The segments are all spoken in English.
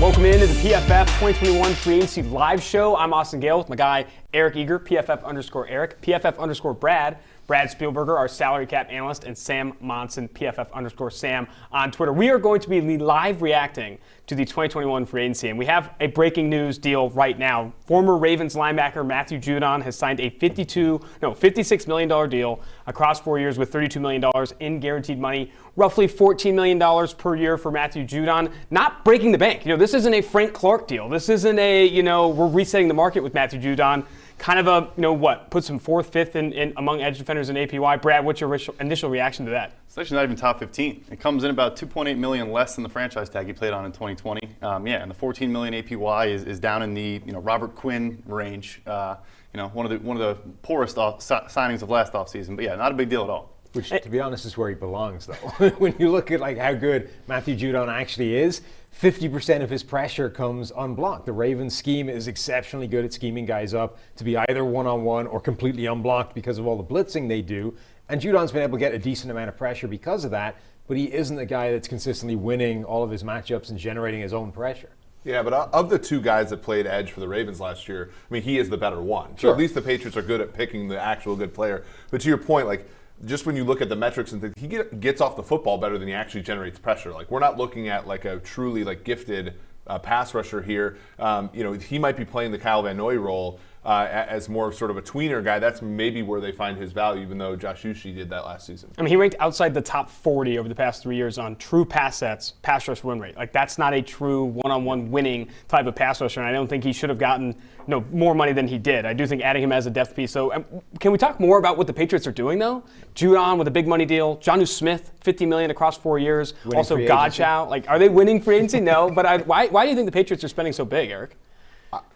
Welcome into the PFF 2021 Free Agency Live Show. I'm Austin Gale with my guy Eric Eager, PFF_Eric, PFF_Brad, Brad Spielberger, our salary cap analyst, and Sam Monson, PFF_Sam on Twitter. We are going to be live reacting to the 2021 Free Agency, and we have a breaking news deal right now. Former Ravens linebacker Matthew Judon has signed a $56 million deal across 4 years with $32 million in guaranteed money, roughly $14 million per year for Matthew Judon. Not breaking the bank. This isn't a Frank Clark deal. This isn't a, we're resetting the market with Matthew Judon. Kind of a, puts him fourth, fifth in among edge defenders in APY. Brad, what's your initial reaction to that? It's actually not even top 15. It comes in about $2.8 million less than the franchise tag he played on in 2020. And the $14 million APY is down in the Robert Quinn range. One of the poorest signings of last offseason. But yeah, not a big deal at all. Which, to be honest, is where he belongs, though. When you look at how good Matthew Judon actually is, 50% of his pressure comes unblocked. The Ravens scheme is exceptionally good at scheming guys up to be either one-on-one or completely unblocked because of all the blitzing they do. And Judon's been able to get a decent amount of pressure because of that, but he isn't a guy that's consistently winning all of his matchups and generating his own pressure. Yeah, but of the two guys that played edge for the Ravens last year, he is the better one. So Sure. At least the Patriots are good at picking the actual good player. But to your point, just when you look at the metrics and things, he gets off the football better than he actually generates pressure. We're not looking at a truly gifted pass rusher here. He might be playing the Kyle Van Noy role as more of sort of a tweener guy. That's maybe where they find his value, even though Josh Uche did that last season. He ranked outside the top 40 over the past 3 years on true pass sets, pass rush win rate. That's not a true one-on-one winning type of pass rusher, and I don't think he should have gotten more money than he did. I do think adding him as a depth piece. So can we talk more about what the Patriots are doing, though? Judon with a big money deal. Jonnu Smith, $50 million across 4 years. Winning also Godchow. Are they winning free agency? No, but why do you think the Patriots are spending so big, Eric?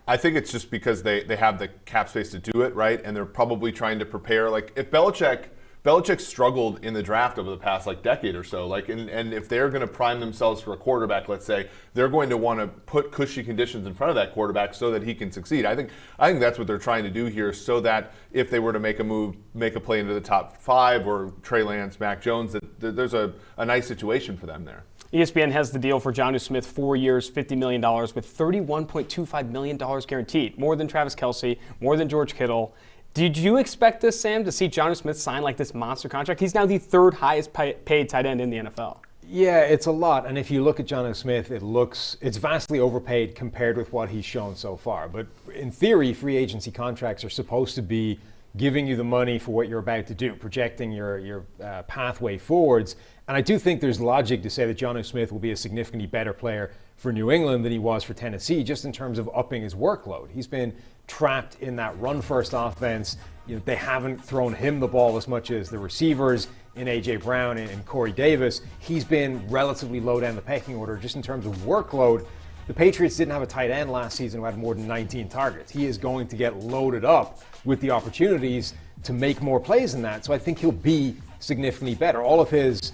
I think it's just because they have the cap space to do it, right? And they're probably trying to prepare. If Belichick struggled in the draft over the past decade or so, and if they're going to prime themselves for a quarterback, let's say, they're going to want to put cushy conditions in front of that quarterback so that he can succeed. I think that's what they're trying to do here, so that if they were to make a move, make a play into the top 5, or Trey Lance, Mac Jones, that there's a nice situation for them there. ESPN has the deal for Jonnu Smith, 4 years, $50 million, with $31.25 million guaranteed. More than Travis Kelce, more than George Kittle. Did you expect this, Sam, to see Jonnu Smith sign this monster contract? He's now the third highest paid tight end in the NFL. Yeah, it's a lot. And if you look at Jonnu Smith, it's vastly overpaid compared with what he's shown so far. But in theory, free agency contracts are supposed to be giving you the money for what you're about to do, projecting your pathway forwards. And I do think there's logic to say that Jonnu Smith will be a significantly better player for New England than he was for Tennessee, just in terms of upping his workload. He's been trapped in that run-first offense. They haven't thrown him the ball as much as the receivers in A.J. Brown and Corey Davis. He's been relatively low down the pecking order just in terms of workload. The Patriots didn't have a tight end last season who had more than 19 targets. He is going to get loaded up with the opportunities to make more plays than that. So I think he'll be significantly better. All of his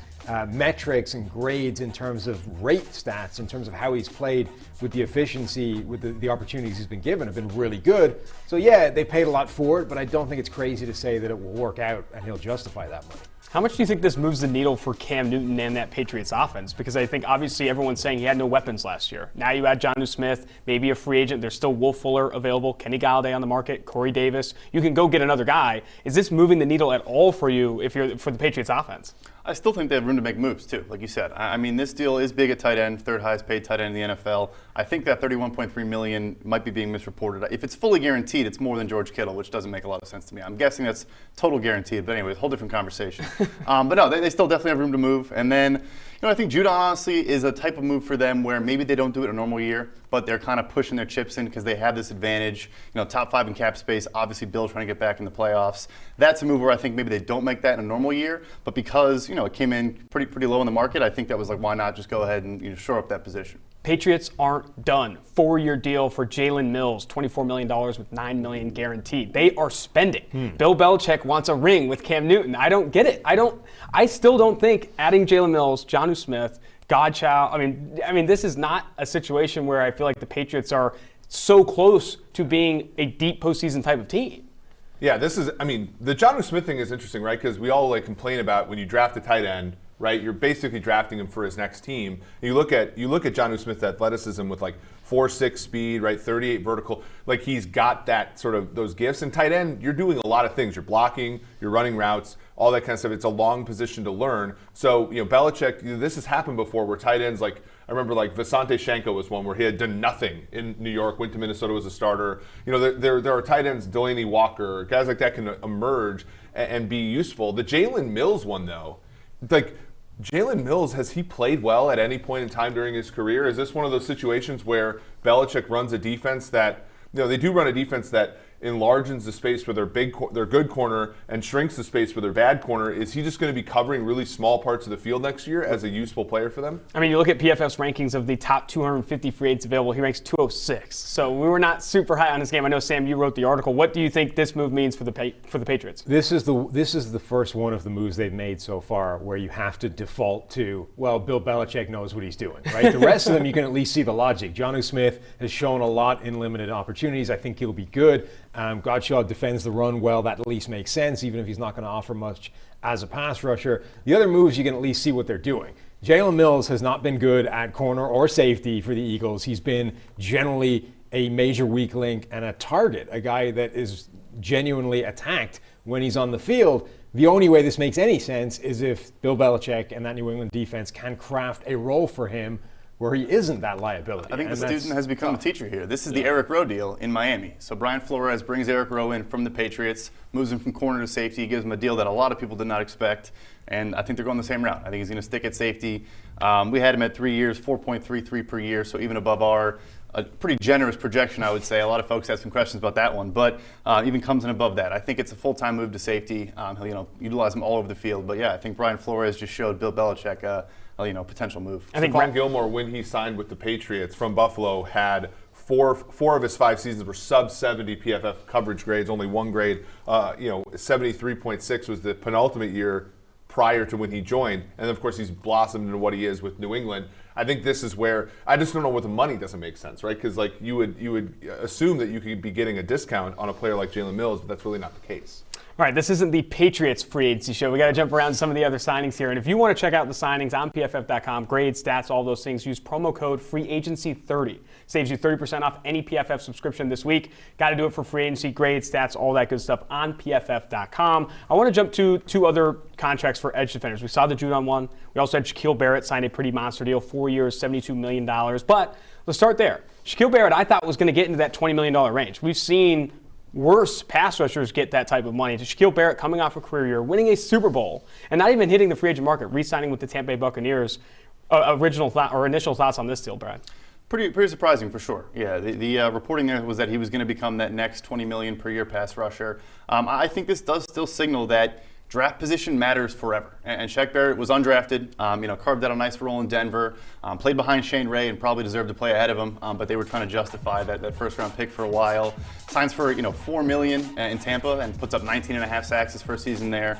metrics and grades in terms of rate stats, in terms of how he's played with the efficiency, with the opportunities he's been given, have been really good. So yeah, they paid a lot for it, but I don't think it's crazy to say that it will work out and he'll justify that money. How much do you think this moves the needle for Cam Newton and that Patriots offense? Because I think obviously everyone's saying he had no weapons last year. Now you add Jonnu Smith, maybe a free agent. There's still Will Fuller available, Kenny Galladay on the market, Corey Davis. You can go get another guy. Is this moving the needle at all for you for the Patriots offense? I still think they have room to make moves, too, like you said. This deal is big at tight end, third highest paid tight end in the NFL. I think that $31.3 million might be being misreported. If it's fully guaranteed, it's more than George Kittle, which doesn't make a lot of sense to me. I'm guessing that's total guaranteed, but anyways, whole different conversation. But no, they still definitely have room to move. And then, I think Judon, honestly, is a type of move for them where maybe they don't do it in a normal year, but they're kind of pushing their chips in because they have this advantage. Top 5 in cap space, obviously Bill trying to get back in the playoffs. That's a move where I think maybe they don't make that in a normal year, but because, it came in pretty low in the market, I think that was why not just go ahead and shore up that position. Patriots aren't done. 4-year deal for Jalen Mills, $24 million with $9 million guaranteed. They are spending. Bill Belichick wants a ring with Cam Newton. I don't get it. I still don't think adding Jalen Mills, Jonnu Smith, Godchow, this is not a situation where I feel like the Patriots are so close to being a deep postseason type of team. Yeah, the Jonnu Smith thing is interesting, right? Because we all complain about when you draft a tight end, right? You're basically drafting him for his next team. You look at Jonnu Smith's athleticism with like 4.6 speed, right? 38 vertical. Like he's got that sort of those gifts. And tight end, you're doing a lot of things. You're blocking, you're running routes, all that kind of stuff. It's a long position to learn. So, Belichick, this has happened before where tight ends, like, I remember like Visante Shanko was one where he had done nothing in New York, went to Minnesota, was a starter. There are tight ends, Delaney Walker, guys like that can emerge and be useful. The Jalen Mills one, though, like, Jalen Mills, has he played well at any point in time during his career? Is this one of those situations where Belichick runs a defense that, they do run a defense that enlarges the space for their good corner and shrinks the space for their bad corner? Is he just going to be covering really small parts of the field next year as a useful player for them? I mean, you look at PFF's rankings of the top 250 free agents available, he ranks 206. So we were not super high on this game. I know, Sam, you wrote the article. What do you think this move means for the Patriots? This is the first one of the moves they've made so far where you have to default to, well, Bill Belichick knows what he's doing, right? The rest of them, you can at least see the logic. Jonnu Smith has shown a lot in limited opportunities. I think he'll be good. Godshaw defends the run well. That at least makes sense, even if he's not going to offer much as a pass rusher. The other moves, you can at least see what they're doing. Jalen Mills has not been good at corner or safety for the Eagles. He's been generally a major weak link and a target, a guy that is genuinely attacked when he's on the field. The only way this makes any sense is if Bill Belichick and that New England defense can craft a role for him where he isn't that liability. I think the student has become the teacher here. This is the Eric Rowe deal in Miami. So Brian Flores brings Eric Rowe in from the Patriots, moves him from corner to safety, gives him a deal that a lot of people did not expect, and I think they're going the same route. I think he's going to stick at safety. We had him at 3 years, 4.33 per year, so even above a pretty generous projection, I would say. A lot of folks had some questions about that one, but even comes in above that. I think it's a full-time move to safety. He'll utilize him all over the field. But yeah, I think Brian Flores just showed Bill Belichick potential move. I think Stephon Gilmore, when he signed with the Patriots from Buffalo, had four of his 5 seasons were sub 70 PFF coverage grades, only one grade. 73.6 was the penultimate year prior to when he joined, and of course he's blossomed into what he is with New England. I think this is where I just don't know what the money doesn't make sense, right? Because like you would assume that you could be getting a discount on a player like Jalen Mills, but that's really not the case. All right, this isn't the Patriots free agency show. We got to jump around some of the other signings here. And if you want to check out the signings on PFF.com, grades, stats, all those things, use promo code FREEAGENCY30. Saves you 30% off any PFF subscription this week. Got to do it for free agency, grades, stats, all that good stuff on PFF.com. I want to jump to 2 other contracts for edge defenders. We saw the Judon one. We also had Shaquil Barrett signed a pretty monster deal, 4 years, $72 million. But let's start there. Shaquil Barrett, I thought, was going to get into that $20 million range. We've seen worse pass rushers get that type of money. To Shaquil Barrett coming off a career year, winning a Super Bowl, and not even hitting the free agent market, re-signing with the Tampa Bay Buccaneers. Initial thoughts on this deal, Brad? Pretty surprising for sure. Yeah, the reporting there was that he was going to become that next $20 million per year pass rusher. I think this does still signal that draft position matters forever. And Shaq Barrett was undrafted, carved out a nice role in Denver, played behind Shane Ray and probably deserved to play ahead of him, but they were trying to justify that first-round pick for a while. Signs for $4 million in Tampa and puts up 19.5 sacks his first season there.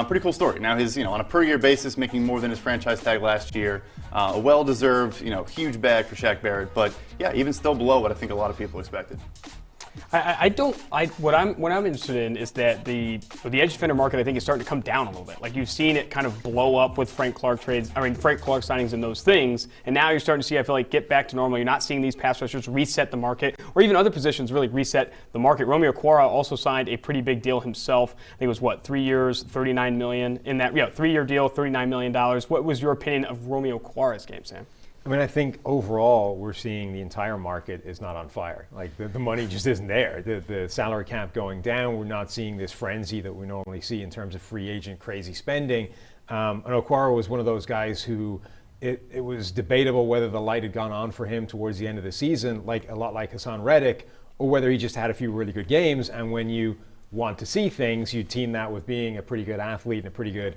Pretty cool story. Now he's on a per-year basis making more than his franchise tag last year. A well-deserved huge bag for Shaq Barrett, but yeah, even still below what I think a lot of people expected. What I'm interested in is that the edge defender market, I think, is starting to come down a little bit. Like, you've seen it kind of blow up with Frank Clark signings and those things, and now you're starting to see, I feel like, get back to normal. You're not seeing these pass rushers reset the market, or even other positions really reset the market. Romeo Okwara also signed a pretty big deal himself. I think it was 3 years, $39 million in that 3-year deal, $39 million. What was your opinion of Romeo Okwara's game, Sam? I mean, I think overall we're seeing the entire market is not on fire. Like the money just isn't there. The salary cap going down. We're not seeing this frenzy that we normally see in terms of free agent crazy spending. And Okwara was one of those guys who it was debatable whether the light had gone on for him towards the end of the season, like a lot like Hassan Reddick, or whether he just had a few really good games. And when you want to see things, you team that with being a pretty good athlete and a pretty good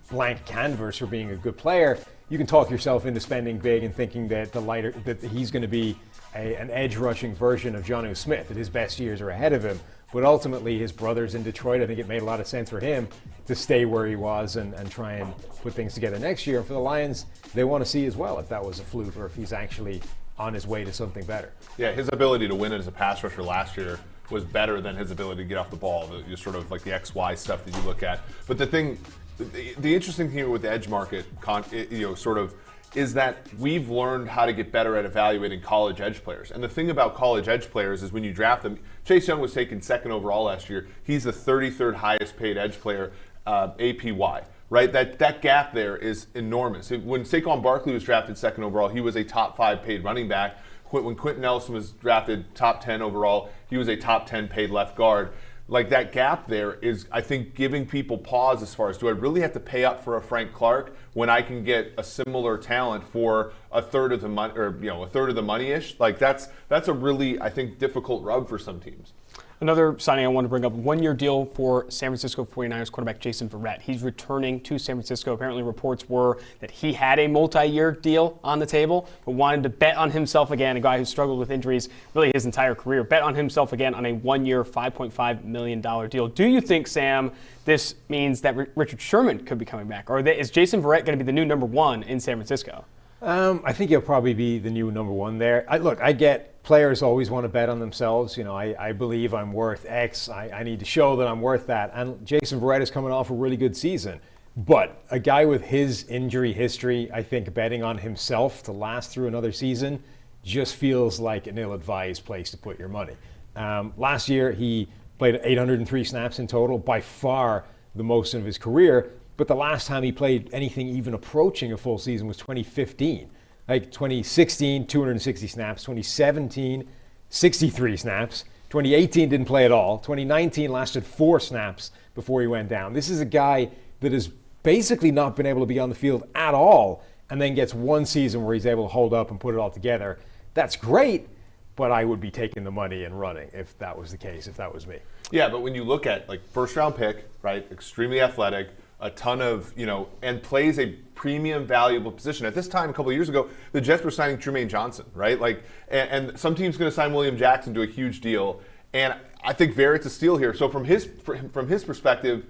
blank canvas for being a good player. You can talk yourself into spending big and thinking that that he's going to be an edge rushing version of Jonnu Smith, that his best years are ahead of him. But ultimately, his brother's in Detroit. I think it made a lot of sense for him to stay where he was and try and put things together next year. And for the Lions, they want to see as well if that was a fluke or if he's actually on his way to something better. Yeah, his ability to win as a pass rusher last year was better than his ability to get off the ball, sort of like the XY stuff that you look at. But the thing, the interesting thing with the edge market, is that we've learned how to get better at evaluating college edge players. And the thing about college edge players is when you draft them, Chase Young was taken 2nd overall last year. He's the 33rd highest paid edge player, APY. Right, that gap there is enormous. When Saquon Barkley was drafted 2nd overall, he was a top 5 paid running back. When Quentin Nelson was drafted top 10 overall, he was a top 10 paid left guard. Like, that gap there is, I think, giving people pause as far as, do I really have to pay up for a Frank Clark when I can get a similar talent for a third of the money, or a third of the money-ish? Like, that's a really, I think, difficult rub for some teams. Another signing I want to bring up, 1-year deal for San Francisco 49ers quarterback Jason Verrett. He's returning to San Francisco. Apparently reports were that he had a multi-year deal on the table, but wanted to bet on himself again, a guy who struggled with injuries really his entire career, bet on himself again on a 1-year, $5.5 million deal. Do you think, Sam, this means that Richard Sherman could be coming back? Or is Jason Verrett going to be the new number 1 in San Francisco? I think he'll probably be the new number 1 there. I get players always want to bet on themselves. I believe I'm worth X. I need to show that I'm worth that. And Jason Verrett is coming off a really good season. But a guy with his injury history, I think betting on himself to last through another season just feels like an ill-advised place to put your money. Last year, he played 803 snaps in total, by far the most of his career. But the last time he played anything even approaching a full season was 2015. Like 2016, 260 snaps. 2017, 63 snaps. 2018 didn't play at all. 2019 lasted 4 snaps before he went down. This is a guy that has basically not been able to be on the field at all, and then gets 1 season where he's able to hold up and put it all together. That's great, but I would be taking the money and running if that was the case, if that was me. Yeah, but when you look at, like, 1st-round pick, right, extremely athletic, a ton of, and plays a premium valuable position. At this time, a couple of years ago, the Jets were signing Jermaine Johnson, right? Like, and some team's going to sign William Jackson to a huge deal. And I think Verrett's a steal here. So from his perspective,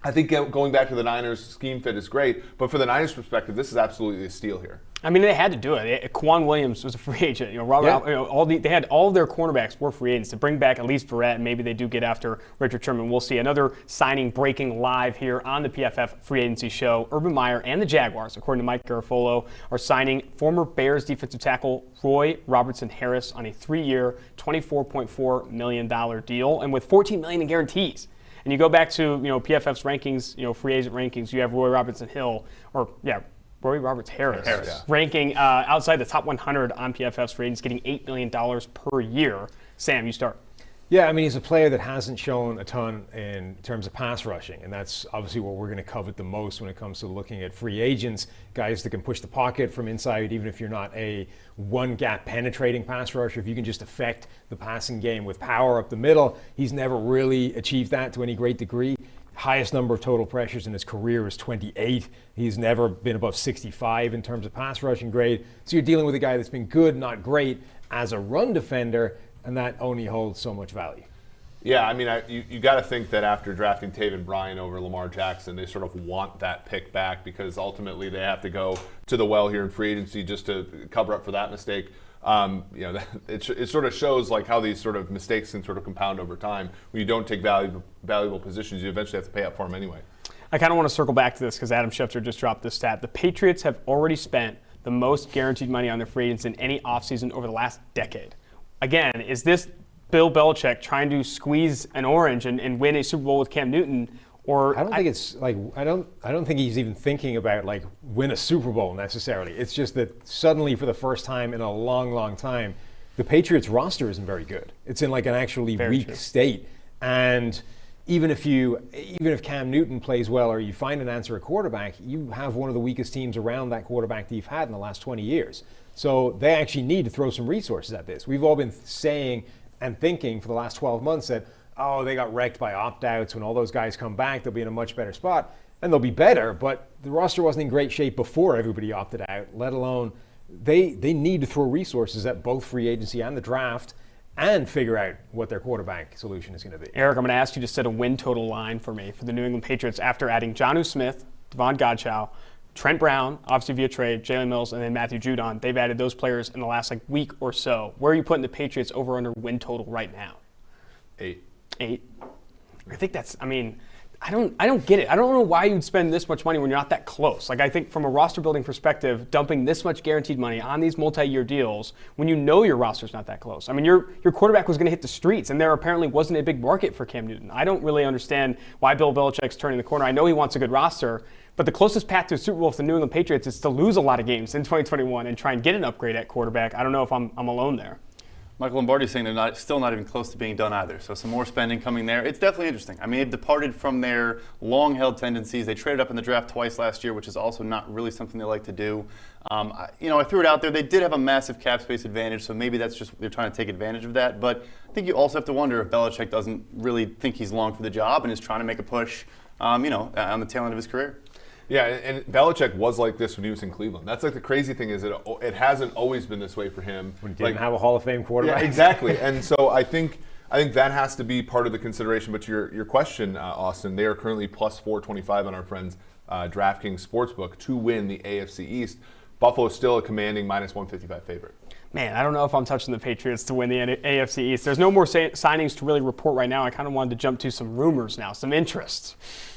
I think going back to the Niners scheme fit is great. But for the Niners perspective, this is absolutely a steal here. I mean, they had to do it. Quan Williams was a free agent. They had all of their cornerbacks were free agents. To bring back at least Verrett, and maybe they do get after Richard Sherman. We'll see. Another signing breaking live here on the PFF Free Agency Show. Urban Meyer and the Jaguars, according to Mike Garafolo, are signing former Bears defensive tackle Roy Robertson Harris on a 3-year, $24.4 million deal, and with $14 million in guarantees. And you go back to PFF's rankings, free agent rankings. You have Roy Robertson Harris. Ranking outside the top 100 on PFF's ratings, getting $8 million per year. Sam, you start. Yeah, I mean, he's a player that hasn't shown a ton in terms of pass rushing, and that's obviously what we're going to covet the most when it comes to looking at free agents, guys that can push the pocket from inside, even if you're not a one-gap penetrating pass rusher. If you can just affect the passing game with power up the middle, he's never really achieved that to any great degree. Highest number of total pressures in his career is 28. He's never been above 65 in terms of pass rushing grade. So you're dealing with a guy that's been good, not great, as a run defender, and that only holds so much value. Yeah, I mean, you got to think that after drafting Taven Bryan over Lamar Jackson, they sort of want that pick back because ultimately they have to go to the well here in free agency just to cover up for that mistake. It sort of shows like how these sort of mistakes can sort of compound over time. When you don't take valuable positions, you eventually have to pay up for them anyway. I kind of want to circle back to this because Adam Schefter just dropped this stat. The Patriots have already spent the most guaranteed money on their free agents in any offseason over the last decade. Again, is this Bill Belichick trying to squeeze an orange and win a Super Bowl with Cam Newton? Or I don't think it's like I don't think he's even thinking about like win a Super Bowl necessarily. It's just that suddenly for the first time in a long time, the Patriots roster isn't very good. It's in like an actually weak state. And even if Cam Newton plays well or you find an answer at quarterback, you have one of the weakest teams around that quarterback that you've had in the last 20 years. So they actually need to throw some resources at this. We've all been saying and thinking for the last 12 months that, oh, they got wrecked by opt-outs. When all those guys come back, they'll be in a much better spot. And they'll be better, but the roster wasn't in great shape before everybody opted out, let alone they need to throw resources at both free agency and the draft and figure out what their quarterback solution is going to be. Eric, I'm going to ask you to set a win total line for me for the New England Patriots after adding Jonnu Smith, Devon Godchaux, Trent Brown, obviously via trade, Jalen Mills, and then Matthew Judon. They've added those players in the last week or so. Where are you putting the Patriots over under win total right now? 8. I think that's, I don't get it. I don't know why you'd spend this much money when you're not that close. Like, I think from a roster building perspective, dumping this much guaranteed money on these multi-year deals when you know your roster's not that close. I mean, your quarterback was going to hit the streets, and there apparently wasn't a big market for Cam Newton. I don't really understand why Bill Belichick's turning the corner. I know he wants a good roster, but the closest path to a Super Bowl for the New England Patriots is to lose a lot of games in 2021 and try and get an upgrade at quarterback. I don't know if I'm alone there. Michael Lombardi's saying they're still not even close to being done either. So some more spending coming there. It's definitely interesting. I mean, they've departed from their long-held tendencies. They traded up in the draft twice last year, which is also not really something they like to do. I threw it out there. They did have a massive cap space advantage, so maybe that's just they're trying to take advantage of that. But I think you also have to wonder if Belichick doesn't really think he's long for the job and is trying to make a push, on the tail end of his career. Yeah, and Belichick was like this when he was in Cleveland. That's like the crazy thing is it hasn't always been this way for him. When he didn't have a Hall of Fame quarterback. Yeah, exactly. And so I think that has to be part of the consideration. But to your question, Austin, they are currently plus 425 on our friends DraftKings Sportsbook to win the AFC East. Buffalo is still a commanding minus 155 favorite. Man, I don't know if I'm touching the Patriots to win the AFC East. There's no more signings to really report right now. I kind of wanted to jump to some rumors now, some interests.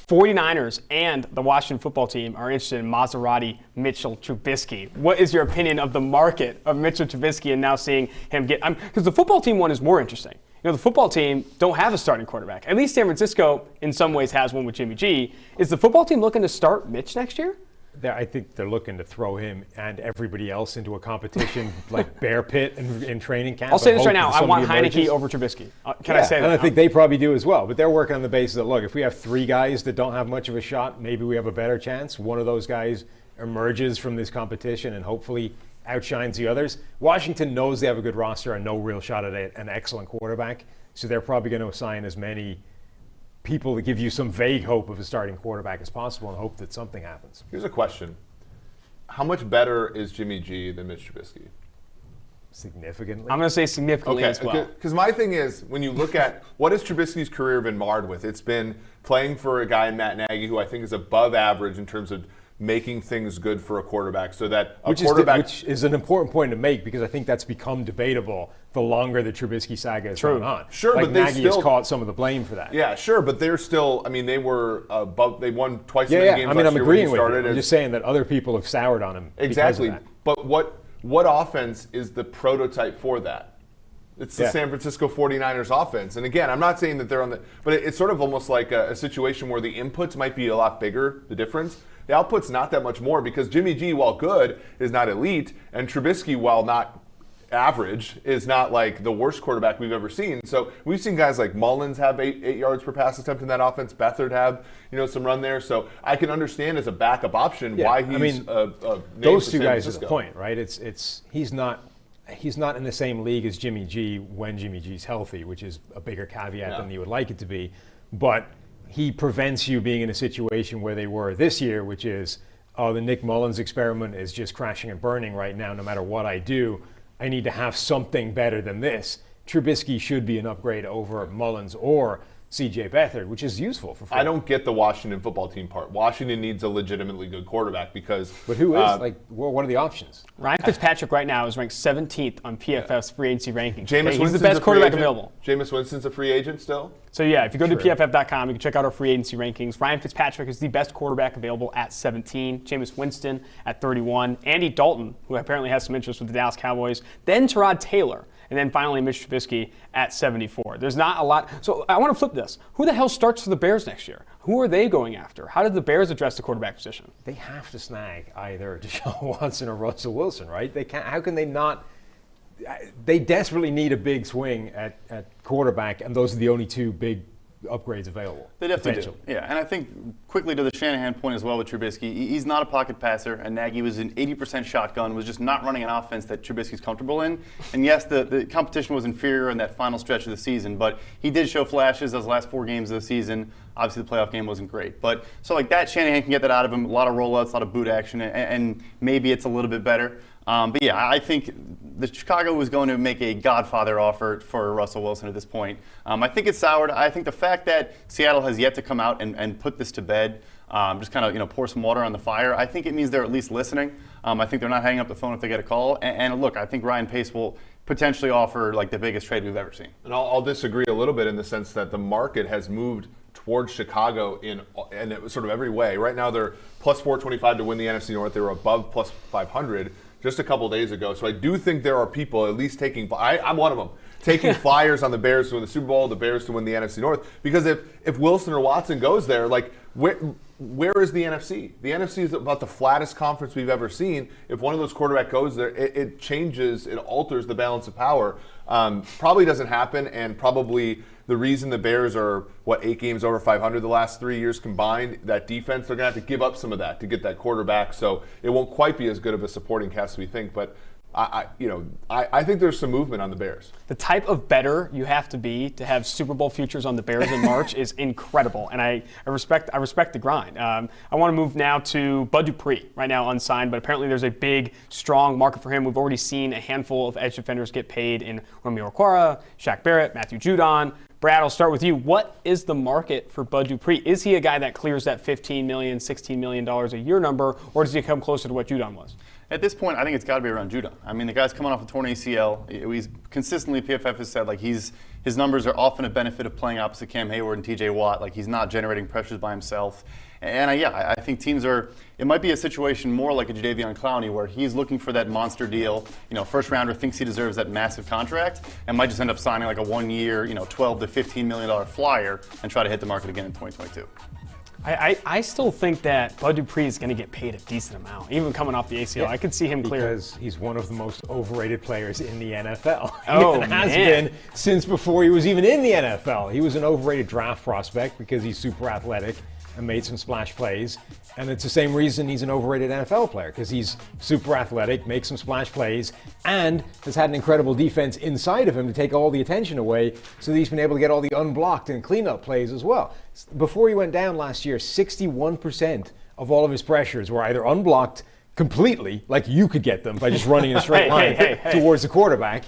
49ers and the Washington football team are interested in Maserati Mitchell Trubisky. What is your opinion of the market of Mitchell Trubisky and now seeing him get – because the football team one is more interesting. The football team don't have a starting quarterback. At least San Francisco, in some ways, has one with Jimmy G. Is the football team looking to start Mitch next year? I think they're looking to throw him and everybody else into a competition like bear pit in training camp. I'll say this right now. I want Heineke over Trubisky. Can I say that? And I think they probably do as well. But they're working on the basis that, look, if we have three guys that don't have much of a shot, maybe we have a better chance. One of those guys emerges from this competition and hopefully outshines the others. Washington knows they have a good roster and no real shot at an excellent quarterback. So they're probably going to assign as many people that give you some vague hope of a starting quarterback as possible and hope that something happens. Here's a question. How much better is Jimmy G than Mitch Trubisky? Significantly. I'm going to say significantly as well. Because my thing is, when you look at what has Trubisky's career been marred with, it's been playing for a guy in Matt Nagy who I think is above average in terms of making things good for a quarterback, so that which is an important point to make because I think that's become debatable the longer the Trubisky saga has gone on. Sure, like but Nagy has caught some of the blame for that. Yeah, sure, but they're still. I mean, they were above. They won twice as many games last year. I'm agreeing with you. I'm just saying that other people have soured on him. Exactly, because of that. But what offense is the prototype for that? It's the San Francisco 49ers offense. And again, I'm not saying that they're on the, but it's sort of almost like a situation where the inputs might be a lot bigger, the difference. The output's not that much more because Jimmy G, while good, is not elite, and Trubisky, while not average, is not like the worst quarterback we've ever seen. So we've seen guys like Mullins have 8 yards per pass attempt in that offense. Beathard have some run there. So I can understand as a backup option why he's those two guys are the point, right? He's not in the same league as Jimmy G when Jimmy G's healthy, which is a bigger caveat than you would like it to be. But he prevents you being in a situation where they were this year, which is, the Nick Mullins experiment is just crashing and burning right now. No matter what I do, I need to have something better than this. Trubisky should be an upgrade over Mullins or C.J. Beathard, which is useful for football. I don't get the Washington football team part. Washington needs a legitimately good quarterback because... But who is? What are the options? Ryan Fitzpatrick right now is ranked 17th on PFF's free agency rankings. He's the best quarterback available. Jameis Winston's a free agent still? So if you go to PFF.com, you can check out our free agency rankings. Ryan Fitzpatrick is the best quarterback available at 17. Jameis Winston at 31. Andy Dalton, who apparently has some interest with the Dallas Cowboys. Then Tyrod Taylor. And then finally, Mitch Trubisky at 74. There's not a lot. So I want to flip this. Who the hell starts for the Bears next year? Who are they going after? How did the Bears address the quarterback position? They have to snag either Deshaun Watson or Russell Wilson, right? They can't. How can they not? They desperately need a big swing at quarterback, and those are the only two big upgrades available. They definitely do. Yeah, and I think quickly to the Shanahan point as well with Trubisky, he's not a pocket passer, and Nagy was an 80% shotgun, was just not running an offense that Trubisky's comfortable in. And yes, the competition was inferior in that final stretch of the season, but he did show flashes those last 4 games of the season. Obviously, the playoff game wasn't great. But so like that, Shanahan can get that out of him. A lot of rollouts, a lot of boot action, and maybe it's a little bit better. But yeah, I think the Chicago was going to make a Godfather offer for Russell Wilson at this point. I think it's soured. I think the fact that Seattle has yet to come out and put this to bed, just kind of pour some water on the fire, I think it means they're at least listening. I think they're not hanging up the phone if they get a call. And look, I think Ryan Pace will potentially offer like the biggest trade we've ever seen. And I'll disagree a little bit in the sense that the market has moved towards Chicago in it was sort of every way. Right now they're plus 425 to win the NFC North. They were above plus 500 just a couple days ago. So I do think there are people at least taking. I'm one of them. Taking flyers on the Bears to win the Super Bowl, the Bears to win the NFC North. Because if Wilson or Watson goes there, like where is the NFC? The NFC is about the flattest conference we've ever seen. If one of those quarterback goes there, it changes, it alters the balance of power. Probably doesn't happen, and probably the reason the Bears are, 8 games over 500 the last 3 years combined, that defense, they're going to have to give up some of that to get that quarterback. So it won't quite be as good of a supporting cast as we think, but I think there's some movement on the Bears. The type of bettor you have to have Super Bowl futures on the Bears in March is incredible, and I respect the grind. I want to move now to Bud Dupree, right now unsigned, but apparently there's a big, strong market for him. We've already seen a handful of edge defenders get paid in Romeo Okwara, Shaq Barrett, Matthew Judon. Brad, I'll start with you. What is the market for Bud Dupree? Is he a guy that clears that $15 million, $16 million a year number, or does he come closer to what Judon was? At this point, I think it's got to be around Judon. I mean, the guy's coming off a torn ACL. He's consistently, PFF has said, like his numbers are often a benefit of playing opposite Cam Hayward and TJ Watt. Like he's not generating pressures by himself. And I think teams it might be a situation more like a Jadeveon Clowney where he's looking for that monster deal. First rounder thinks he deserves that massive contract and might just end up signing like a 1 year, $12 to $15 million flyer and try to hit the market again in 2022. I still think that Bud Dupree is going to get paid a decent amount, even coming off the ACL. Yeah, I could see him clear. Because he's one of the most overrated players in the NFL. Oh, and has been since before he was even in the NFL. He was an overrated draft prospect because he's super athletic and made some splash plays. And it's the same reason he's an overrated NFL player, because he's super athletic, makes some splash plays, and has had an incredible defense inside of him to take all the attention away, so that he's been able to get all the unblocked and cleanup plays as well. Before he went down last year, 61% of all of his pressures were either unblocked completely, like you could get them by just running in a straight line towards the quarterback,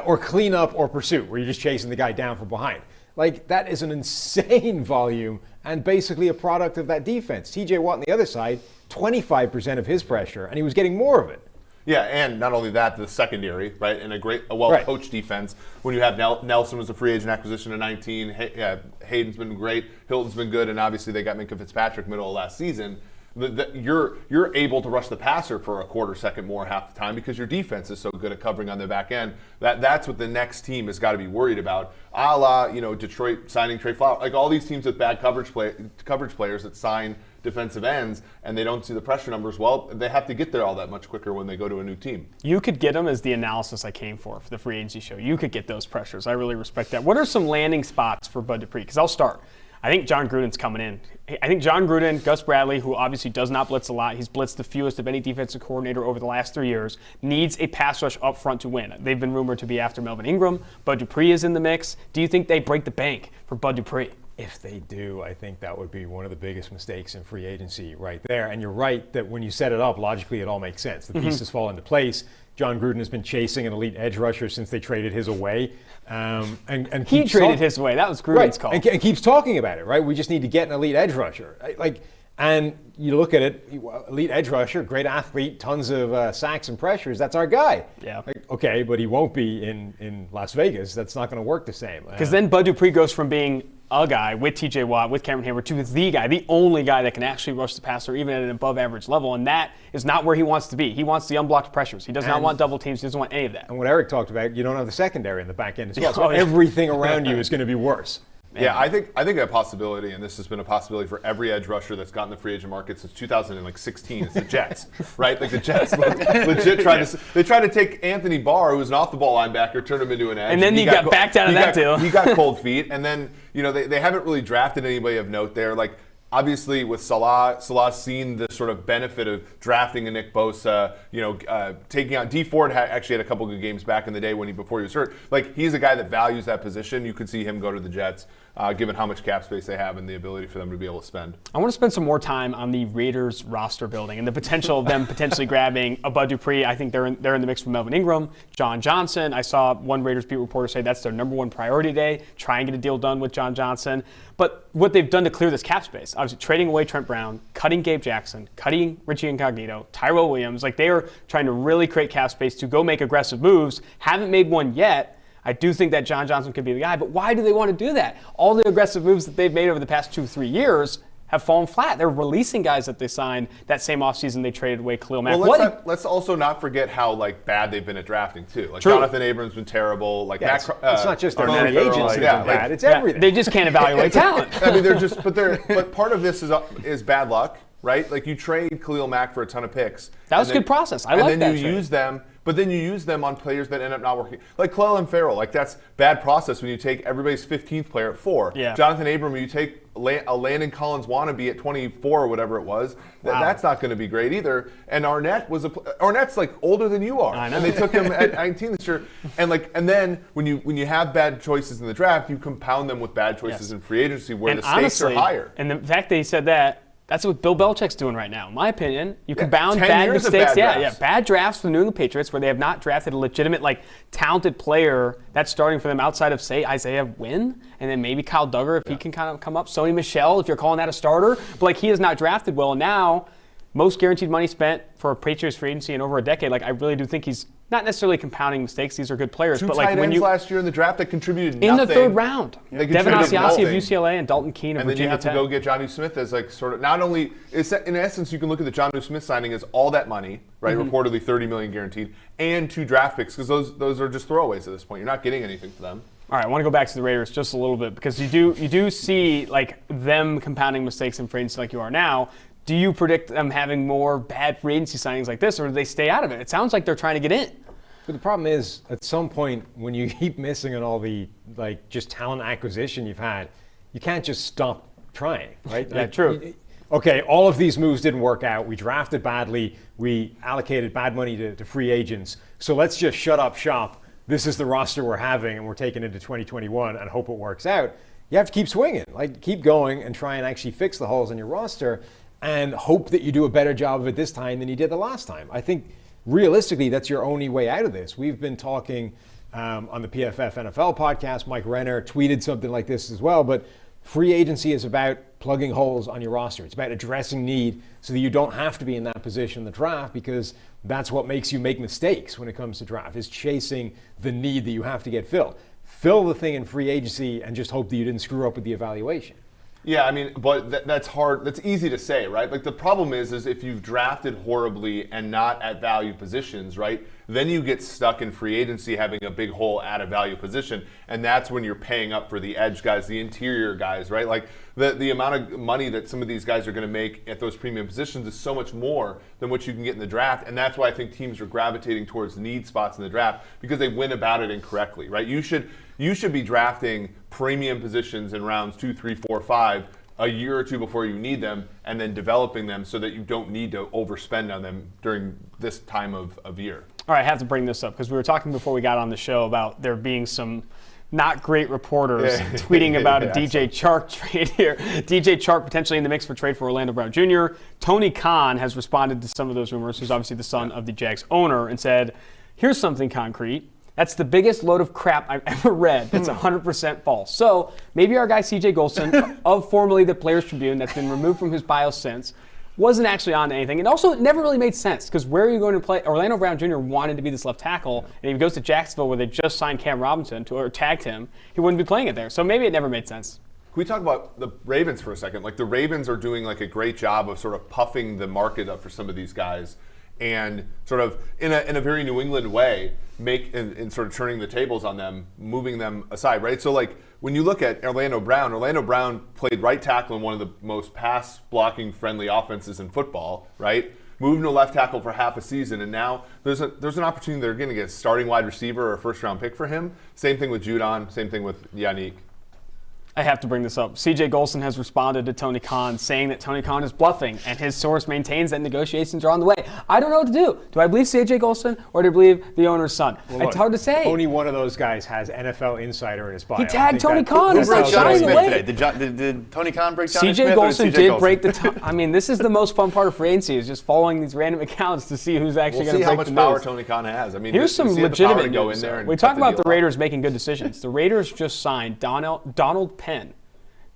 or cleanup or pursuit, where you're just chasing the guy down from behind. Like, that is an insane volume and basically a product of that defense. TJ Watt on the other side, 25% of his pressure, and he was getting more of it. Yeah, and not only that, the secondary, right, and a well-coached defense. When you have Nelson was a free agent acquisition in 19, Hayden's been great, Hilton's been good, and obviously they got Minkah Fitzpatrick middle of last season. You're able to rush the passer for a quarter second more half the time because your defense is so good at covering on the back end. That's what the next team has got to be worried about. A la, Detroit signing Trey Flowers. Like all these teams with bad coverage players that sign defensive ends and they don't see the pressure numbers, well, they have to get there all that much quicker when they go to a new team. You could get them as the analysis I came for the free agency show. You could get those pressures. I really respect that. What are some landing spots for Bud Dupree? Because I'll start. I think John Gruden's coming in. I think John Gruden, Gus Bradley, who obviously does not blitz a lot, he's blitzed the fewest of any defensive coordinator over the last 3 years, needs a pass rush up front to win. They've been rumored to be after Melvin Ingram. Bud Dupree is in the mix. Do you think they break the bank for Bud Dupree? If they do, I think that would be one of the biggest mistakes in free agency right there. And you're right that when you set it up, logically it all makes sense. The pieces fall into place. John Gruden has been chasing an elite edge rusher since they traded his away. And he traded his away. That was Gruden's call. And keeps talking about it, right? We just need to get an elite edge rusher. And you look at it, elite edge rusher, great athlete, tons of sacks and pressures. That's our guy. Yeah. Okay, but he won't be in Las Vegas. That's not going to work the same. Because then Bud Dupree goes from being a guy with TJ Watt, with Cameron Hayward, to the guy, the only guy that can actually rush the passer even at an above average level, and that is not where he wants to be. He wants the unblocked pressures. He does not want double teams. He doesn't want any of that. And what Eric talked about, you don't have the secondary in the back end as well. So everything around you is going to be worse. Man. Yeah, I think a possibility, and this has been a possibility for every edge rusher that's gotten the free agent market since 2016. It's the Jets, right? Like the Jets legit tried to take Anthony Barr, who was an off-the-ball linebacker, turn him into an edge. And then he got backed out of that deal. He got cold feet, and then they haven't really drafted anybody of note there. Like obviously with Salah's seen the sort of benefit of drafting a Nick Bosa, taking out D Ford actually had a couple good games back in the day before he was hurt. Like he's a guy that values that position. You could see him go to the Jets. Given how much cap space they have and the ability for them to be able to spend. I want to spend some more time on the Raiders roster building and the potential of them potentially grabbing a Bud Dupree. I think they're in the mix for Melvin Ingram, John Johnson. I saw one Raiders beat reporter say that's their number one priority today, try and get a deal done with John Johnson. But what they've done to clear this cap space, obviously trading away Trent Brown, cutting Gabe Jackson, cutting Richie Incognito, Tyrell Williams, like they are trying to really create cap space to go make aggressive moves. Haven't made one yet. I do think that John Johnson could be the guy, but why do they want to do that? All the aggressive moves that they've made over the past 2-3 years have fallen flat. They're releasing guys that they signed that same offseason they traded away Khalil Mack. Well, let's also not forget how bad they've been at drafting too. Like True. Jonathan Abrams been terrible. Like Yeah, it's not just their free agents that are bad. It's everything. They just can't evaluate talent. I mean, but part of this is bad luck, right? Like you trade Khalil Mack for a ton of picks. That was a good process. I like that. And then you use them. But then you use them on players that end up not working. Like Clelin Ferrell, like that's bad process when you take everybody's 15th player at 4. Yeah. Jonathan Abram, you take a Landon Collins wannabe at 24 or whatever it was. Wow. That's not going to be great either. And Arnett's like older than you are. I know. And they took him at 19 this year. And then when you have bad choices in the draft, you compound them with bad choices in free agency where the stakes are higher. And the fact that he said that, that's what Bill Belichick's doing right now. In my opinion, you compound 10 bad years of mistakes. bad drafts. Bad drafts for the New England Patriots where they have not drafted a legitimate, talented player that's starting for them outside of, say, Isaiah Wynn, and then maybe Kyle Duggar if he can kind of come up. Sony Michel, if you're calling that a starter. But he has not drafted well. And now, most guaranteed money spent for a Patriots free agency in over a decade. I really do think he's not necessarily compounding mistakes. These are good players. Two but tight when ends you last year in the draft that contributed nothing. in the third round, They Devin contributed Asiasi of nothing. UCLA and Dalton Keene of And then you Virginia have to Tech. go get Jonnu Smith as not only in essence you can look at the Jonnu Smith signing as all that money, right? Reportedly $30 million guaranteed, and 2 draft picks because those are just throwaways at this point. You're not getting anything for them. All right, I want to go back to the Raiders just a little bit because you do see them compounding mistakes in free agency like you are now. Do you predict them having more bad free agency signings like this, or do they stay out of it? It sounds like they're trying to get in. But the problem is, at some point, when you keep missing on all the just talent acquisition you've had, you can't just stop trying, right? Yeah, true. Okay, all of these moves didn't work out. We drafted badly. We allocated bad money to free agents. So let's just shut up shop. This is the roster we're having, and we're taking into 2021 and hope it works out. You have to keep swinging, keep going and try and actually fix the holes in your roster and hope that you do a better job of it this time than you did the last time. I think realistically, that's your only way out of this. We've been talking on the PFF NFL podcast. Mike Renner tweeted something like this as well. But free agency is about plugging holes on your roster. It's about addressing need so that you don't have to be in that position in the draft because that's what makes you make mistakes when it comes to draft, is chasing the need that you have to get filled. Fill the thing in free agency and just hope that you didn't screw up with the evaluation. Yeah, I mean, but that's hard. That's easy to say, right? The problem is if you've drafted horribly and not at value positions, right? Then you get stuck in free agency having a big hole at a value position, and that's when you're paying up for the edge guys, the interior guys, right? The amount of money that some of these guys are going to make at those premium positions is so much more than what you can get in the draft, and that's why I think teams are gravitating towards need spots in the draft because they went about it incorrectly, right? You should be drafting premium positions in rounds 2, 3, 4, 5 a year or two before you need them, and then developing them so that you don't need to overspend on them during this time of year. All right, I have to bring this up because we were talking before we got on the show about there being some not great reporters tweeting about a DJ Chark trade here. DJ Chark potentially in the mix for trade for Orlando Brown Jr. Tony Khan has responded to some of those rumors, who's obviously the son of the Jags owner, and said, here's something concrete. That's the biggest load of crap I've ever read. That's 100% false. So maybe our guy CJ Golson, of formerly the Players Tribune, that's been removed from his bio since, wasn't actually on to anything. And also, it never really made sense because where are you going to play? Orlando Brown Jr. wanted to be this left tackle, and if he goes to Jacksonville where they just signed Cam Robinson or tagged him, he wouldn't be playing it there. So maybe it never made sense. Can we talk about the Ravens for a second? The Ravens are doing a great job of sort of puffing the market up for some of these guys, and sort of in a very New England way, and sort of turning the tables on them, moving them aside, right? So when you look at Orlando Brown played right tackle in one of the most pass blocking friendly offenses in football, right? Moved to left tackle for half a season, and now there's an opportunity they're going to get a starting wide receiver or a first round pick for him. Same thing with Judon, same thing with Yannick. I have to bring this up. CJ Golson has responded to Tony Khan saying that Tony Khan is bluffing, and his source maintains that negotiations are on the way. I don't know what to do. Do I believe CJ Golson or do I believe the owner's son? Well, it's hard to say. Only one of those guys has NFL Insider in his bio. He tagged Tony Khan. Who It's broke like Jonnu shining Smith away. today? Did Tony Khan break Jonnu CJ Smith? Or Golson did did Golson? break the I mean, this is the most fun part of free agency is just following these random accounts to see who's actually We'll going see to how break much the power news. Tony Khan has. I mean, Here's some does he have the power legitimate to go news. in there and We cut talk about the deal off? Raiders making good decisions. The Raiders just signed Donald Penn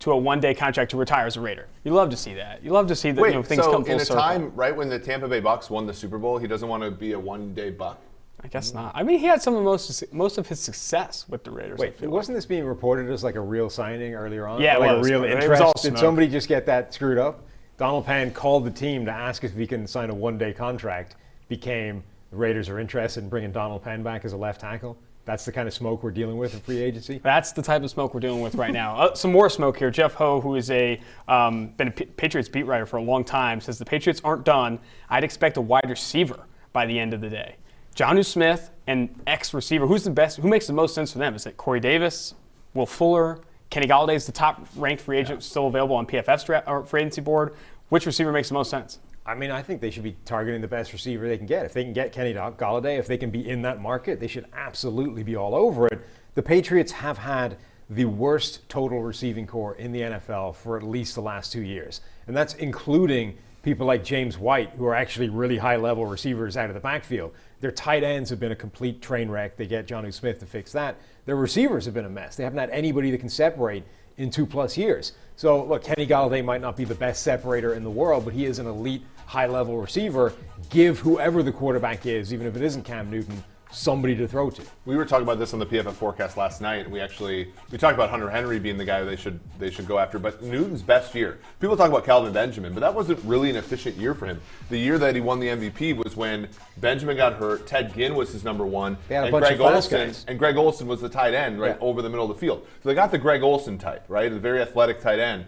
to a one-day contract to retire as a Raider. You love to see that. You love to see that things come full circle. In a time, right, when the Tampa Bay Bucks won the Super Bowl, he doesn't want to be a one-day Buck? I guess not. I mean, he had some of most of his success with the Raiders. Wait, wasn't this being reported as like a real signing earlier on? Yeah, like it was, a real but it interest. was all Did smoke. somebody just get that screwed up? Donald Penn called the team to ask if he can sign a one-day contract. Became the Raiders are interested in bringing Donald Penn back as a left tackle. That's the kind of smoke we're dealing with in free agency. That's the type of smoke we're dealing with right now. Some more smoke here. Jeff Ho, who is been a Patriots beat writer for a long time, says the Patriots aren't done. I'd expect a wide receiver by the end of the day. Jonnu Smith and ex-receiver. Who's the best? Who makes the most sense for them? Is it Corey Davis, Will Fuller, Kenny Galladay is the top-ranked free agent still available on PFF's free agency board. Which receiver makes the most sense? I mean, I think they should be targeting the best receiver they can get. If they can get Kenny Galladay, if they can be in that market, they should absolutely be all over it. The Patriots have had the worst total receiving core in the NFL for at least the last 2 years. And that's including people like James White, who are actually really high-level receivers out of the backfield. Their tight ends have been a complete train wreck. They get Jonnu Smith to fix that. Their receivers have been a mess. They haven't had anybody that can separate in 2+ years. So, look, Kenny Galladay might not be the best separator in the world, but he is an elite high-level receiver. Give whoever the quarterback is, even if it isn't Cam Newton, somebody to throw to. We were talking about this on the PFF forecast last night, and we talked about Hunter Henry being the guy they should go after. But Newton's best year, people talk about Calvin Benjamin, but that wasn't really an efficient year for him. The year that he won the MVP was when Benjamin got hurt. Ted Ginn was his number one, and Greg Olsen was the tight end over the middle of the field. So they got the Greg Olsen type, right, the very athletic tight end.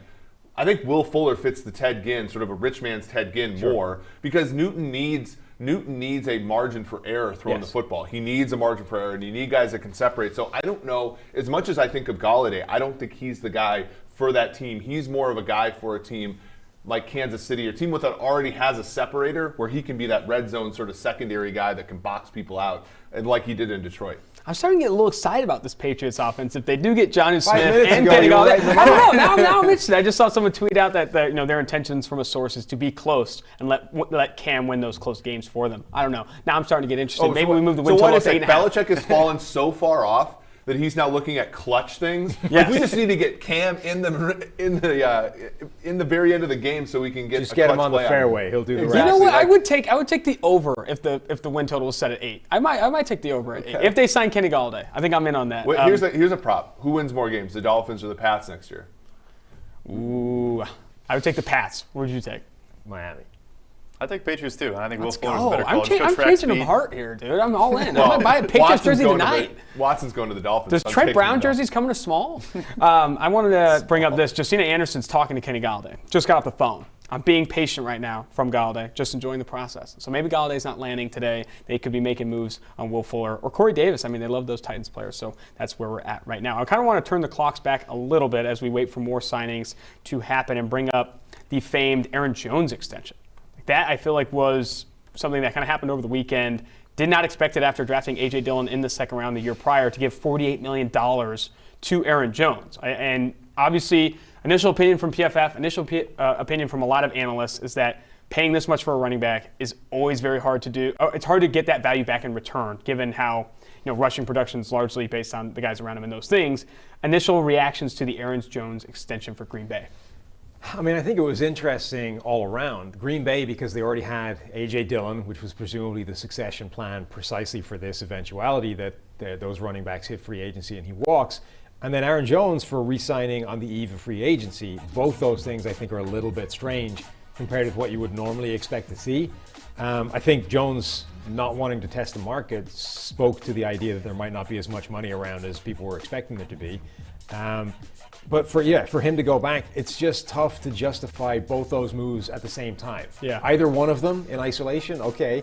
I think Will Fuller fits the Ted Ginn, sort of a rich man's Ted Ginn more, because Newton needs a margin for error throwing the football. He needs a margin for error, and you need guys that can separate. So I don't know, as much as I think of Galladay, I don't think he's the guy for that team. He's more of a guy for a team like Kansas City, a team that already has a separator where he can be that red zone sort of secondary guy that can box people out, and like he did in Detroit. I'm starting to get a little excited about this Patriots offense. If they do get Jonnu Smith minutes and ago, Kenny you were Galladay, right in the I don't know. Now I'm interested. I just saw someone tweet out that their intentions from a source is to be close and let Cam win those close games for them. I don't know. Now I'm starting to get interested. Maybe we move the win total up to 8.5. Belichick has fallen so far off that he's now looking at clutch things. Yes. Like, we just need to get Cam in the very end of the game so we can get Just a get him clutch on the play fairway. He'll do the rest. You know what? Like, I would take the over if the win total was set at 8. I might take the over at 8 if they sign Kenny Galladay. I think I'm in on that. Wait, here's a prop. Who wins more games, the Dolphins or the Pats next year? Ooh, I would take the Pats. What would you take? Miami. I take Patriots too, and I think Will Let's Fuller's go. a better call. I'm changing of heart here, dude. I'm all in. I'm going to buy a Patriots jersey tonight. Watson's going to the Dolphins. Does Trent Brown jerseys coming to small? I wanted to bring up this. Justina Anderson's talking to Kenny Galladay. Just got off the phone. I'm being patient right now from Galladay, just enjoying the process. So maybe Galladay's not landing today. They could be making moves on Will Fuller or Corey Davis. I mean, they love those Titans players, so that's where we're at right now. I kind of want to turn the clocks back a little bit as we wait for more signings to happen and bring up the famed Aaron Jones extension. That, I feel like, was something that kind of happened over the weekend. Did not expect it after drafting A.J. Dillon in the second round the year prior to give $48 million to Aaron Jones. And obviously, initial opinion from PFF, opinion from a lot of analysts is that paying this much for a running back is always very hard to do. It's hard to get that value back in return, given how rushing production is largely based on the guys around him and those things. Initial reactions to the Aaron Jones extension for Green Bay. I mean, I think it was interesting all around. Green Bay, because they already had A.J. Dillon, which was presumably the succession plan precisely for this eventuality that those running backs hit free agency and he walks. And then Aaron Jones for re-signing on the eve of free agency. Both those things, I think, are a little bit strange compared with what you would normally expect to see. I think Jones not wanting to test the market spoke to the idea that there might not be as much money around as people were expecting there to be. But for him to go back, it's just tough to justify both those moves at the same time. Yeah. Either one of them in isolation, okay.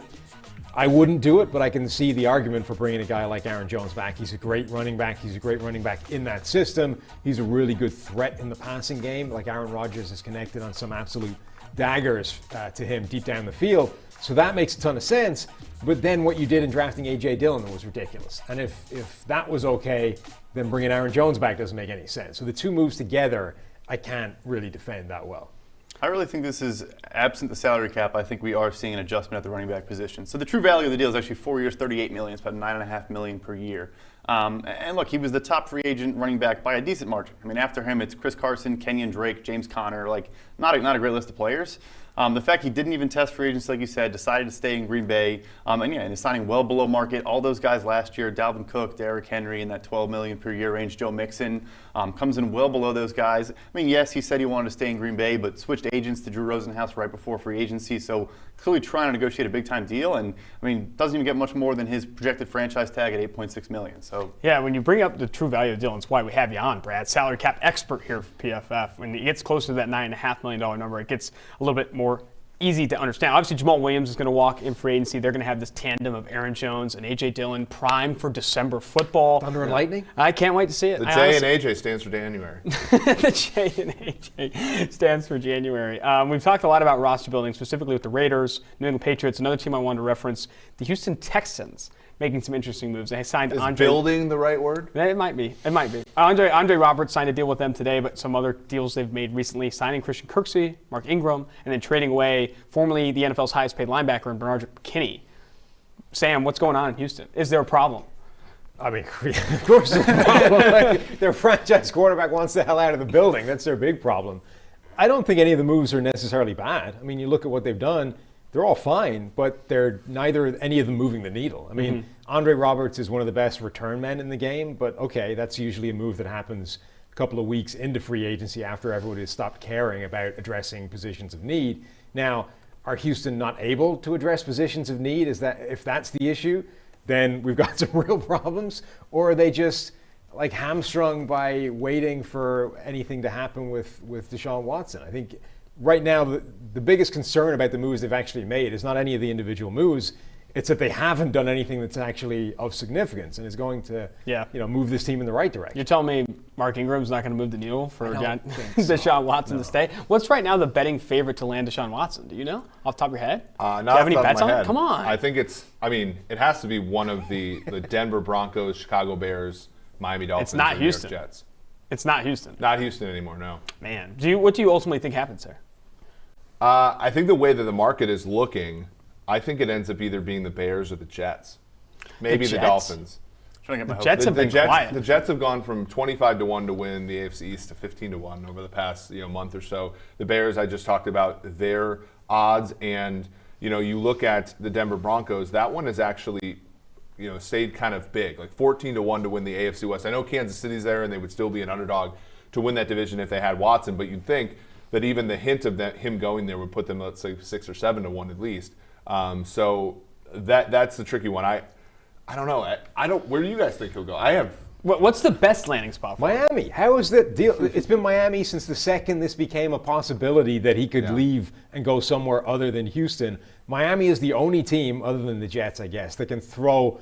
I wouldn't do it, but I can see the argument for bringing a guy like Aaron Jones back. He's a great running back. He's a great running back in that system. He's a really good threat in the passing game. Like Aaron Rodgers is connected on some absolute daggers to him deep down the field. So that makes a ton of sense. But then what you did in drafting A.J. Dillon was ridiculous. And if that was okay, then bringing Aaron Jones back doesn't make any sense. So the two moves together, I can't really defend that well. I really think this is, absent the salary cap, I think we are seeing an adjustment at the running back position. So the true value of the deal is actually 4 years, $38 million. It's about $9.5 million per year. And look, he was the top free agent running back by a decent margin. I mean, after him, it's Chris Carson, Kenyon Drake, James Conner, like not a great list of players. The fact he didn't even test free agency, like you said, decided to stay in Green Bay, and is signing well below market. All those guys last year, Dalvin Cook, Derrick Henry in that $12 million per year range, Joe Mixon, comes in well below those guys. I mean, yes, he said he wanted to stay in Green Bay, but switched agents to Drew Rosenhaus right before free agency, so clearly trying to negotiate a big-time deal, and I mean, doesn't even get much more than his projected franchise tag at $8.6 million. So yeah, when you bring up the true value of the deal, it's why we have you on, Brad, salary cap expert here for PFF. When it gets closer to that $9.5 million number, it gets a little bit more easy to understand. Obviously, Jamal Williams is going to walk in free agency. They're going to have this tandem of Aaron Jones and A.J. Dillon primed for December football. Thunder and lightning? I can't wait to see it. The J and AJ stands for January. The J and AJ stands for January. We've talked a lot about roster building, specifically with the Raiders, New England Patriots. Another team I wanted to reference, the Houston Texans, making some interesting moves. They signed Is Andre. building the right word? It might be. It might be. Andre Roberts signed a deal with them today, but some other deals they've made recently, signing Christian Kirksey, Mark Ingram, and then trading away formerly the NFL's highest paid linebacker in Bernard McKinney. Sam, what's going on in Houston? Is there a problem? I mean, of course there's a problem. Like, their franchise quarterback wants the hell out of the building. That's their big problem. I don't think any of the moves are necessarily bad. I mean, you look at what they've done. They're all fine, but they're neither any of them moving the needle. I mean, Andre Roberts is one of the best return men in the game, but okay, that's usually a move that happens a couple of weeks into free agency after everybody has stopped caring about addressing positions of need. Now, are Houston not able to address positions of need? If that's the issue, then we've got some real problems, or are they just like hamstrung by waiting for anything to happen with Deshaun Watson? I think right now, the biggest concern about the moves they've actually made is not any of the individual moves. It's that they haven't done anything that's actually of significance and is going to move this team in the right direction. You're telling me Mark Ingram's not going to move the needle for Deshaun Watson to stay? What's right now the betting favorite to land Deshaun Watson? Do you know off the top of your head? Not Do you have any off the top bets of my on it? head. Come on. I think it has to be one of the Denver Broncos, Chicago Bears, Miami Dolphins, It's not and New York Houston. Jets. It's not Houston. Not Houston anymore, no. Man, what do you ultimately think happens there? I think the way that the market is looking, I think it ends up either being the Bears or the Jets. Maybe the Jets? Dolphins. Trying to get my hopes. Jets have been quiet. The Jets have gone from 25-1 to win the AFC East to 15-1 over the past month or so. The Bears, I just talked about their odds, and you look at the Denver Broncos. That one has actually stayed kind of big, like 14-1 to win the AFC West. I know Kansas City's there, and they would still be an underdog to win that division if they had Watson. But you'd think that even the hint of him going there would put them, let's say, 6 or 7-1 at least. So that's the tricky one. I don't know. Where do you guys think he'll go? What's the best landing spot for him? Miami. How is that deal? It's been Miami since the second this became a possibility that he could leave and go somewhere other than Houston. Miami is the only team, other than the Jets, I guess, that can throw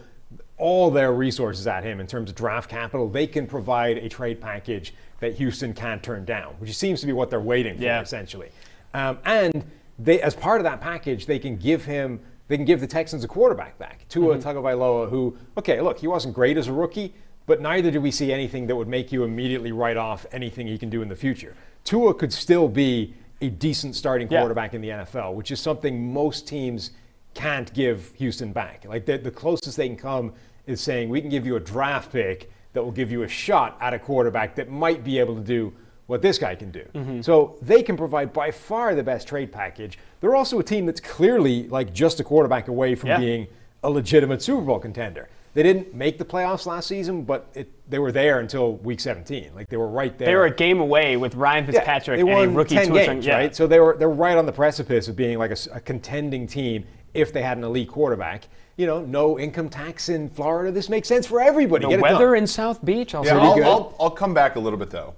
all their resources at him in terms of draft capital. They can provide a trade package that Houston can't turn down, which seems to be what they're waiting for, essentially. And they, as part of that package, they can give the Texans a quarterback back, Tua Tagovailoa, who, okay, look, he wasn't great as a rookie, but neither did we see anything that would make you immediately write off anything he can do in the future. Tua could still be a decent starting quarterback in the NFL, which is something most teams can't give Houston back. Like the closest they can come is saying, we can give you a draft pick that will give you a shot at a quarterback that might be able to do what this guy can do. So they can provide by far the best trade package. They're also a team that's clearly like just a quarterback away from being a legitimate Super Bowl contender. They didn't make the playoffs last season, but they were there until week 17. Like they were right there. They were a game away with Ryan Fitzpatrick they won and a rookie 10 Tua games, right? So they're right on the precipice of being like a contending team if they had an elite quarterback. No income tax in Florida. This makes sense for everybody. The weather in South Beach. I'll come back a little bit though.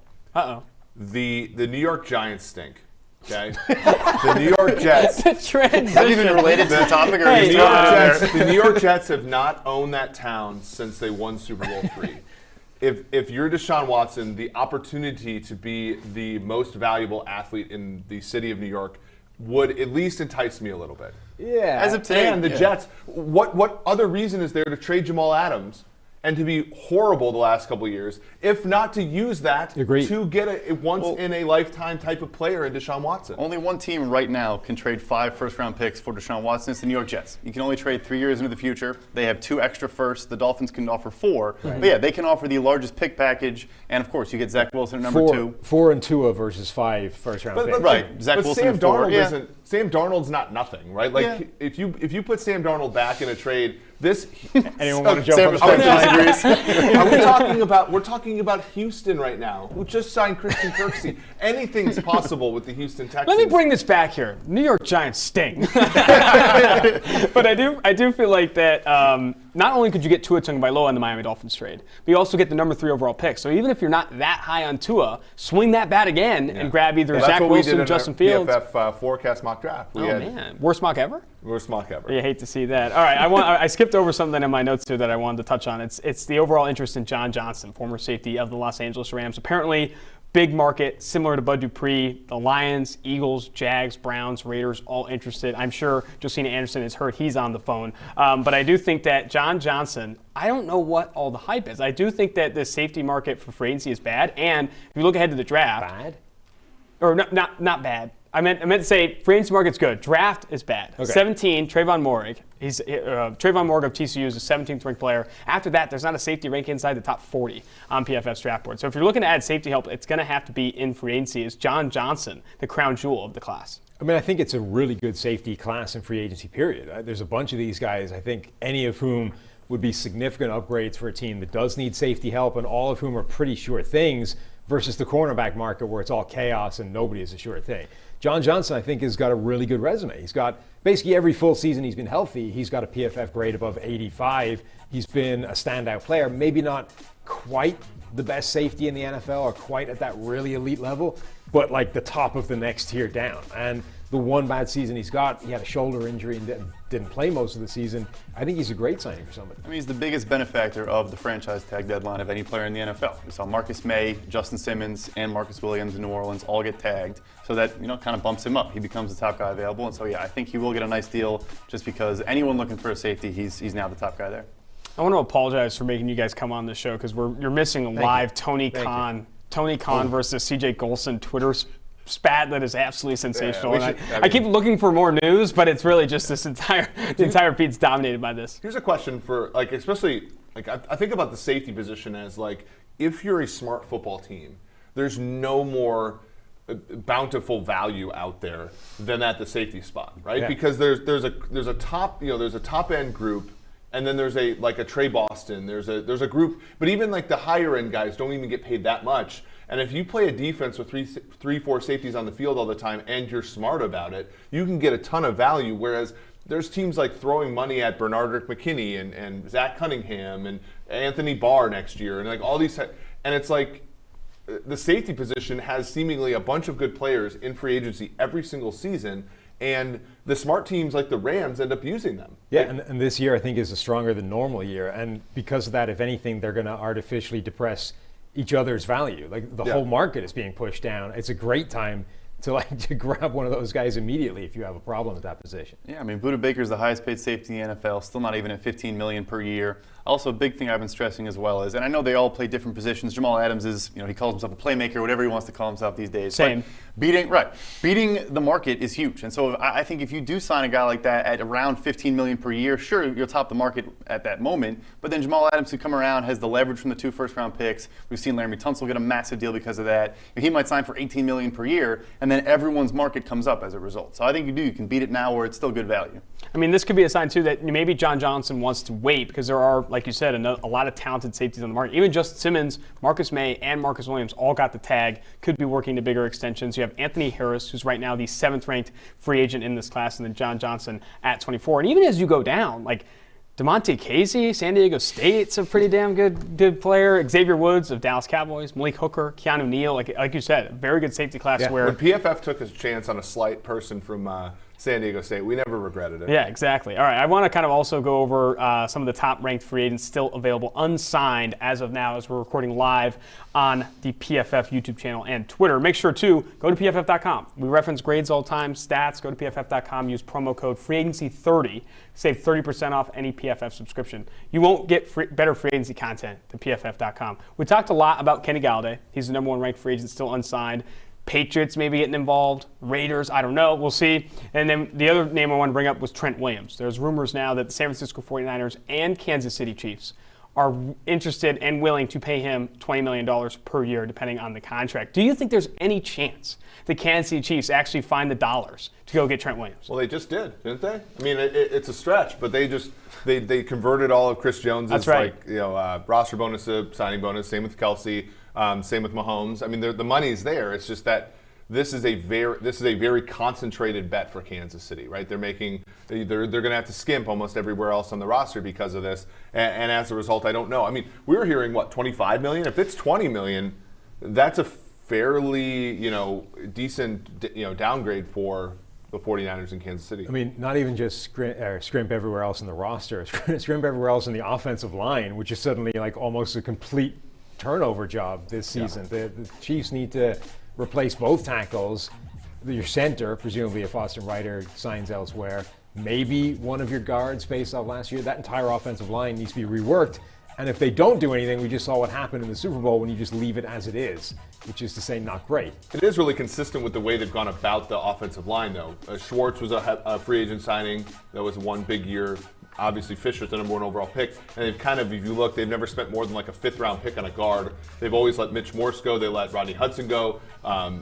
The New York Giants stink. Okay, the New York Jets. Is that even related to the topic? Or The New York Jets have not owned that town since they won Super Bowl III. If you're Deshaun Watson, the opportunity to be the most valuable athlete in the city of New York would at least entice me a little bit. Yeah. As of today, and the Jets. What other reason is there to trade Jamal Adams and to be horrible the last couple of years, if not to use that Agreed. to get a once-in-a-lifetime type of player in Deshaun Watson. Only one team right now can trade 5 first-round picks for Deshaun Watson. It's the New York Jets. You can only trade 3 years into the future. They have 2 extra firsts. The Dolphins can offer 4. Right. But yeah, they can offer the largest pick package. And of course, you get Zach Wilson at number 2. 4 and Tua versus 5 first-round picks. Right. Zach but Wilson Sam at 4. Darnold Yeah. isn't. Sam Darnold's not nothing, right? Like if you put Sam Darnold back in a trade, this anyone want to jump on the Sam disagrees. We're talking about Houston right now, who just signed Christian Kirksey. Anything's possible with the Houston Texans. Let me bring this back here. New York Giants sting. But I do feel like that not only could you get Tua Tagovailoa in the Miami Dolphins trade, but you also get the number 3 overall pick. So even if you're not that high on Tua, swing that bat again and grab either Zach Wilson or Justin Fields. PFF forecast mock draft. Man, worst mock ever? Worst mock ever. You hate to see that. All right, I skipped over something in my notes here that I wanted to touch on. It's the overall interest in John Johnson, former safety of the Los Angeles Rams. Apparently, big market, similar to Bud Dupree. The Lions, Eagles, Jags, Browns, Raiders, all interested. I'm sure Josina Anderson has heard he's on the phone. But I do think that John Johnson, I don't know what all the hype is. I do think that the safety market for free agency is bad. And if you look ahead to the draft. Bad? Or not bad. I meant to say free agency market's good. Draft is bad. Okay. 17, Trayvon Moehrig. Trayvon Moehrig of TCU is the 17th ranked player. After that, there's not a safety rank inside the top 40 on PFF's draft board. So if you're looking to add safety help, it's going to have to be in free agency. Is John Johnson the crown jewel of the class? I mean, I think it's a really good safety class in free agency, period. There's a bunch of these guys, I think any of whom would be significant upgrades for a team that does need safety help, and all of whom are pretty sure things versus the cornerback market where it's all chaos and nobody is a sure thing. John Johnson, I think, has got a really good resume. He's got basically every full season he's been healthy, he's got a PFF grade above 85. He's been a standout player, maybe not quite the best safety in the NFL or quite at that really elite level, but like the top of the next tier down. And the one bad season he's got, he had a shoulder injury and didn't play most of the season. I think he's a great signing for somebody. I mean, he's the biggest benefactor of the franchise tag deadline of any player in the NFL. We saw Marcus May, Justin Simmons, and Marcus Williams in New Orleans all get tagged, so that kind of bumps him up. He becomes the top guy available, and so I think he will get a nice deal just because anyone looking for a safety, he's now the top guy there. I want to apologize for making you guys come on the show because you're missing a live Tony Khan versus CJ Golson Twitter spat that is absolutely sensational. I keep looking for more news, but it's really just the entire feed's dominated by this. Here's a question for especially I think about the safety position as if you're a smart football team, there's no more bountiful value out there than at the safety spot, right? Yeah. Because there's a top end group. And then there's a Trey Boston. There's a group, but even the higher end guys don't even get paid that much. And if you play a defense with three, 4 safeties on the field all the time, and you're smart about it, you can get a ton of value. Whereas there's teams throwing money at Bernard McKinney and Zach Cunningham and Anthony Barr next year, and all these. And it's the safety position has seemingly a bunch of good players in free agency every single season. And the smart teams like the Rams end up using them. Yeah, and this year I think is a stronger than normal year. And because of that, if anything, they're going to artificially depress each other's value. The whole market is being pushed down. It's a great time to grab one of those guys immediately if you have a problem at that position. Yeah, I mean, Budda Baker's the highest paid safety in the NFL, still not even at $15 million per year. Also, a big thing I've been stressing as well is, and I know they all play different positions. Jamal Adams is, he calls himself a playmaker, whatever he wants to call himself these days. Same. But beating the market is huge. And so I think if you do sign a guy like that at around $15 million per year, sure, you'll top the market at that moment. But then Jamal Adams could come around, has the leverage from the 2 first-round picks. We've seen Laramie Tunsil get a massive deal because of that. He might sign for $18 million per year, and then everyone's market comes up as a result. So I think you can beat it now where it's still good value. I mean, this could be a sign, too, that maybe John Johnson wants to wait because there are, like you said, a lot of talented safeties on the market. Even Justin Simmons, Marcus May, and Marcus Williams all got the tag, could be working to bigger extensions. You have Anthony Harris, who's right now the 7th-ranked free agent in this class, and then John Johnson at 24. And even as you go down, DeMonte Casey, San Diego State's a pretty damn good player. Xavier Woods of Dallas Cowboys, Malik Hooker, Keanu Neal, like you said, a very good safety class. Yeah. When PFF took his chance on a slight person from San Diego State. We never regretted it. Yeah, exactly. All right, I want to kind of also go over some of the top-ranked free agents still available unsigned as of now as we're recording live on the PFF YouTube channel and Twitter. Make sure to go to PFF.com. We reference grades all the time, stats. Go to PFF.com. Use promo code FreeAgency30. Save 30% off any PFF subscription. You won't get better free agency content than PFF.com. We talked a lot about Kenny Galladay. He's the number one ranked free agent still unsigned. Patriots maybe getting involved, Raiders, I don't know, we'll see. And then the other name I want to bring up was Trent Williams. There's rumors now that the San Francisco 49ers and Kansas City Chiefs are interested and willing to pay him $20 million per year depending on the contract. Do you think there's any chance the Kansas City Chiefs actually find the dollars to go get Trent Williams? Well, they just did, didn't they? I mean, it's a stretch, but they converted all of Chris Jones's roster bonus to signing bonus. Same with Kelsey. Same with Mahomes. I mean, the money's there. It's just that this is a very concentrated bet for Kansas City, right? They're going to have to skimp almost everywhere else on the roster because of this, and as a result, I don't know. I mean, we were hearing $25 million. If it's $20 million, that's a fairly decent downgrade for the 49ers in Kansas City. I mean, not even just scrimp everywhere else in the roster, scrimp everywhere else in the offensive line, which is suddenly like almost a complete turnover job this season. Yeah. The Chiefs need to replace both tackles. Your center, presumably if Austin Ryder signs elsewhere, maybe one of your guards based off last year. That entire offensive line needs to be reworked. And if they don't do anything, we just saw what happened in the Super Bowl when you just leave it as it is, which is to say not great. It is really consistent with the way they've gone about the offensive line, though. Schwartz was a free agent signing. That was one big year. Obviously, Fisher's the number one overall pick. And they've kind of, if you look, they've never spent more than like a fifth-round pick on a guard. They've always let Mitch Morse go. They let Rodney Hudson go.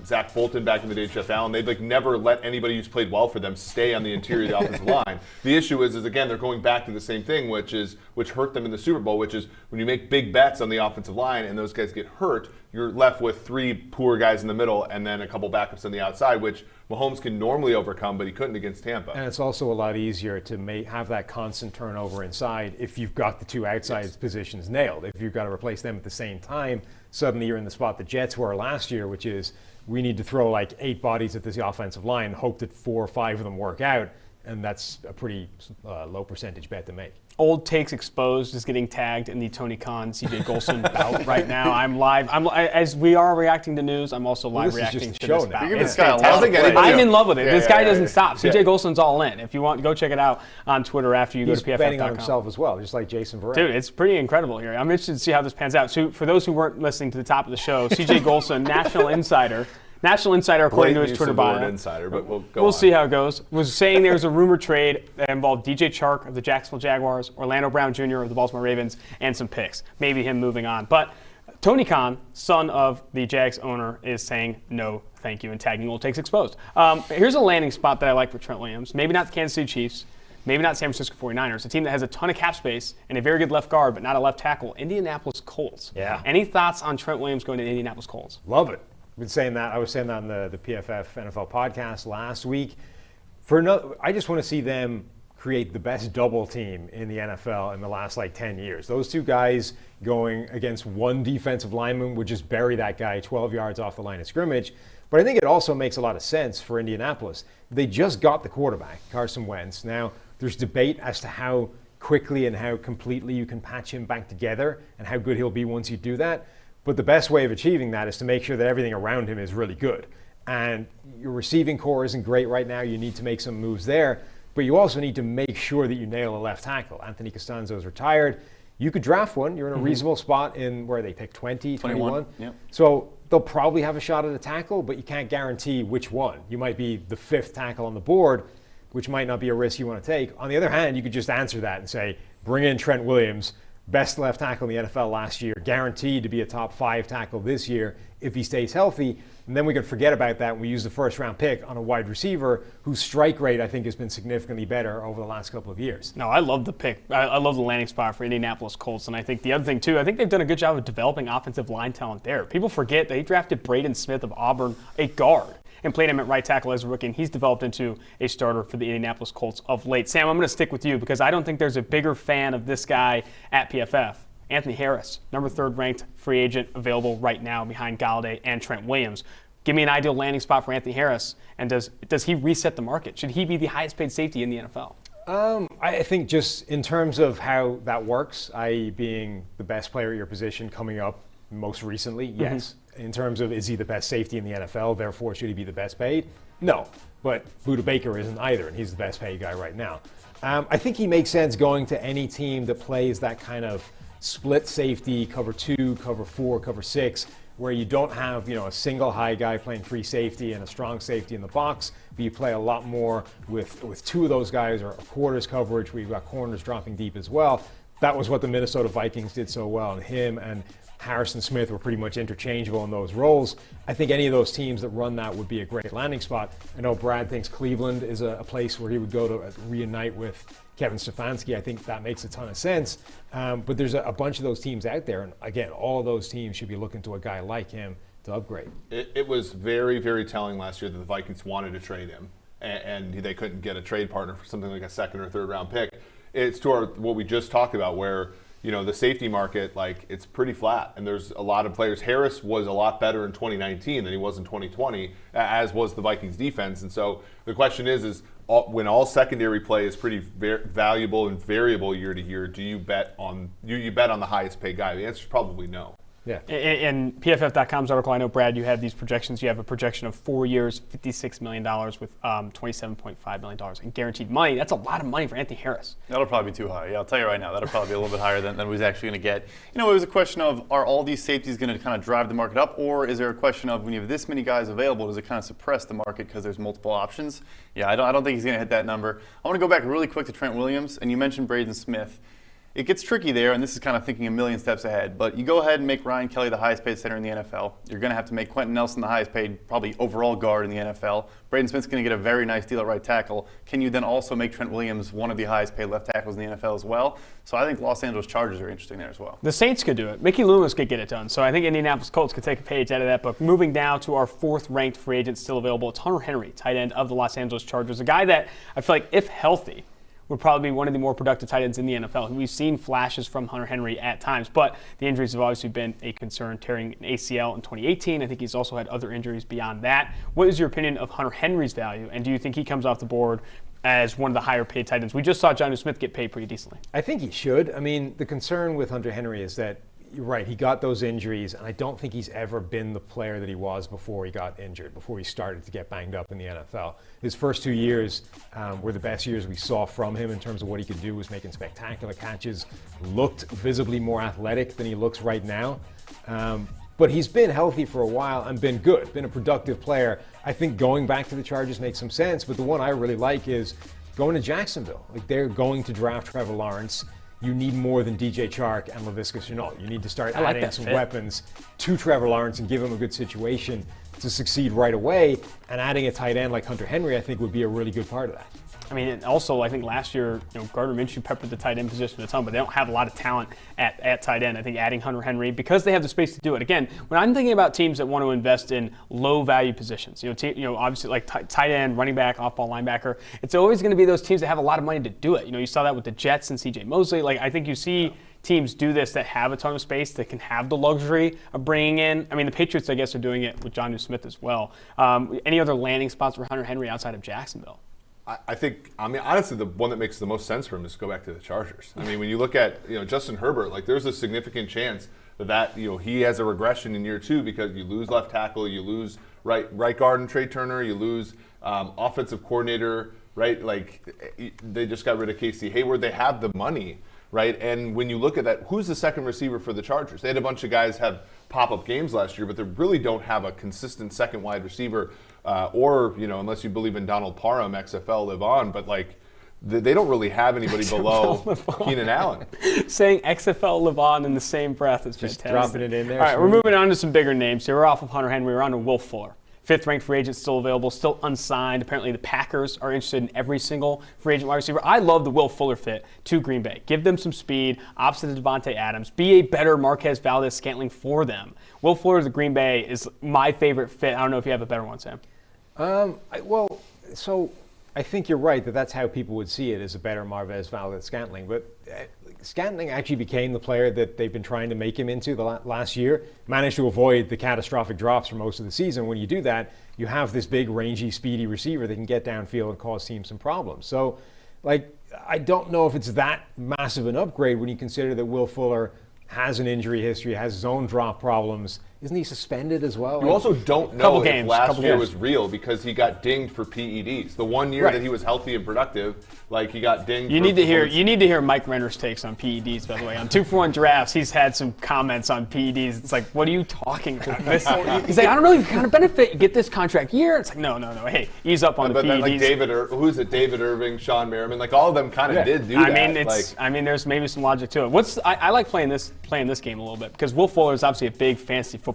Zach Fulton back in the day, Jeff Allen. They've never let anybody who's played well for them stay on the interior of the offensive line. The issue is again, they're going back to the same thing, which hurt them in the Super Bowl, which is when you make big bets on the offensive line and those guys get hurt, you're left with three poor guys in the middle and then a couple backups on the outside, which Mahomes can normally overcome, but he couldn't against Tampa. And it's also a lot easier to have that constant turnover inside if you've got the two outside positions nailed. If you've got to replace them at the same time, suddenly you're in the spot the Jets were last year, which is we need to throw like 8 bodies at this offensive line, hope that 4 or 5 of them work out, and that's a pretty low percentage bet to make. Old Takes Exposed is getting tagged in the Tony Khan, CJ Golson bout right now. I'm live. As we are reacting to news, I'm also live reacting to this bout. It's fantastic. I'm in love with it. This guy doesn't stop. CJ Golson's all in. If you want, go check it out on Twitter after you go to PFF.com. He's betting on himself as well, just like Jason Verrett. Dude, it's pretty incredible here. I'm interested to see how this pans out. So for those who weren't listening to the top of the show, CJ Golson, National Insider, according to his Twitter bio. Insider, but we'll see how it goes. Was saying there was a rumor trade that involved DJ Chark of the Jacksonville Jaguars, Orlando Brown Jr. of the Baltimore Ravens, and some picks. Maybe him moving on. But Tony Khan, son of the Jags owner, is saying no, thank you, and tagging Old Takes Exposed. Here's a landing spot that I like for Trent Williams. Maybe not the Kansas City Chiefs. Maybe not San Francisco 49ers, a team that has a ton of cap space and a very good left guard, but not a left tackle. Indianapolis Colts. Yeah. Any thoughts on Trent Williams going to the Indianapolis Colts? Love it. I've been saying that. I was saying that on the PFF NFL podcast last week. I just want to see them create the best double team in the NFL in the last 10 years. Those two guys going against one defensive lineman would just bury that guy 12 yards off the line of scrimmage. But I think it also makes a lot of sense for Indianapolis. They just got the quarterback, Carson Wentz. Now, there's debate as to how quickly and how completely you can patch him back together and how good he'll be once you do that. But the best way of achieving that is to make sure that everything around him is really good. And your receiving core isn't great right now. You need to make some moves there. But you also need to make sure that you nail a left tackle. Anthony Costanzo's retired. You could draft one. You're in a reasonable spot in where they pick 20, 21. Yep. So they'll probably have a shot at a tackle, but you can't guarantee which one. You might be the 5th tackle on the board, which might not be a risk you want to take. On the other hand, you could just answer that and say, bring in Trent Williams, best left tackle in the NFL last year, guaranteed to be a top 5 tackle this year if he stays healthy. And then we can forget about that and we use the first-round pick on a wide receiver whose strike rate, I think, has been significantly better over the last couple of years. No, I love the pick. I love the landing spot for Indianapolis Colts. And I think the other thing, too, I think they've done a good job of developing offensive line talent there. People forget they drafted Braden Smith of Auburn, a guard, and played him at right tackle as a rookie, and he's developed into a starter for the Indianapolis Colts of late. Sam, I'm going to stick with you because I don't think there's a bigger fan of this guy at PFF. Anthony Harris, number 3rd ranked free agent available right now behind Galladay and Trent Williams. Give me an ideal landing spot for Anthony Harris, and does he reset the market? Should he be the highest paid safety in the NFL? I think just in terms of how that works, i.e. being the best player at your position coming up most recently, yes. In terms of is he the best safety in the NFL, therefore should he be the best paid? No, but Budda Baker isn't either, and he's the best paid guy right now. I think he makes sense going to any team that plays that kind of split safety, cover 2, cover 4, cover 6, where you don't have, a single high guy playing free safety and a strong safety in the box, but you play a lot more with 2 of those guys or a quarters coverage where you've got corners dropping deep as well. That was what the Minnesota Vikings did so well, and him and Harrison Smith were pretty much interchangeable in those roles. I think any of those teams that run that would be a great landing spot. I know Brad thinks Cleveland is a place where he would go to reunite with Kevin Stefanski. I think that makes a ton of sense. But there's a bunch of those teams out there. And again, all of those teams should be looking to a guy like him to upgrade. It was very, very telling last year that the Vikings wanted to trade him. And they couldn't get a trade partner for something like a second or third round pick. It's to what we just talked about where, the safety market, it's pretty flat. And there's a lot of players. Harris was a lot better in 2019 than he was in 2020, as was the Vikings defense. And so the question is when all secondary play is pretty valuable and variable year to year, do you bet on you bet on the highest paid guy? The answer is probably no. Yeah. In PFF.com's article, I know, Brad, you have these projections. You have a projection of 4 years, $56 million with $27.5 million in guaranteed money. That's a lot of money for Anthony Harris. That'll probably be too high. Yeah, I'll tell you right now, that'll probably be a little bit higher than we're actually going to get. It was a question of, are all these safeties going to kind of drive the market up, or is there a question of when you have this many guys available, does it kind of suppress the market because there's multiple options? Yeah, I don't think he's going to hit that number. I want to go back really quick to Trent Williams, and you mentioned Braden Smith. It gets tricky there, and this is kind of thinking a million steps ahead, but you go ahead and make Ryan Kelly the highest paid center in the NFL. You're going to have to make Quentin Nelson the highest paid, probably overall guard in the NFL. Braden Smith's going to get a very nice deal at right tackle. Can you then also make Trent Williams one of the highest paid left tackles in the NFL as well? So I think Los Angeles Chargers are interesting there as well. The Saints could do it. Mickey Loomis could get it done. So I think Indianapolis Colts could take a page out of that book. Moving down to our 4th ranked free agent still available, it's Hunter Henry, tight end of the Los Angeles Chargers, a guy that I feel like, if healthy, would probably be one of the more productive tight ends in the NFL. We've seen flashes from Hunter Henry at times, but the injuries have obviously been a concern, tearing an ACL in 2018. I think he's also had other injuries beyond that. What is your opinion of Hunter Henry's value, and do you think he comes off the board as one of the higher paid tight ends? We just saw Jonnu Smith get paid pretty decently. I think he should. I mean, the concern with Hunter Henry is that, you're right, he got those injuries, and I don't think he's ever been the player that he was before he got injured, before he started to get banged up in the NFL. His first 2 years were the best years we saw from him in terms of what he could do, was making spectacular catches, looked visibly more athletic than he looks right now. But he's been healthy for a while and been good, been a productive player. I think going back to the Chargers makes some sense, but the one I really like is going to Jacksonville. They're going to draft Trevor Lawrence. You need more than DJ Chark and Laviska Shenault. You need to start adding some weapons to Trevor Lawrence and give him a good situation to succeed right away. And adding a tight end like Hunter Henry, I think, would be a really good part of that. I mean, and also, I think last year, Gardner Minshew peppered the tight end position a ton, but they don't have a lot of talent at tight end. I think adding Hunter Henry, because they have the space to do it. Again, when I'm thinking about teams that want to invest in low-value positions, obviously like tight end, running back, off-ball linebacker, it's always going to be those teams that have a lot of money to do it. You saw that with the Jets and C.J. Mosley. I think you see teams do this that have a ton of space, that can have the luxury of bringing in. I mean, the Patriots, I guess, are doing it with Jonnu Smith as well. Any other landing spots for Hunter Henry outside of Jacksonville? I think, honestly, the one that makes the most sense for him is to go back to the Chargers. I mean, when you look at, Justin Herbert, there's a significant chance that he has a regression in year 2 because you lose left tackle, you lose right guard and Trey Turner, you lose offensive coordinator, right? They just got rid of Casey Hayward. They have the money, right? And when you look at that, who's the second receiver for the Chargers? They had a bunch of guys have pop-up games last year, but they really don't have a consistent second wide receiver. Or, unless you believe in Donald Parham, XFL live on, but they don't really have anybody below Keenan Allen. Saying XFL live on in the same breath is just fantastic. Dropping it in there. All right, we're moving on to some bigger names here. We're off of Hunter Henry. We're on to Will Fuller. 5th ranked free agent, still available, still unsigned. Apparently the Packers are interested in every single free agent wide receiver. I love the Will Fuller fit to Green Bay. Give them some speed, opposite of Devontae Adams. Be a better Marquez Valdez-Scantling for them. Will Fuller to Green Bay is my favorite fit. I don't know if you have a better one, Sam. So I think you're right that's how people would see it, as a better Marquez Valdez-Scantling. But Scantling actually became the player that they've been trying to make him into the last year. Managed to avoid the catastrophic drops for most of the season. When you do that, you have this big, rangy, speedy receiver that can get downfield and cause teams some problems. So, like, I don't know if it's that massive an upgrade when you consider that Will Fuller has an injury history, has zone drop problems. Isn't he suspended as well? You also don't know if last year was real because he got dinged for PEDs. The 1 year that he was healthy and productive, like he got dinged. You need to hear Mike Renner's takes on PEDs. By the way, on 2-for-1 drafts, he's had some comments on PEDs. It's like, what are you talking about? He's like, I don't know, you kind of benefit. You get this contract year. It's like, no. Hey, ease up on the PEDs. Like David Irving, Sean Merriman, like all of them kind of did do that. I mean, there's maybe some logic to it. I like playing this game a little bit because Will Fuller is obviously a big fantasy football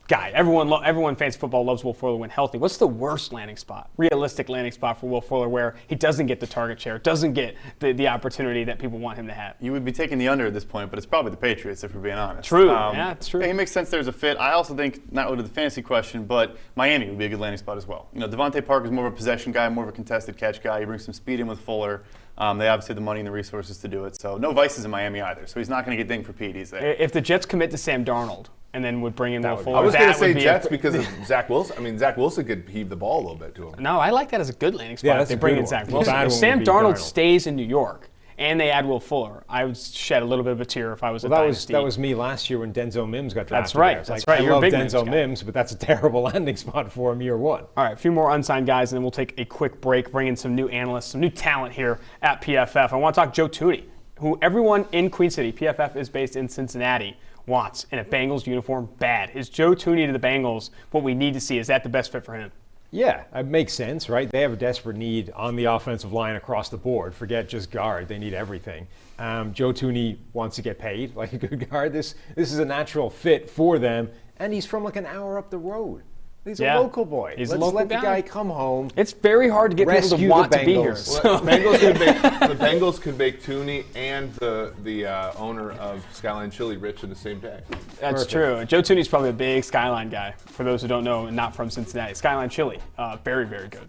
guy. Everyone fantasy football loves Will Fuller when healthy. What's the worst landing spot, realistic landing spot for Will Fuller where he doesn't get the target share, doesn't get the opportunity that people want him to have? You would be taking the under at this point, but it's probably the Patriots if we're being honest. True. Yeah, it's true. It makes sense there's a fit. I also think, not only the fantasy question, but Miami would be a good landing spot as well. You know, Devontae Parker's more of a possession guy, more of a contested catch guy. He brings some speed in with Fuller. They obviously have the money and the resources to do it. So no vices in Miami either. So he's not going to get dinged for PEDs there. If the Jets commit to Sam Darnold and then would bring in Will Fuller, I was going to say Jets because of Zach Wilson. I mean, Zach Wilson could heave the ball a little bit to him. No, I like that as a good landing spot. Yeah, if they bring in Zach Wilson. If Sam Darnold stays in New York and they add Will Fuller, I would shed a little bit of a tear if I was a Dynasty. That was me last year when Denzel Mims got drafted. That's right. That's right. I You're love a big Denzel Mims, but that's a terrible landing spot for him year one. All right, a few more unsigned guys, and then we'll take a quick break, bring in some new analysts, some new talent here at PFF. I want to talk Joe Thuney, who everyone in Queen City, PFF is based in Cincinnati, wants in a Bengals uniform bad. Is Joe Thuney to the Bengals what we need to see? Is that the best fit for him? Yeah, it makes sense, right? They have a desperate need on the offensive line across the board. Forget just guard. They need everything. Joe Thuney wants to get paid like a good guard. This is a natural fit for them, and he's from like an hour up the road. He's a local boy. Let's let the guy come home. It's very hard to get people to want to be here. Well, the Bengals could make Thuney and the owner of Skyline Chili rich in the same day. That's true. Joe Thuney's probably a big Skyline guy, for those who don't know and not from Cincinnati. Skyline Chili, very, very good.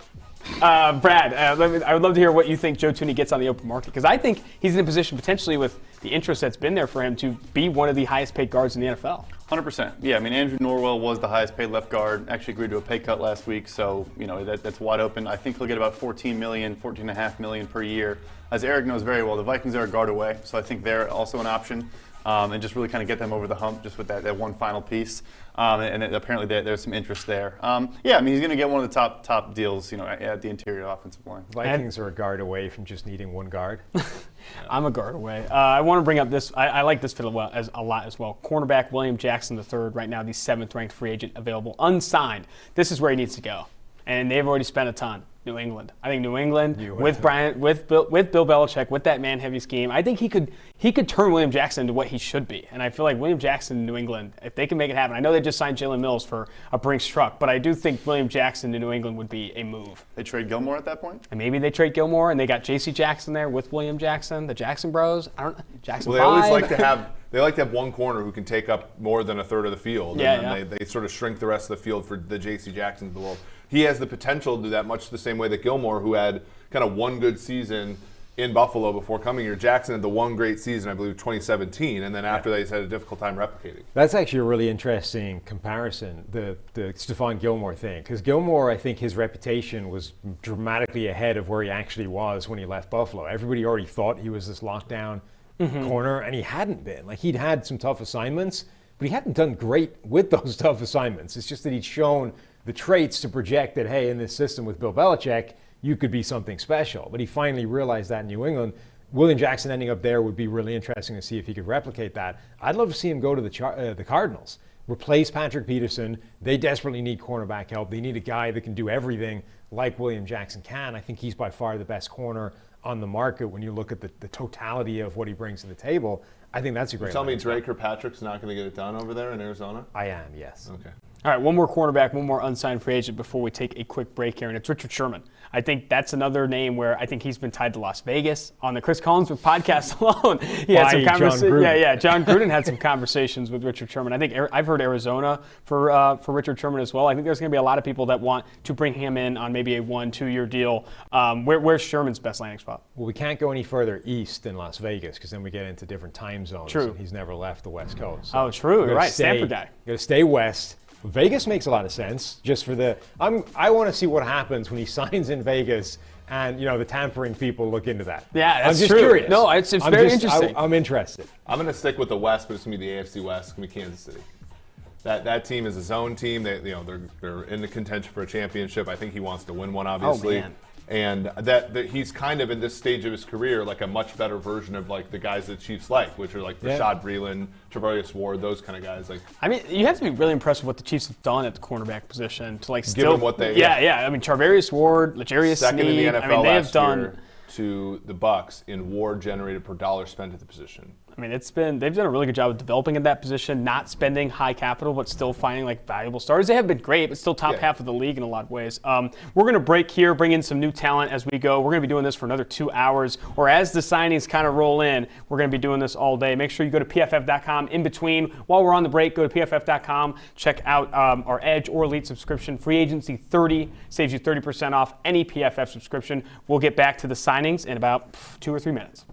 Brad, I would love to hear what you think Joe Thuney gets on the open market, because I think he's in a position potentially with the interest that's been there for him to be one of the highest paid guards in the NFL. 100%. Yeah, I mean, Andrew Norwell was the highest paid left guard, actually agreed to a pay cut last week, so, you know, that's wide open. I think he'll get about $14.5 million per year. As Eric knows very well, the Vikings are a guard away, so I think they're also an option. And just really kind of get them over the hump just with that one final piece. And apparently there's some interest there. Yeah, I mean, he's going to get one of the top deals, you know, at the interior offensive line. Vikings are a guard away from just needing one guard. I'm a guard away. I want to bring up this. I like this fit a lot as well. Cornerback William Jackson III, right now the 7th ranked free agent available, unsigned. This is where he needs to go. And they've already spent a ton. New England. I think New England with Bill Belichick, with that man-heavy scheme, I think he could turn William Jackson into what he should be. And I feel like William Jackson in New England, if they can make it happen, I know they just signed Jalen Mills for a Brinks truck, but I do think William Jackson to New England would be a move. They trade Gilmore at that point? And maybe they trade Gilmore, and they got J.C. Jackson there with William Jackson, the Jackson Bros. Jackson. Well, they always like to have. They like to have one corner who can take up more than a third of the field, and then they sort of shrink the rest of the field for the J.C. Jacksons of the world. He has the potential to do that much the same way that Gilmore, who had kind of one good season in Buffalo before coming here. Jackson had the one great season, I believe, 2017, and then after that he's had a difficult time replicating. That's actually a really interesting comparison, the Stephon Gilmore thing, because Gilmore, I think his reputation was dramatically ahead of where he actually was when he left Buffalo. Everybody already thought he was this lockdown corner, and he hadn't been. Like, he'd had some tough assignments, but he hadn't done great with those tough assignments. It's just that he'd shown the traits to project that, hey, in this system with Bill Belichick, you could be something special. But he finally realized that in New England. William Jackson ending up there would be really interesting to see if he could replicate that. I'd love to see him go to the Cardinals, replace Patrick Peterson. They desperately need cornerback help. They need a guy that can do everything like William Jackson can. I think he's by far the best corner on the market when you look at the totality of what he brings to the table. I think that's a great. Tell me Drake or Patrick's not going to get it done over there in Arizona? I am, yes. Okay. All right, one more cornerback, one more unsigned free agent before we take a quick break here, and it's Richard Sherman I think that's another name where I think he's been tied to Las Vegas on the Chris Collinsworth podcast alone. He had some conversations. Yeah, John Gruden had some conversations with Richard Sherman. I think I've heard Arizona for Richard Sherman as well. I think there's going to be a lot of people that want to bring him in on maybe a 1-2 year deal. Where's Sherman's best landing spot? Well, we can't go any further east than Las Vegas because then we get into different time zones. True. And he's never left the West Coast. So true. You're right. Stanford guy. You got to stay west. Vegas makes a lot of sense. Just for the, I want to see what happens when he signs in Vegas, and the tampering people look into that. Yeah, that's I'm just true. curious. No, it's very interesting. I'm interested. I'm going to stick with the West, but it's going to be the AFC West. It's going to be Kansas City. That team is a zone team. They're in the contention for a championship. I think he wants to win one, obviously. Oh, man. And that he's kind of in this stage of his career like a much better version of like the guys that Chiefs like, which are like Rashad Breeland, Travarius Ward, those kind of guys. Like, I mean, you have to be really impressed with what the Chiefs have done at the cornerback position to like give still. them what they. Yeah. I mean, Travarius Ward, L'Jarius second Sneed. in the NFL I mean, they have last done. year to the Bucks in WAR generated per dollar spent at the position. I mean, they've done a really good job of developing in that position, not spending high capital, but still finding like valuable starters. They have been great, but still top half of the league in a lot of ways. We're going to break here, bring in some new talent as we go. We're going to be doing this for another 2 hours, or as the signings kind of roll in, we're going to be doing this all day. Make sure you go to PFF.com in between. While we're on the break, go to PFF.com, check out our Edge or Elite subscription. Free Agency 30 saves you 30% off any PFF subscription. We'll get back to the signings in about 2 or 3 minutes.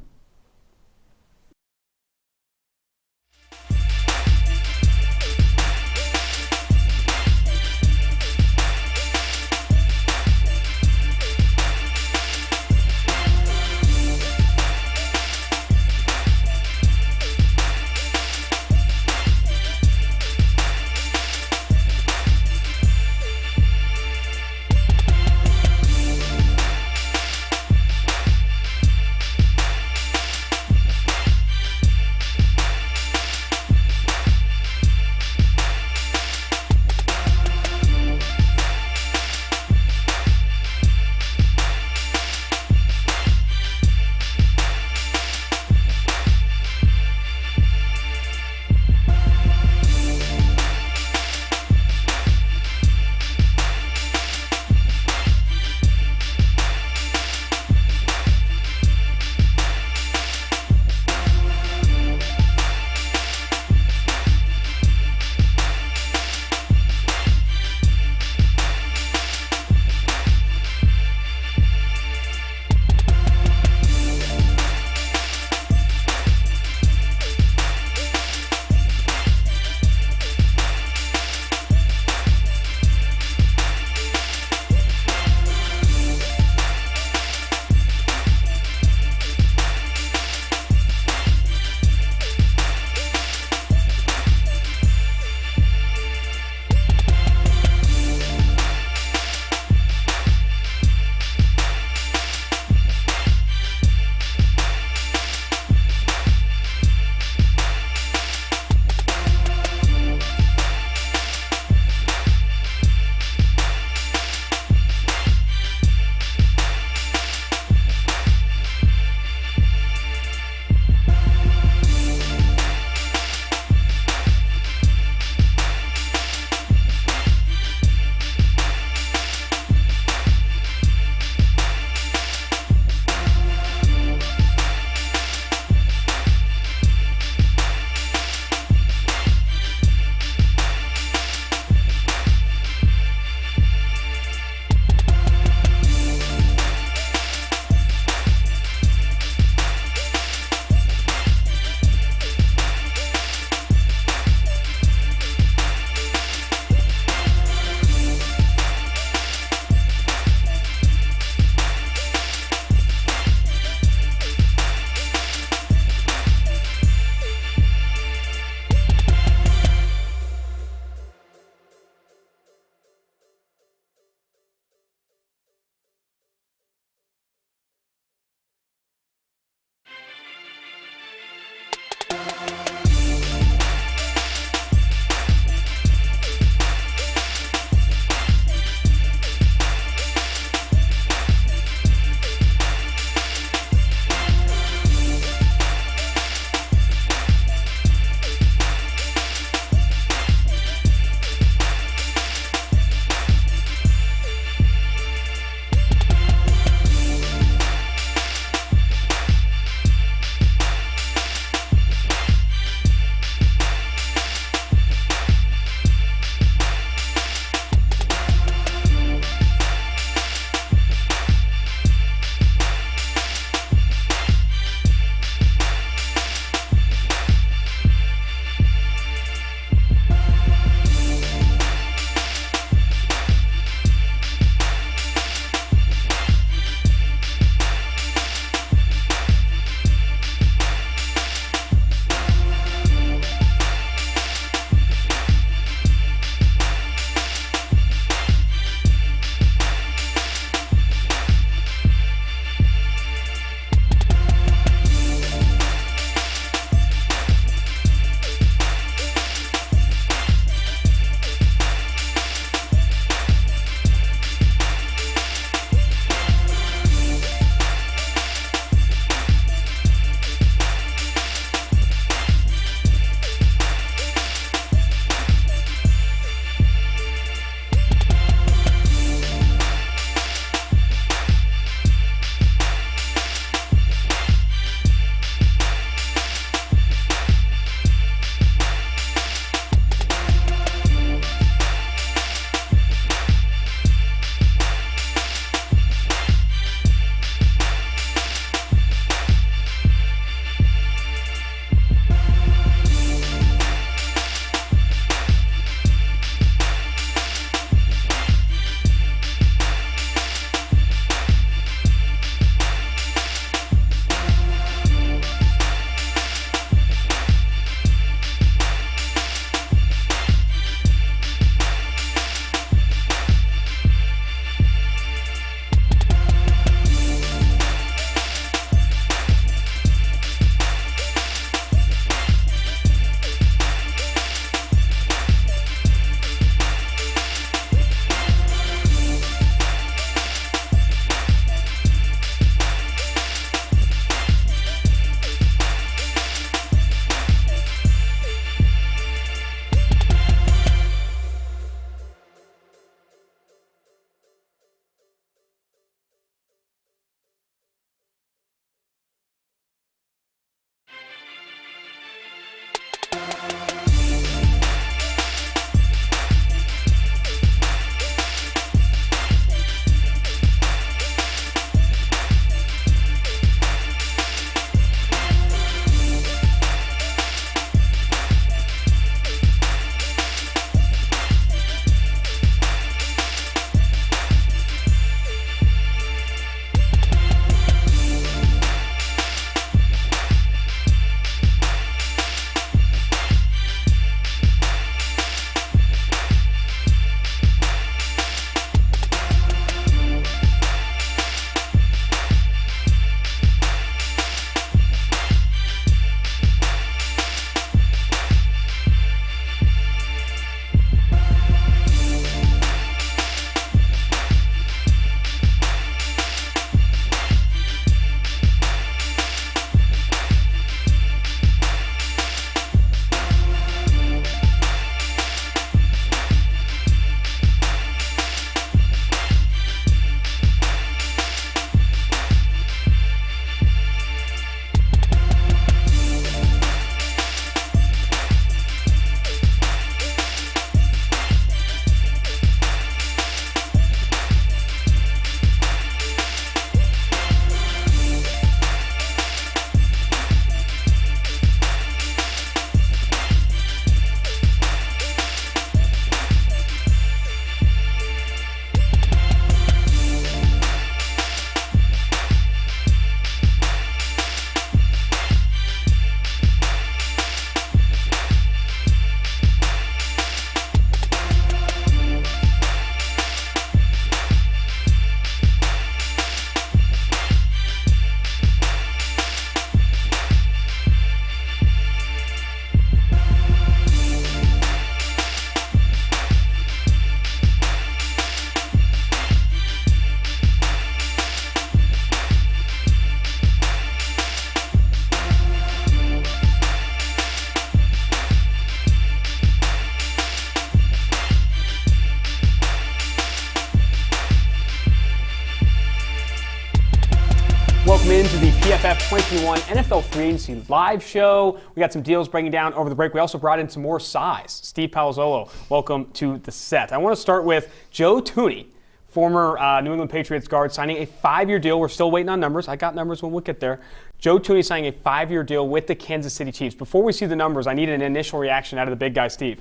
2021 NFL Free Agency live show. We got some deals breaking down over the break. We also brought in some more size. Steve Palazzolo, welcome to the set. I want to start with Joe Thuney, former New England Patriots guard, signing a 5-year deal. We're still waiting on numbers. I got numbers when we'll get there. Joe Thuney signing a 5-year deal with the Kansas City Chiefs. Before we see the numbers, I need an initial reaction out of the big guy, Steve.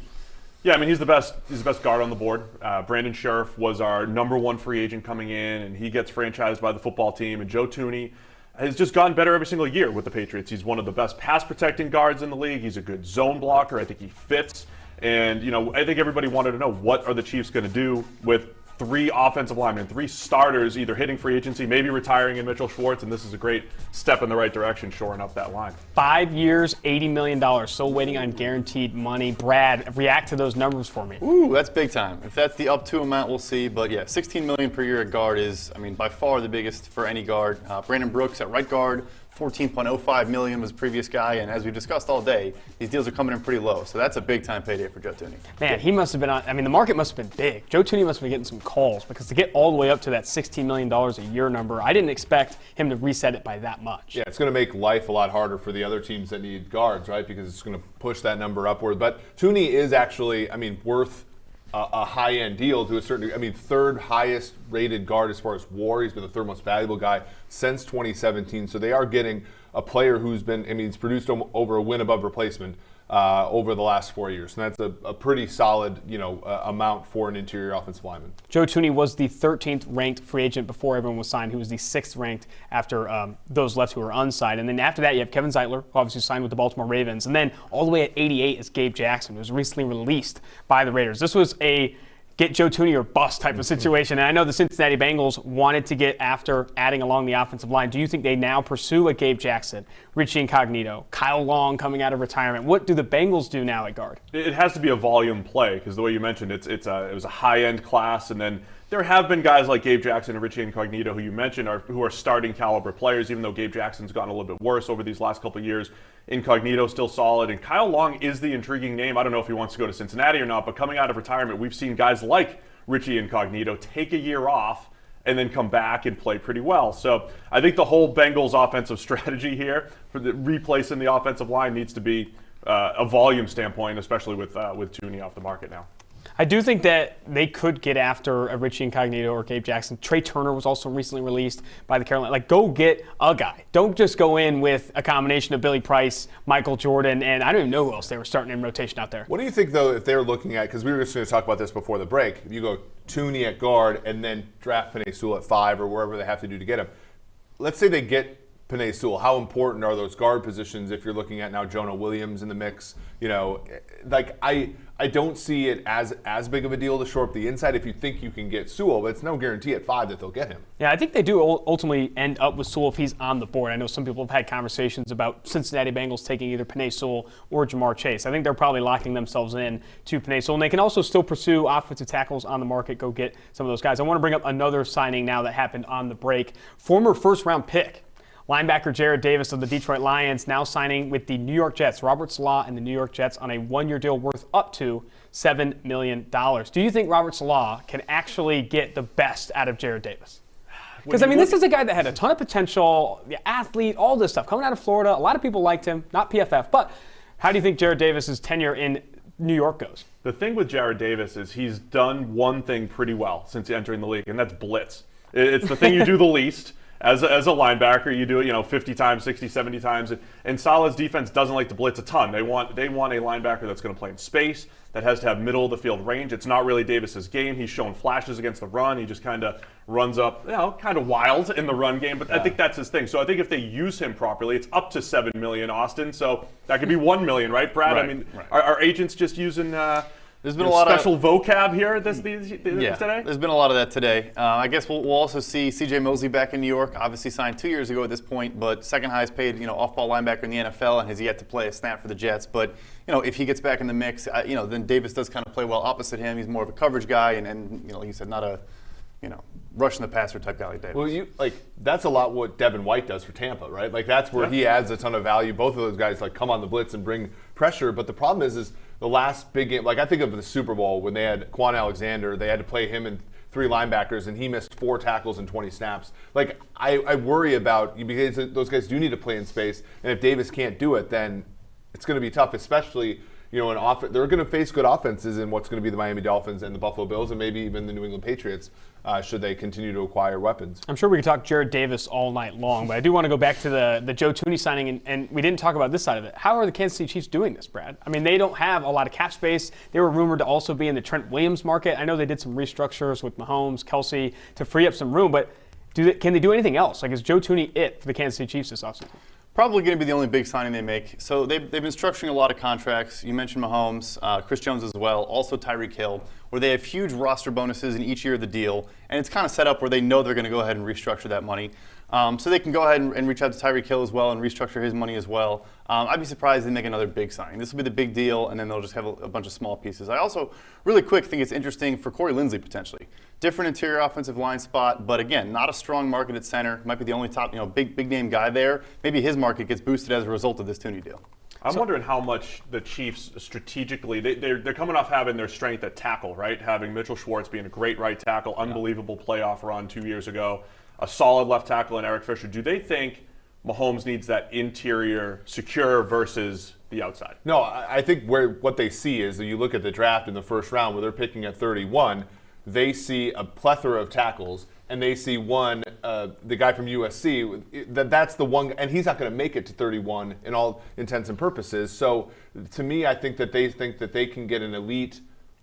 Yeah, I mean, he's the best guard on the board. Brandon Scherff was our #1 free agent coming in, and he gets franchised by the football team. And Joe Thuney has just gotten better every single year with the Patriots. He's one of the best pass-protecting guards in the league. He's a good zone blocker. I think he fits. And, I think everybody wanted to know, what are the Chiefs going to do with 3 offensive linemen, 3 starters either hitting free agency, maybe retiring in Mitchell Schwartz, and this is a great step in the right direction, shoring up that line. 5 years, $80 million. Still waiting on guaranteed money. Brad, react to those numbers for me. Ooh, that's big time. If that's the up to amount, we'll see. But yeah, $16 million per year at guard is, by far the biggest for any guard. Brandon Brooks at right guard, $14.05 million was the previous guy, and as we've discussed all day, these deals are coming in pretty low, so that's a big-time payday for Joe Thuney. Man, he must have been on, the market must have been big. Joe Thuney must have been getting some calls, because to get all the way up to that $16 million a year number, I didn't expect him to reset it by that much. Yeah, it's going to make life a lot harder for the other teams that need guards, right? Because it's going to push that number upward. But Thuney is actually, worth a high-end deal to a certain degree. 3rd highest rated guard as far as WAR. He's been the 3rd most valuable guy since 2017. So they are getting a player who's been, he's produced over a win above replacement over the last 4 years. And that's a pretty solid, amount for an interior offensive lineman. Joe Thuney was the 13th ranked free agent before everyone was signed. He was the 6th ranked after those left who were unsigned. And then after that, you have Kevin Zeitler, who obviously signed with the Baltimore Ravens. And then all the way at 88 is Gabe Jackson, who was recently released by the Raiders. This was a get Joe Thuney or bust type of situation. And I know the Cincinnati Bengals wanted to get after adding along the offensive line. Do you think they now pursue a Gabe Jackson, Richie Incognito, Kyle Long coming out of retirement? What do the Bengals do now at guard? It has to be a volume play, because the way you mentioned, it was a high-end class, and then there have been guys like Gabe Jackson and Richie Incognito, who you mentioned, who are starting caliber players, even though Gabe Jackson's gotten a little bit worse over these last couple of years. Incognito still solid, and Kyle Long is the intriguing name. I don't know if he wants to go to Cincinnati or not, but coming out of retirement, we've seen guys like Richie Incognito take a year off and then come back and play pretty well. So I think the whole Bengals offensive strategy here for replacing the offensive line needs to be a volume standpoint, especially with Thuney off the market now. I do think that they could get after a Richie Incognito or Gabe Jackson. Trey Turner was also recently released by the Carolina. Go get a guy. Don't just go in with a combination of Billy Price, Michael Jordan, and I don't even know who else they were starting in rotation out there. What do you think, though, if they're looking at, because we were just going to talk about this before the break, if you go Thuney at guard and then draft Penei Sewell at 5 or wherever they have to do to get him, let's say they get Penei Sewell, how important are those guard positions if you're looking at now Jonnu Williams in the mix? I don't see it as big of a deal to shore up the inside if you think you can get Sewell, but it's no guarantee at 5 that they'll get him. Yeah, I think they do ultimately end up with Sewell if he's on the board. I know some people have had conversations about Cincinnati Bengals taking either Penei Sewell or Jamar Chase. I think they're probably locking themselves in to Penei Sewell, and they can also still pursue offensive tackles on the market, go get some of those guys. I want to bring up another signing now that happened on the break. Former first-round pick, linebacker Jarrad Davis of the Detroit Lions, now signing with the New York Jets. Robert Saleh and the New York Jets on a 1-year deal worth up to $7 million. Do you think Robert Saleh can actually get the best out of Jarrad Davis? Because, this is a guy that had a ton of potential, the athlete, all this stuff, coming out of Florida. A lot of people liked him, not PFF. But how do you think Jarrad Davis's tenure in New York goes? The thing with Jarrad Davis is he's done one thing pretty well since entering the league, and that's blitz. It's the thing you do the least. As a linebacker, you do it 50 times, 60, 70 times. And Saleh's defense doesn't like to blitz a ton. They want a linebacker that's going to play in space, that has to have middle of the field range. It's not really Davis's game. He's shown flashes against the run. He just kind of runs up, kind of wild in the run game. But I think that's his thing. So I think if they use him properly, it's up to $7 million, Austin. So that could be $1 million, right, Brad? Right, Are agents just using there's been a lot special of vocab here today? There's been a lot of that today. I guess we'll also see C.J. Mosley back in New York. Obviously signed 2 years ago at this point, but second highest paid off-ball linebacker in the NFL, and has yet to play a snap for the Jets. But if he gets back in the mix, then Davis does kind of play well opposite him. He's more of a coverage guy, and like you said, not a rushing the passer type guy like Davis. Well, that's a lot what Devin White does for Tampa, right? That's where he adds a ton of value. Both of those guys come on the blitz and bring pressure. But the problem is the last big game, I think of the Super Bowl when they had Quan Alexander, they had to play him in 3 linebackers, and he missed 4 tackles and 20 snaps. Like, I worry about, because those guys do need to play in space, and if Davis can't do it, then it's going to be tough, especially, they're going to face good offenses in what's going to be the Miami Dolphins and the Buffalo Bills and maybe even the New England Patriots should they continue to acquire weapons. I'm sure we could talk Jared Davis all night long, but I do want to go back to the Joe Thuney signing, and we didn't talk about this side of it. How are the Kansas City Chiefs doing this, Brad? I mean, they don't have a lot of cap space. They were rumored to also be in the Trent Williams market. I know they did some restructures with Mahomes, Kelsey to free up some room, but can they do anything else? Like, is Joe Thuney it for the Kansas City Chiefs this offseason? Probably going to be the only big signing they make. So they've been structuring a lot of contracts. You mentioned Mahomes, Chris Jones as well, also Tyreek Hill, where they have huge roster bonuses in each year of the deal. And it's kind of set up where they know they're going to go ahead and restructure that money. So they can go ahead and reach out to Tyreek Hill as well and restructure his money as well. I'd be surprised if they make another big signing. This will be the big deal, and then they'll just have a bunch of small pieces. I also, really quick, think it's interesting for Corey Linsley potentially. Different interior offensive line spot, but again, not a strong market at center. Might be the only top, big name guy there. Maybe his market gets boosted as a result of this Thuney deal. I'm wondering how much the Chiefs strategically, they're coming off having their strength at tackle, right? Having Mitchell Schwartz being a great right tackle, unbelievable playoff run 2 years ago, a solid left tackle in Eric Fisher. Do they think Mahomes needs that interior secure versus the outside? No, I think what they see is that you look at the draft in the first round where they're picking at 31, they see a plethora of tackles, and they see one, the guy from USC, that's the one, and he's not going to make it to 31 in all intents and purposes. So to me, I think that they can get an elite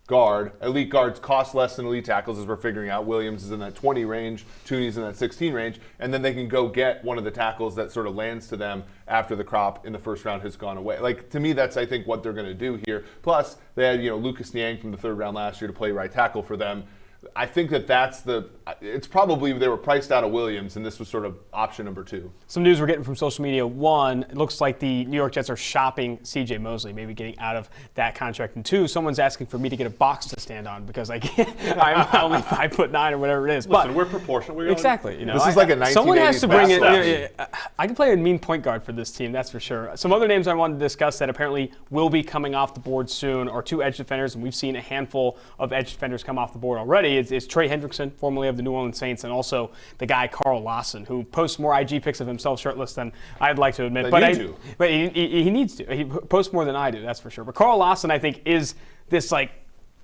guard. Elite guards cost less than elite tackles, as we're figuring out. Williams is in that 20 range, Thuney's in that 16 range, and then they can go get one of the tackles that sort of lands to them after the crop in the first round has gone away. Like, to me, that's, I think, what they're going to do here. Plus, they had, Lucas Niang from the 3rd round last year to play right tackle for them. I think it's probably they were priced out of Williams, and this was sort of option number 2. Some news we're getting from social media. One, it looks like the New York Jets are shopping C.J. Mosley, maybe getting out of that contract. And 2, someone's asking for me to get a box to stand on because I can't. I'm only 5'9" or whatever it is. Listen, we're proportional. Exactly. This is like a 1980s someone has to bring basketball. it. I can play a mean point guard for this team, that's for sure. Some other names I wanted to discuss that apparently will be coming off the board soon are 2 edge defenders, and we've seen a handful of edge defenders come off the board already. It's Trey Hendrickson, formerly of the New Orleans Saints, and also the guy Carl Lawson, who posts more IG pics of himself shirtless than I'd like to admit. But he needs to. He posts more than I do, that's for sure. But Carl Lawson, I think, is this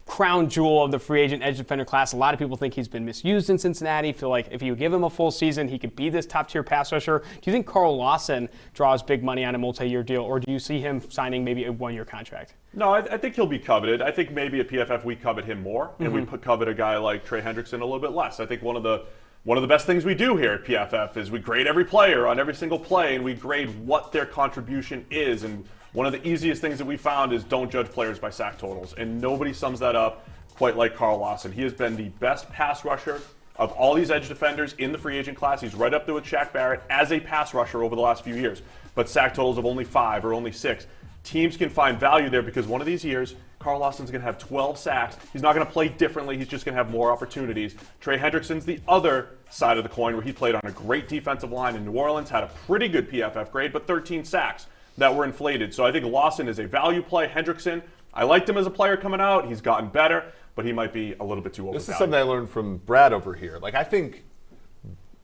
crown jewel of the free agent edge defender class. A lot of people think he's been misused in Cincinnati. Feel like if you give him a full season, he could be this top-tier pass rusher. Do you think Carl Lawson draws big money on a multi-year deal, or do you see him signing maybe a 1-year contract? No, I think he'll be coveted. I think maybe at PFF we covet him more, and we covet a guy like Trey Hendrickson a little bit less. I think one of the best things we do here at PFF is we grade every player on every single play, and we grade what their contribution is. And one of the easiest things that we found is don't judge players by sack totals, and nobody sums that up quite like Carl Lawson. He has been the best pass rusher of all these edge defenders in the free agent class. He's right up there with Shaq Barrett as a pass rusher over the last few years, but sack totals of only 5 or only 6. Teams can find value there because one of these years, Carl Lawson's going to have 12 sacks. He's not going to play differently. He's just going to have more opportunities. Trey Hendrickson's the other side of the coin where he played on a great defensive line in New Orleans, had a pretty good PFF grade, but 13 sacks that were inflated. So I think Lawson is a value play. Hendrickson, I liked him as a player coming out. He's gotten better, but he might be a little bit too overvalued. This is something I learned from Brad over here. I think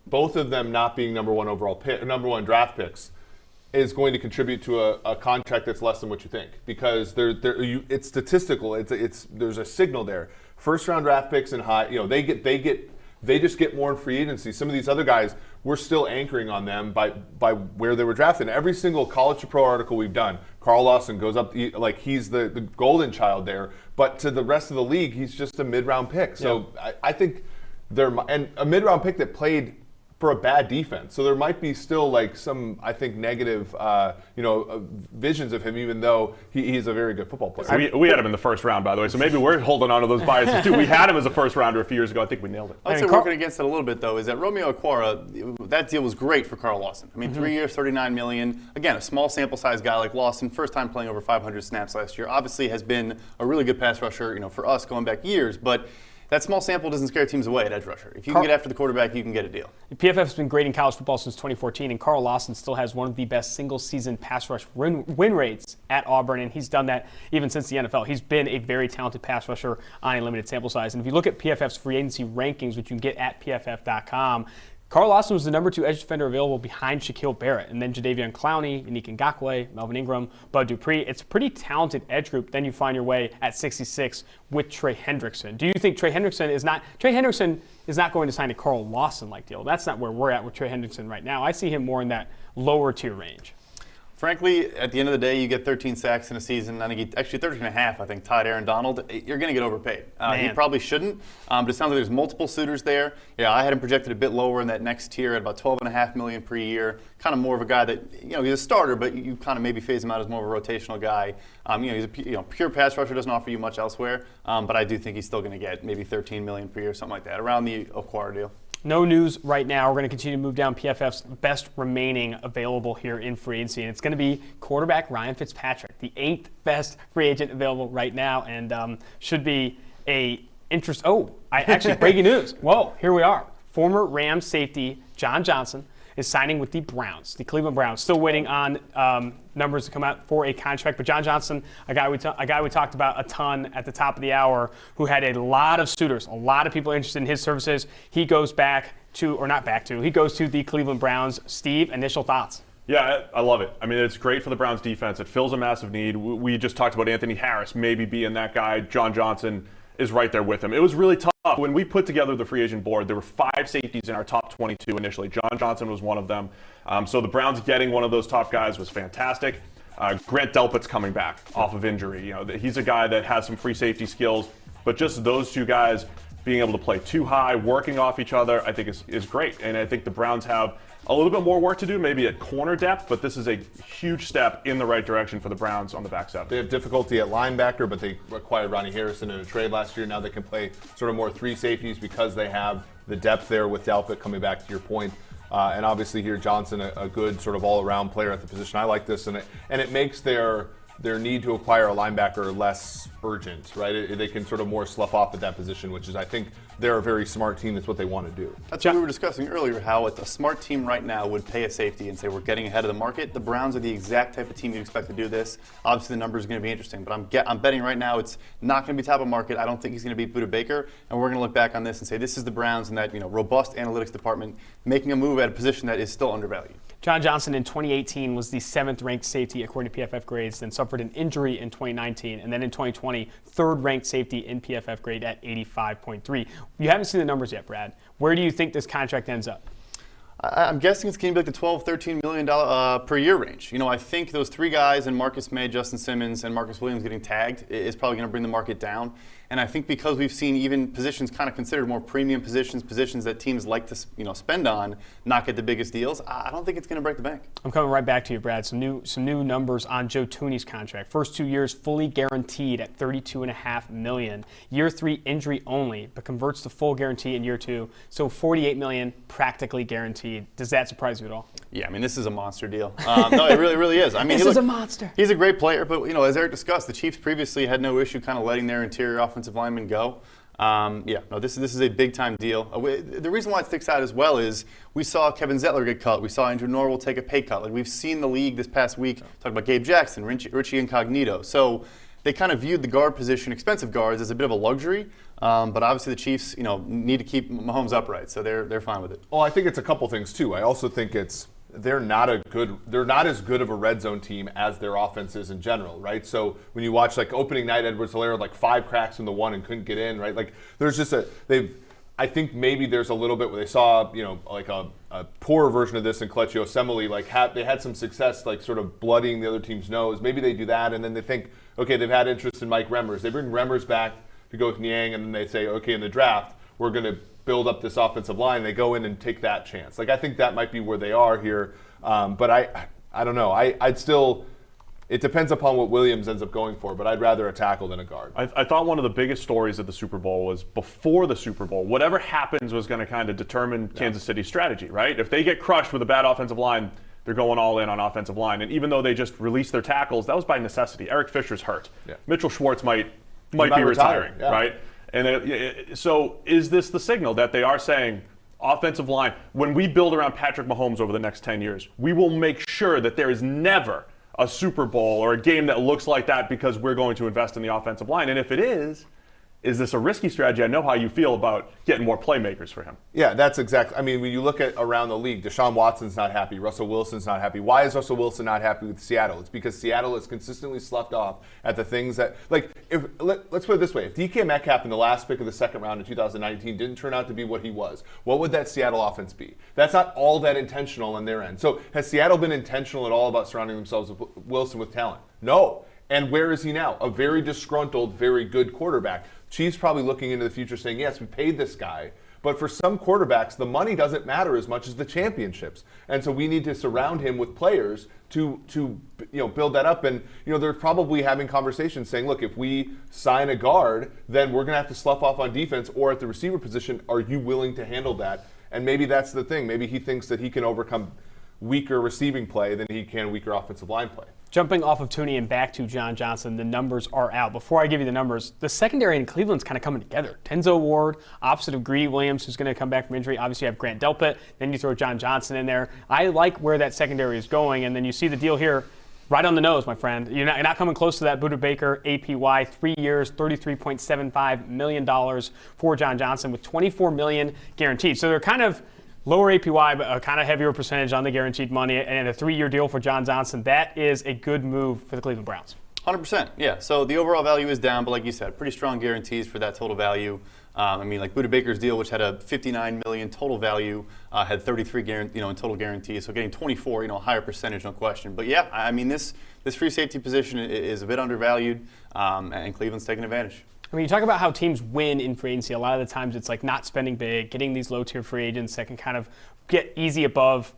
both of them not being number 1 draft picks is going to contribute to a contract that's less than what you think, because it's statistical. There's a signal there. First round draft picks and high, they just get more in free agency. Some of these other guys, we're still anchoring on them by where they were drafted. Every single College to Pro article we've done, Carl Lawson goes up like he's the golden child there, but to the rest of the league, he's just a mid-round pick. So yeah. I think and a mid-round pick that played for a bad defense. So there might be still some, I think, negative, visions of him, even though he's a very good football player. We had him in the first round, by the way, so maybe we're holding on to those biases too. We had him as a first rounder a few years ago. I think we nailed it. I'd say working against it a little bit, though, is that Romeo Okwara, that deal was great for Carl Lawson. I mean, 3 years, $39 million. Again, a small sample size guy like Lawson, first time playing over 500 snaps last year. Obviously has been a really good pass rusher, for us going back years, but that small sample doesn't scare teams away at edge rusher. If you can get after the quarterback, you can get a deal. PFF has been great in college football since 2014, and Carl Lawson still has one of the best single-season pass rush win rates at Auburn, and he's done that even since the NFL. He's been a very talented pass rusher on a limited sample size. And if you look at PFF's free agency rankings, which you can get at pff.com, Carl Lawson was the number 2 edge defender available behind Shaquil Barrett, and then Jadeveon Clowney, Yannick Ngakoue, Melvin Ingram, Bud Dupree. It's a pretty talented edge group. Then you find your way at 66 with Trey Hendrickson. Do you think Trey Hendrickson is not going to sign a Carl Lawson-like deal? That's not where we're at with Trey Hendrickson right now. I see him more in that lower tier range. Frankly, at the end of the day, you get 13 sacks in a season. I think actually 13 and a half, I think, tied Aaron Donald. You're going to get overpaid. He probably shouldn't, but it sounds like there's multiple suitors there. Yeah, I had him projected a bit lower in that next tier at about $12.5 million per year. Kind of more of a guy that, he's a starter, but you kind of maybe phase him out as more of a rotational guy. He's a pure pass rusher, doesn't offer you much elsewhere, but I do think he's still going to get maybe $13 million per year, something like that, around the Okwara deal. No news right now. We're going to continue to move down PFF's best remaining available here in free agency, and it's going to be quarterback Ryan Fitzpatrick, the 8th best free agent available right now, and should be a interest. Breaking news. Whoa, here we are. Former Rams safety John Johnson is signing with the Browns, the Cleveland Browns. Still waiting on numbers to come out for a contract. But John Johnson, a guy we talked about a ton at the top of the hour, who had a lot of suitors, a lot of people interested in his services. He goes he goes to the Cleveland Browns. Steve, initial thoughts? Yeah, I love it. I mean, it's great for the Browns defense. It fills a massive need. We just talked about Anthony Harris maybe being that guy. John Johnson is right there with him. It was really tough. When we put together the free agent board, there were 5 safeties in our top 22 initially. John Johnson was one of them. So the Browns getting one of those top guys was fantastic. Grant Delpit's coming back off of injury. He's a guy that has some free safety skills, but just those 2 guys being able to play too high, working off each other, I think is great. And I think the Browns have a little bit more work to do, maybe at corner depth, but this is a huge step in the right direction for the Browns on the back 7. They have difficulty at linebacker, but they acquired Ronnie Harrison in a trade last year. Now they can play sort of more 3 safeties because they have the depth there with Delpit, coming back to your point. And obviously here Johnson, a good sort of all-around player at the position. I like this, and it makes their need to acquire a linebacker less urgent, right? They can sort of more slough off at that position, which is, I think, they're a very smart team. That's what they want to do. That's what we were discussing earlier, how a smart team right now would pay a safety and say we're getting ahead of the market. The Browns are the exact type of team you'd expect to do this. Obviously, the numbers are going to be interesting, but I'm betting right now it's not going to be top of market. I don't think he's going to beat Budda Baker, and we're going to look back on this and say this is the Browns and that robust analytics department making a move at a position that is still undervalued. John Johnson in 2018 was the 7th-ranked safety according to PFF grades, then suffered an injury in 2019, and then in 2020, 3rd-ranked safety in PFF grade at 85.3. You haven't seen the numbers yet, Brad. Where do you think this contract ends up? I'm guessing it's going to be like the $12, $13 million per year range. I think those 3 guys, and Marcus May, Justin Simmons, and Marcus Williams getting tagged is probably going to bring the market down. And I think because we've seen even positions kind of considered more premium positions that teams like to spend on, not get the biggest deals, I don't think it's going to break the bank. I'm coming right back to you, Brad. Some new numbers on Joe Thuney's contract. First 2 years fully guaranteed at $32.5 million. Year 3 injury only, but converts to full guarantee in year 2. So $48 million practically guaranteed. Does that surprise you at all? Yeah, I mean, this is a monster deal. No, it really is. I mean, this is a monster. He's a great player, but as Eric discussed, the Chiefs previously had no issue kind of letting their interior offensive linemen go. This is a big-time deal. The reason why it sticks out as well is we saw Kevin Zettler get cut. We saw Andrew Norwell take a pay cut. Like, we've seen the league this past week talk about Gabe Jackson, Richie Incognito. So they kind of viewed the guard position, expensive guards, as a bit of a luxury. But obviously the Chiefs, need to keep Mahomes upright, so they're fine with it. Well, I think it's a couple things too. I also think they're not as good of a red zone team as their offense is in general, right? So when you watch like opening night, Edwards-Helaire had like 5 cracks in the 1 and couldn't get in, right? Like there's just I think maybe there's a little bit where they saw, like a poorer version of this in Kelechi Osemele, like they had some success, like sort of bloodying the other team's nose. Maybe they do that, and then they think, okay, they've had interest in Mike Remmers. They bring Remmers back to go with Niang, and then they say, okay, in the draft, we're going to build up this offensive line. They go in and take that chance. Like, I think that might be where they are here. But I don't know. I'd still, it depends upon what Williams ends up going for, but I'd rather a tackle than a guard. I thought one of the biggest stories of the Super Bowl was before the Super Bowl, whatever happens was going to kind of determine Kansas City's strategy, right? If they get crushed with a bad offensive line, they're going all in on offensive line. And even though they just released their tackles, that was by necessity. Eric Fisher's hurt. Yeah. Mitchell Schwartz might be retiring, right? And so is this the signal that they are saying, offensive line, when we build around Patrick Mahomes over the next 10 years, we will make sure that there is never a Super Bowl or a game that looks like that because we're going to invest in the offensive line? And if it is this a risky strategy? I know how you feel about getting more playmakers for him. Yeah, that's exactly. I mean, when you look at around the league, Deshaun Watson's not happy. Russell Wilson's not happy. Why is Russell Wilson not happy with Seattle? It's because Seattle has consistently sloughed off at the things that, like, let's put it this way. If DK Metcalf in the last pick of the second round in 2019 didn't turn out to be what he was, what would that Seattle offense be? That's not all that intentional on their end. So has Seattle been intentional at all about surrounding themselves with Wilson with talent? No. And where is he now? A very disgruntled, very good quarterback. Chiefs probably looking into the future saying, yes, we paid this guy. But for some quarterbacks, the money doesn't matter as much as the championships. And so we need to surround him with players to build that up. And they're probably having conversations saying, look, if we sign a guard, then we're going to have to slough off on defense or at the receiver position. Are you willing to handle that? And maybe that's the thing. Maybe he thinks that he can overcome weaker receiving play than he can weaker offensive line play. Jumping off of Thuney and back to John Johnson, the numbers are out. Before I give you the numbers, the secondary in Cleveland's kind of coming together. Denzel Ward, opposite of Greedy Williams, who's going to come back from injury. Obviously, you have Grant Delpit. Then you throw John Johnson in there. I like where that secondary is going. And then you see the deal here, right on the nose, my friend. You're not coming close to that Buda Baker APY. 3 years, $33.75 million for John Johnson with $24 million guaranteed. So they're kind of lower APY, but a kind of heavier percentage on the guaranteed money, and a 3-year deal for John Johnson. That is a good move for the Cleveland Browns. 100%, yeah. So the overall value is down, but like you said, pretty strong guarantees for that total value. Like Buda Baker's deal, which had a $59 million total value, had 33 in total guarantees. So getting 24, a higher percentage, no question. But yeah, I mean this free safety position is a bit undervalued, and Cleveland's taking advantage. I mean, you talk about how teams win in free agency. A lot of the times it's like not spending big, getting these low-tier free agents that can kind of get easy above,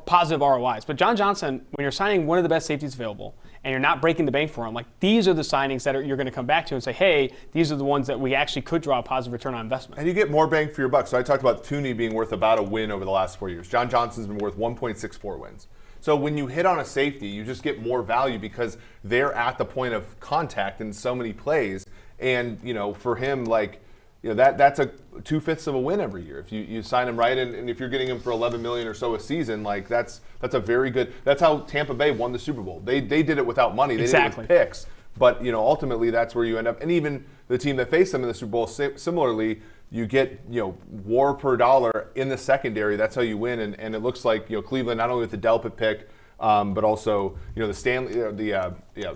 positive ROIs. But John Johnson, when you're signing one of the best safeties available and you're not breaking the bank for him, like these are the signings that you're going to come back to and say, hey, these are the ones that we actually could draw a positive return on investment. And you get more bang for your buck. So I talked about Thuney being worth about a win over the last 4 years. John Johnson's been worth 1.64 wins. So when you hit on a safety, you just get more value because they're at the point of contact in so many plays. And, for him, that's a 2/5 of a win every year. If you sign him right, and if you're getting him for $11 million or so a season, that's a very good. That's how Tampa Bay won the Super Bowl. They did it without money. They Exactly. did it with picks. But, ultimately that's where you end up. And even the team that faced them in the Super Bowl, similarly, you get, WAR per dollar in the secondary. That's how you win. And it looks like, Cleveland, not only with the Delpit pick, but also, the Stanley,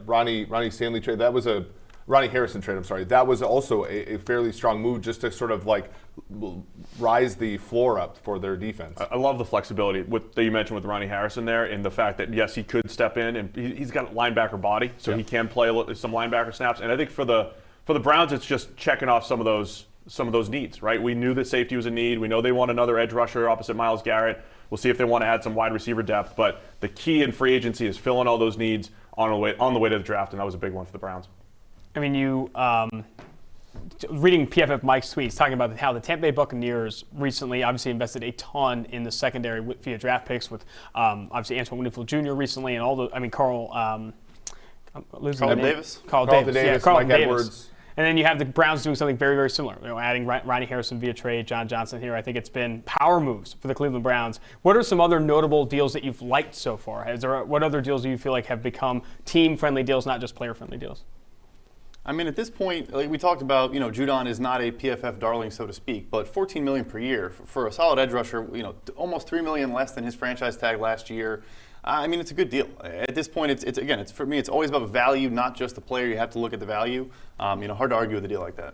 Ronnie Stanley trade. That was a Ronnie Harrison trade, I'm sorry. That was also a fairly strong move just to sort of rise the floor up for their defense. I love the flexibility that you mentioned with Ronnie Harrison there, and the fact that, yes, he could step in, and he's got a linebacker body, so he can play some linebacker snaps. And I think for the Browns, it's just checking off some of those needs, right? We knew that safety was a need. We know they want another edge rusher opposite Myles Garrett. We'll see if they want to add some wide receiver depth. But the key in free agency is filling all those needs on the way to the draft, and that was a big one for the Browns. I mean, reading PFF Mike's tweets talking about how the Tampa Bay Buccaneers recently obviously invested a ton in the secondary via draft picks with obviously Antoine Winfield Jr. recently and Carl Davis. Carl Davis, Mike Edwards. And then you have the Browns doing something very, very similar. Adding Ronnie Harrison via trade, John Johnson here. I think it's been power moves for the Cleveland Browns. What are some other notable deals that you've liked so far? What other deals do you feel like have become team-friendly deals, not just player-friendly deals? I mean, at this point, like we talked about, Judon is not a PFF darling, so to speak, but $14 million per year for a solid edge rusher, almost $3 million less than his franchise tag last year. I mean, it's a good deal. At this point, it's for me, it's always about value, not just the player. You have to look at the value. Hard to argue with a deal like that.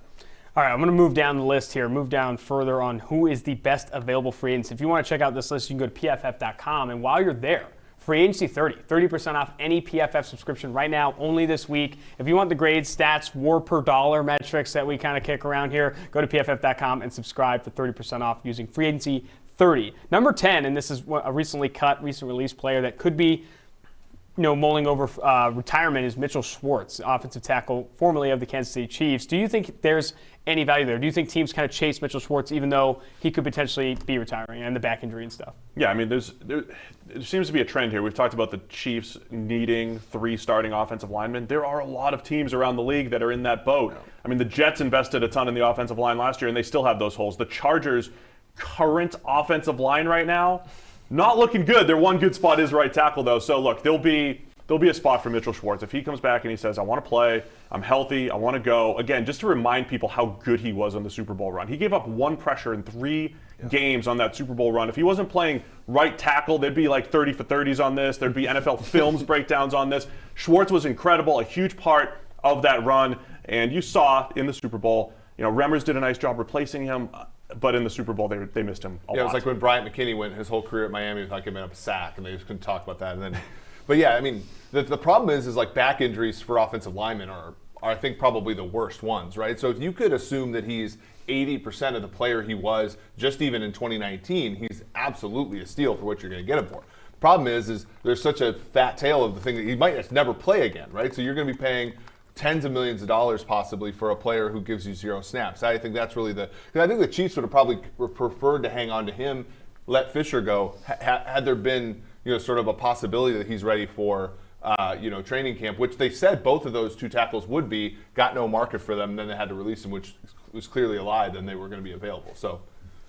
All right, I'm going to move down the list here, move down further on who is the best available free agents. If you want to check out this list, you can go to pff.com, and while you're there, Free Agency 30% off any PFF subscription right now, only this week. If you want the grades, stats, WAR per dollar metrics that we kind of kick around here, go to pff.com and subscribe for 30% off using Free Agency 30. Number 10, and this is a recently released player that could be mulling over retirement is Mitchell Schwartz, offensive tackle, formerly of the Kansas City Chiefs. Do you think there's any value there? Do you think teams kind of chase Mitchell Schwartz even though he could potentially be retiring and the back injury and stuff? Yeah, I mean, there seems to be a trend here. We've talked about the Chiefs needing 3 starting offensive linemen. There are a lot of teams around the league that are in that boat. Yeah. I mean, the Jets invested a ton in the offensive line last year, and they still have those holes. The Chargers' current offensive line right now, not looking good. Their one good spot is right tackle, though. So, look, there'll be a spot for Mitchell Schwartz. If he comes back and he says, I want to play, I'm healthy, I want to go. Again, just to remind people how good he was on the Super Bowl run. He gave up 1 pressure in 3 games on that Super Bowl run. If he wasn't playing right tackle, there'd be like 30 for 30s on this. There'd be NFL Films breakdowns on this. Schwartz was incredible, a huge part of that run. And you saw in the Super Bowl, Remmers did a nice job replacing him. But in the Super Bowl, they missed him a lot. Yeah, it was like when Bryant McKinney went his whole career at Miami without giving up a sack, and they just couldn't talk about that. And then, but yeah, I mean, the problem is like back injuries for offensive linemen are I think probably the worst ones, right? So if you could assume that he's 80% of the player he was just even in 2019, he's absolutely a steal for what you're going to get him for. The problem is there's such a fat tail of the thing that he might just never play again, right? So you're going to be paying tens of millions of dollars possibly for a player who gives you 0 snaps. I think that's really because I think the Chiefs would have probably preferred to hang on to him, let Fisher go, had there been sort of a possibility that he's ready for training camp, which they said both of those 2 tackles would be. Got no market for them, and then they had to release them, which was clearly a lie. Then they were going to be available. So.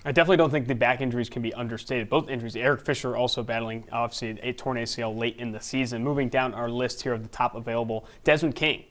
I definitely don't think the back injuries can be understated. Both injuries. Eric Fisher also battling, obviously, a torn ACL late in the season. Moving down our list here of the top available, Desmond King.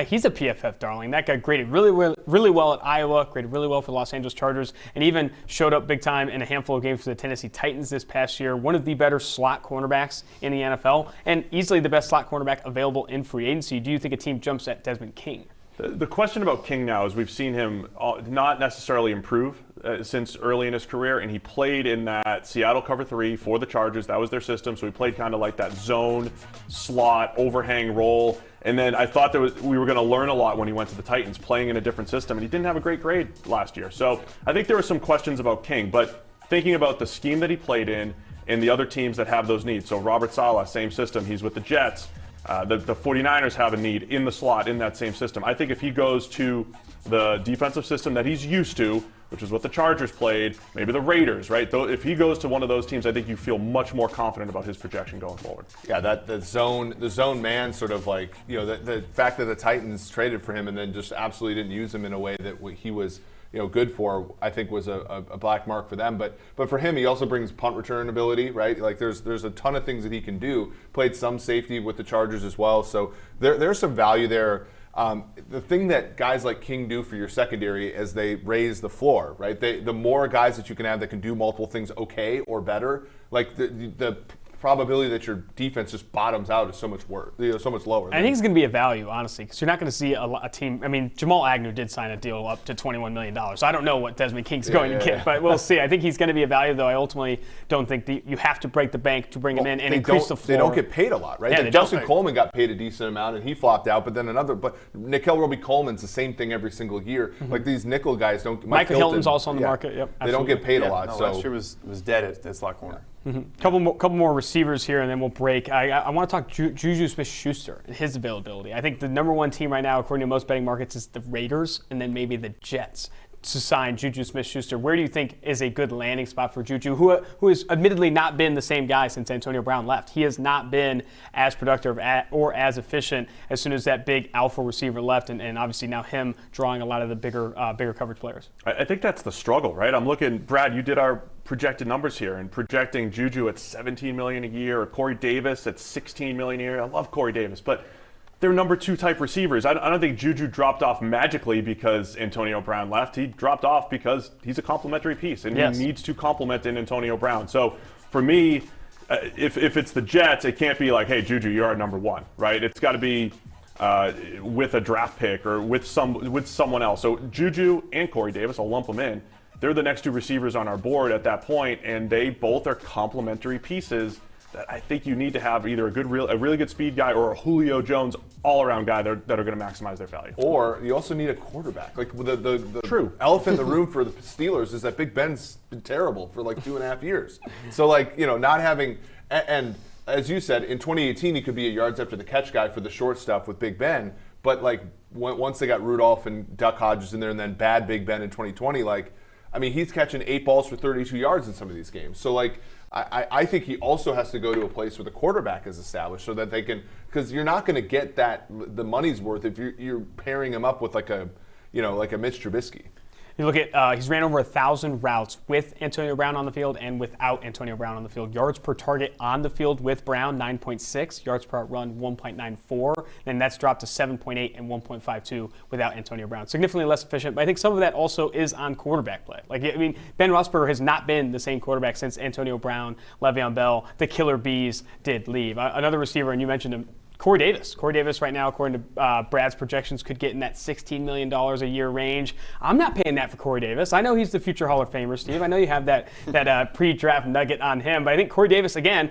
He's a PFF darling. That guy graded really well at Iowa, graded really well for the Los Angeles Chargers, and even showed up big time in a handful of games for the Tennessee Titans this past year. One of the better slot cornerbacks in the NFL, and easily the best slot cornerback available in free agency. Do you think a team jumps at Desmond King? The question about King now is we've seen him not necessarily improve since early in his career, and he played in that Seattle cover 3 for the Chargers. That was their system, so he played kind of like that zone, slot, overhang role. And then I thought we were going to learn a lot when he went to the Titans, playing in a different system, and he didn't have a great grade last year. So I think there were some questions about King, but thinking about the scheme that he played in and the other teams that have those needs. So Robert Saleh, same system, he's with the Jets. The 49ers have a need in the slot in that same system. I think if he goes to the defensive system that he's used to, which is what the Chargers played, maybe the Raiders, right? If he goes to one of those teams, I think you feel much more confident about his projection going forward. Yeah, the zone man sort of like, the fact that the Titans traded for him and then just absolutely didn't use him in a way that he was good for, I think was a black mark for them. But for him, he also brings punt return ability, right? Like there's a ton of things that he can do. Played some safety with the Chargers as well, so there's some value there. The thing that guys like King do for your secondary is they raise the floor, right? The more guys that you can have that can do multiple things okay or better, like the probability that your defense just bottoms out is so much worse, so much lower. I think it's going to be a value, honestly, because you're not going to see a team. I mean, Jamal Agnew did sign a deal up to $21 million, so I don't know what Desmond King's going to get, but we'll see. I think he's going to be a value, though. I ultimately don't think you have to break the bank to bring him in and increase the floor. They don't get paid a lot, right? Yeah, Justin Coleman got paid a decent amount, and he flopped out, but then but Nickel Roby-Coleman's the same thing every single year. Mm-hmm. Like these nickel guys don't. Michael Hilton's also on the market. Yep, they don't get paid a lot. So last year was dead at slot corner. Mm-hmm. Couple more receivers here, and then we'll break. I want to talk Juju Smith-Schuster and his availability. I think the number 1 team right now, according to most betting markets, is the Raiders, and then maybe the Jets to sign Juju Smith-Schuster. Where do you think is a good landing spot for Juju, who has admittedly not been the same guy since Antonio Brown left? He has not been as productive or as efficient as soon as that big alpha receiver left, and obviously now him drawing a lot of the bigger coverage players. I think that's the struggle, right? I'm looking, Brad, you did our projected numbers here, and projecting Juju at $17 million a year, or Corey Davis at $16 million a year. I love Corey Davis, but they're number 2 type receivers. I don't think Juju dropped off magically because Antonio Brown left. He dropped off because he's a complementary piece, and he needs to complement in Antonio Brown. So for me, if it's the Jets, it can't be like, hey, Juju, you're our number 1, right? It's got to be with a draft pick or with someone else. So Juju and Corey Davis, I'll lump them in. They're the next 2 receivers on our board at that point, and they both are complementary pieces that I think you need to have either a really good speed guy or a Julio Jones all-around guy that are going to maximize their value. Or you also need a quarterback. Like the True. elephant in the room for the Steelers is that Big Ben's been terrible for like 2.5 years. So not having and as you said, in 2018 he could be a yards after the catch guy for the short stuff with Big Ben. But like once they got Rudolph and Duck Hodges in there, and then bad Big Ben in 2020, like I mean he's catching 8 balls for 32 yards in some of these games. So like I think he also has to go to a place where the quarterback is established so that they can, because you're not going to get the money's worth if you're pairing him up with like a Mitch Trubisky. You look at, he's ran over 1,000 routes with Antonio Brown on the field and without Antonio Brown on the field. Yards per target on the field with Brown, 9.6. Yards per run, 1.94. And that's dropped to 7.8 and 1.52 without Antonio Brown. Significantly less efficient, but I think some of that also is on quarterback play. Like, I mean, Ben Roethlisberger has not been the same quarterback since Antonio Brown, Le'Veon Bell, the Killer Bees did leave. Another receiver, and you mentioned him, Corey Davis. Corey Davis right now, according to Brad's projections, could get in that $16 million a year range. I'm not paying that for Corey Davis. I know he's the future Hall of Famer, Steve. I know you have that pre-draft nugget on him, but I think Corey Davis, again,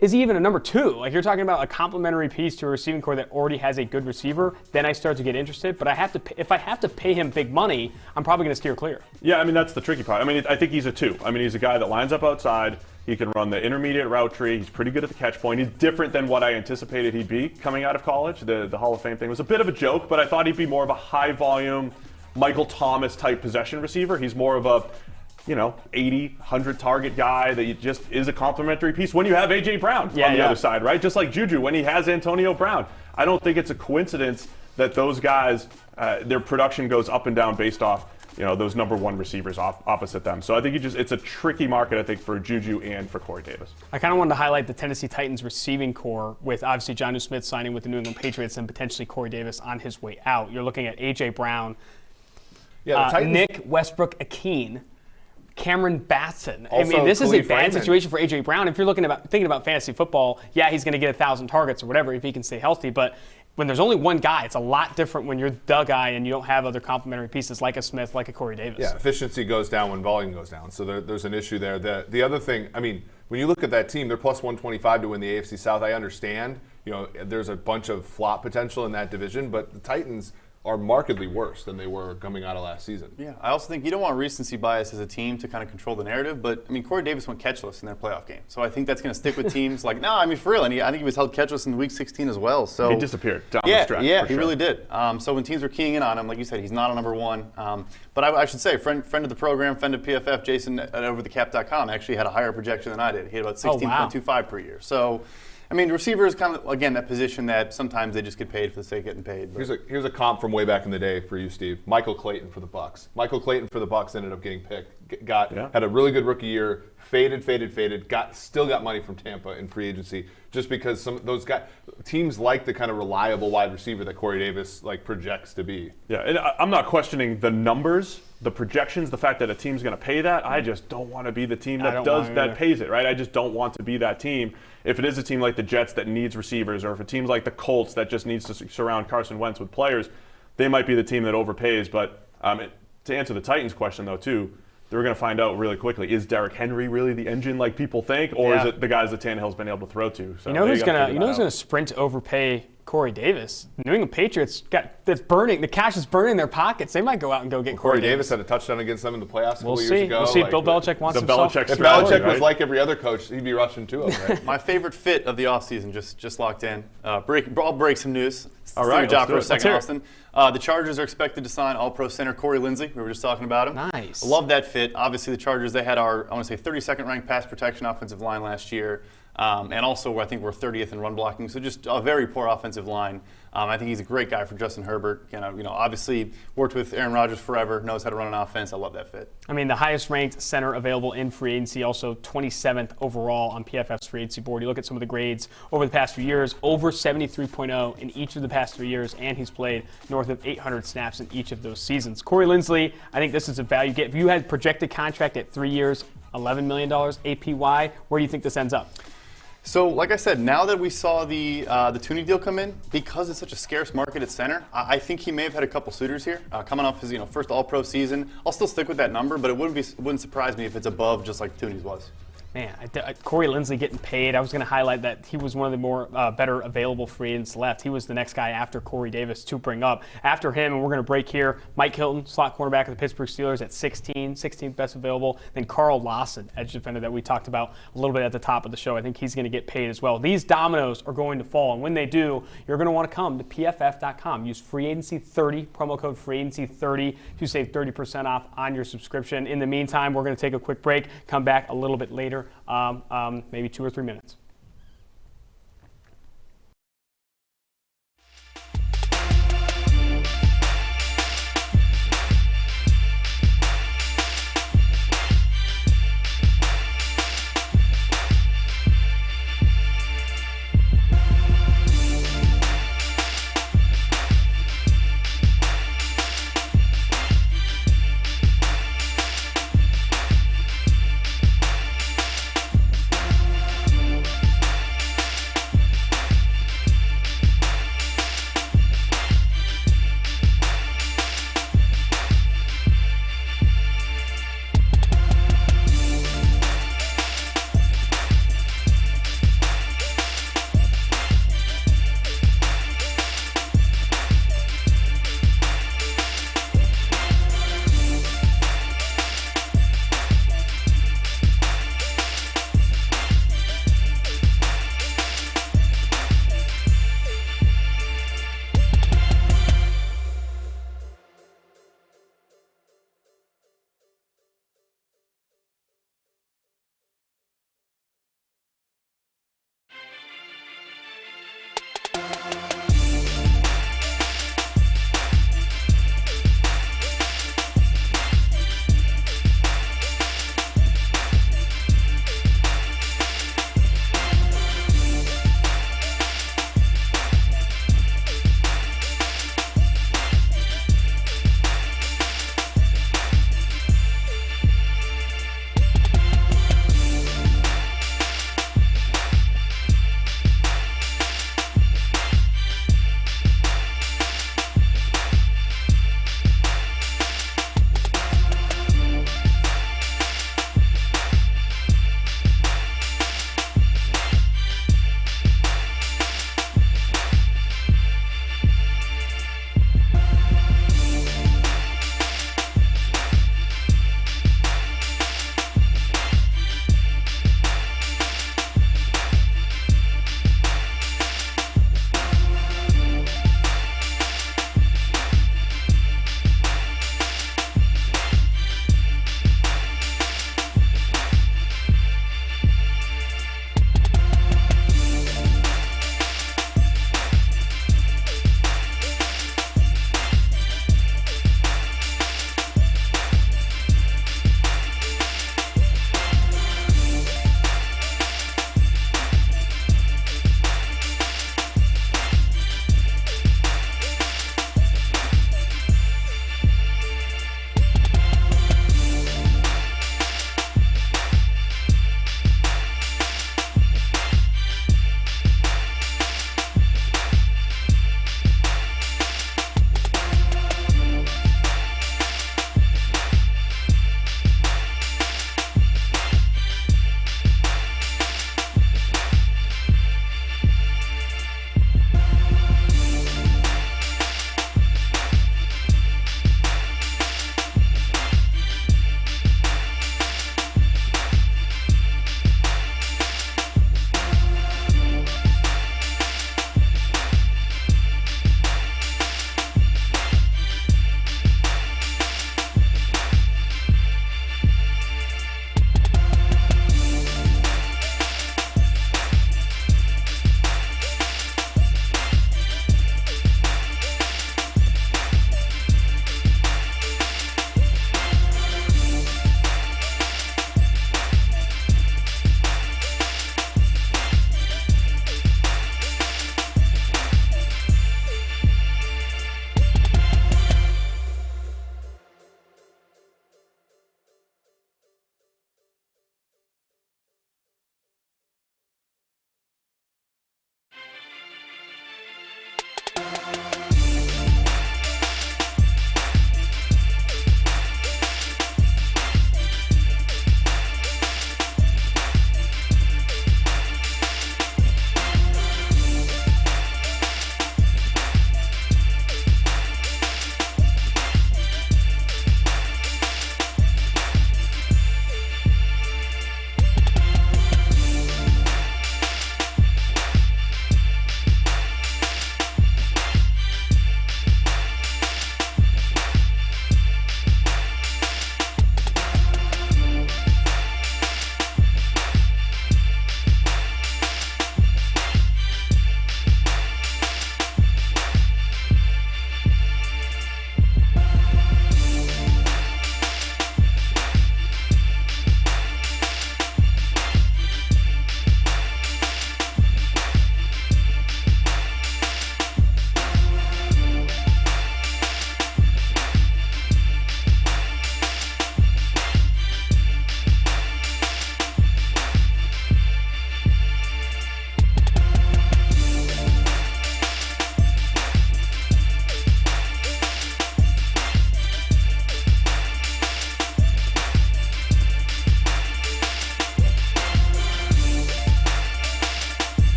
is he even a number 2? Like, you're talking about a complementary piece to a receiving core that already has a good receiver, then I start to get interested. But if I have to pay him big money, I'm probably going to steer clear. Yeah, I mean, that's the tricky part. I mean, I think he's a 2. I mean, he's a guy that lines up outside. He can run the intermediate route tree. He's pretty good at the catch point. He's different than what I anticipated he'd be coming out of college. The Hall of Fame thing was a bit of a joke, but I thought he'd be more of a high-volume, Michael Thomas-type possession receiver. He's more of a 80, 100 target guy that just is a complementary piece when you have A.J. Brown on the other side, right? Just like Juju when he has Antonio Brown. I don't think it's a coincidence that those guys, their production goes up and down based off those number 1 receivers opposite them. So I think it's a tricky market, I think, for Juju and for Corey Davis. I kind of wanted to highlight the Tennessee Titans receiving core with obviously Jonnu Smith signing with the New England Patriots and potentially Corey Davis on his way out. You're looking at A.J. Brown, Nick Westbrook-Akeen, Cameron Batson. I mean, this is a bad situation for A.J. Brown. If you're thinking about fantasy football, he's going to get 1,000 targets or whatever if he can stay healthy, but when there's only one guy, it's a lot different when you're the guy and you don't have other complementary pieces like a Smith, like a Corey Davis. Yeah, efficiency goes down when volume goes down. So there's an issue there. The other thing, I mean, when you look at that team, they're plus 125 to win the AFC South. I understand, there's a bunch of flop potential in that division, but the Titans are markedly worse than they were coming out of last season. Yeah, I also think you don't want recency bias as a team to kind of control the narrative, but I mean, Corey Davis went catchless in their playoff game, so I think that's going to stick with teams like, no, I mean, for real, and I think he was held catchless in Week 16 as well. So he disappeared down the stretch. Yeah, he really did. So when teams were keying in on him, like you said, he's not a number 1. But I should say, friend of the program, friend of PFF, Jason at overthecap.com actually had a higher projection than I did. He had about 16.25 per year. So I mean, receiver is kind of, again, that position that sometimes they just get paid for the sake of getting paid. But. Here's a comp from way back in the day for you, Steve. Michael Clayton for the Bucs. Michael Clayton for the Bucs ended up getting picked. Had a really good rookie year. Faded. Still got money from Tampa in free agency just because some those guys, teams like the kind of reliable wide receiver that Corey Davis projects to be. Yeah, and I'm not questioning the numbers, the projections, the fact that a team's going to pay that. I just don't want to be the team that pays it, right? I just don't want to be that team. If it is a team like the Jets that needs receivers, or if a team's like the Colts that just needs to surround Carson Wentz with players, they might be the team that overpays. But to answer the Titans question, though, too, they're going to find out really quickly, is Derrick Henry really the engine like people think, or is it the guys that Tannehill's been able to throw to? So who's going to sprint to overpay Corey Davis? The New England Patriots the cash is burning in their pockets. They might go out and go get Corey Davis. Had a touchdown against them in the playoffs a couple years ago. We'll see. Bill Belichick wants the himself. Belichick if Belichick was like every other coach, he'd be rushing to him, right? My favorite fit of the offseason just locked in. I'll break some news. All right, your job for a second, Austin. The Chargers are expected to sign All-Pro center Corey Linsley. We were just talking about him. Nice. Love that fit. Obviously, the Chargers, they had our, 32nd ranked pass protection offensive line last year. And also, I think we're 30th in run blocking. So just a very poor offensive line. I think he's a great guy for Justin Herbert. Obviously worked with Aaron Rodgers forever, knows how to run an offense. I love that fit. I mean, the highest ranked center available in free agency, also 27th overall on PFF's free agency board. You look at some of the grades over the past few years, over 73.0 in each of the past 3 years, and he's played north of 800 snaps in each of those seasons. Corey Linsley, I think this is a value get. If you had projected contract at 3 years, $11 million APY, where do you think this ends up? So, like I said, now that we saw the Thuney deal come in, because it's such a scarce market at center, I think he may have had a couple suitors here. Coming off his first All-Pro season, I'll still stick with that number, but it wouldn't surprise me if it's above just like Thuney's was. Man, Corey Linsley getting paid. I was going to highlight that he was one of the more better available free agents left. He was the next guy after Corey Davis to bring up. After him, and we're going to break here, Mike Hilton, slot cornerback of the Pittsburgh Steelers at 16th best available. Then Carl Lawson, edge defender that we talked about a little bit at the top of the show. I think he's going to get paid as well. These dominoes are going to fall, and when they do, you're going to want to come to PFF.com. Use FreeAgency30, promo code FreeAgency30 to save 30% off on your subscription. In the meantime, we're going to take a quick break, come back a little bit later. Maybe 2 or 3 minutes.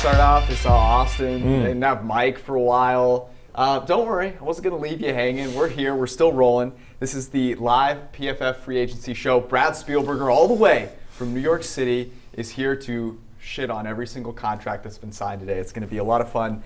start off. I saw Austin. Didn't have Mike for a while. Don't worry, I wasn't going to leave you hanging. We're here. We're still rolling. This is the live PFF free agency show. Brad Spielberger, all the way from New York City, is here to shit on every single contract that's been signed today. It's going to be a lot of fun.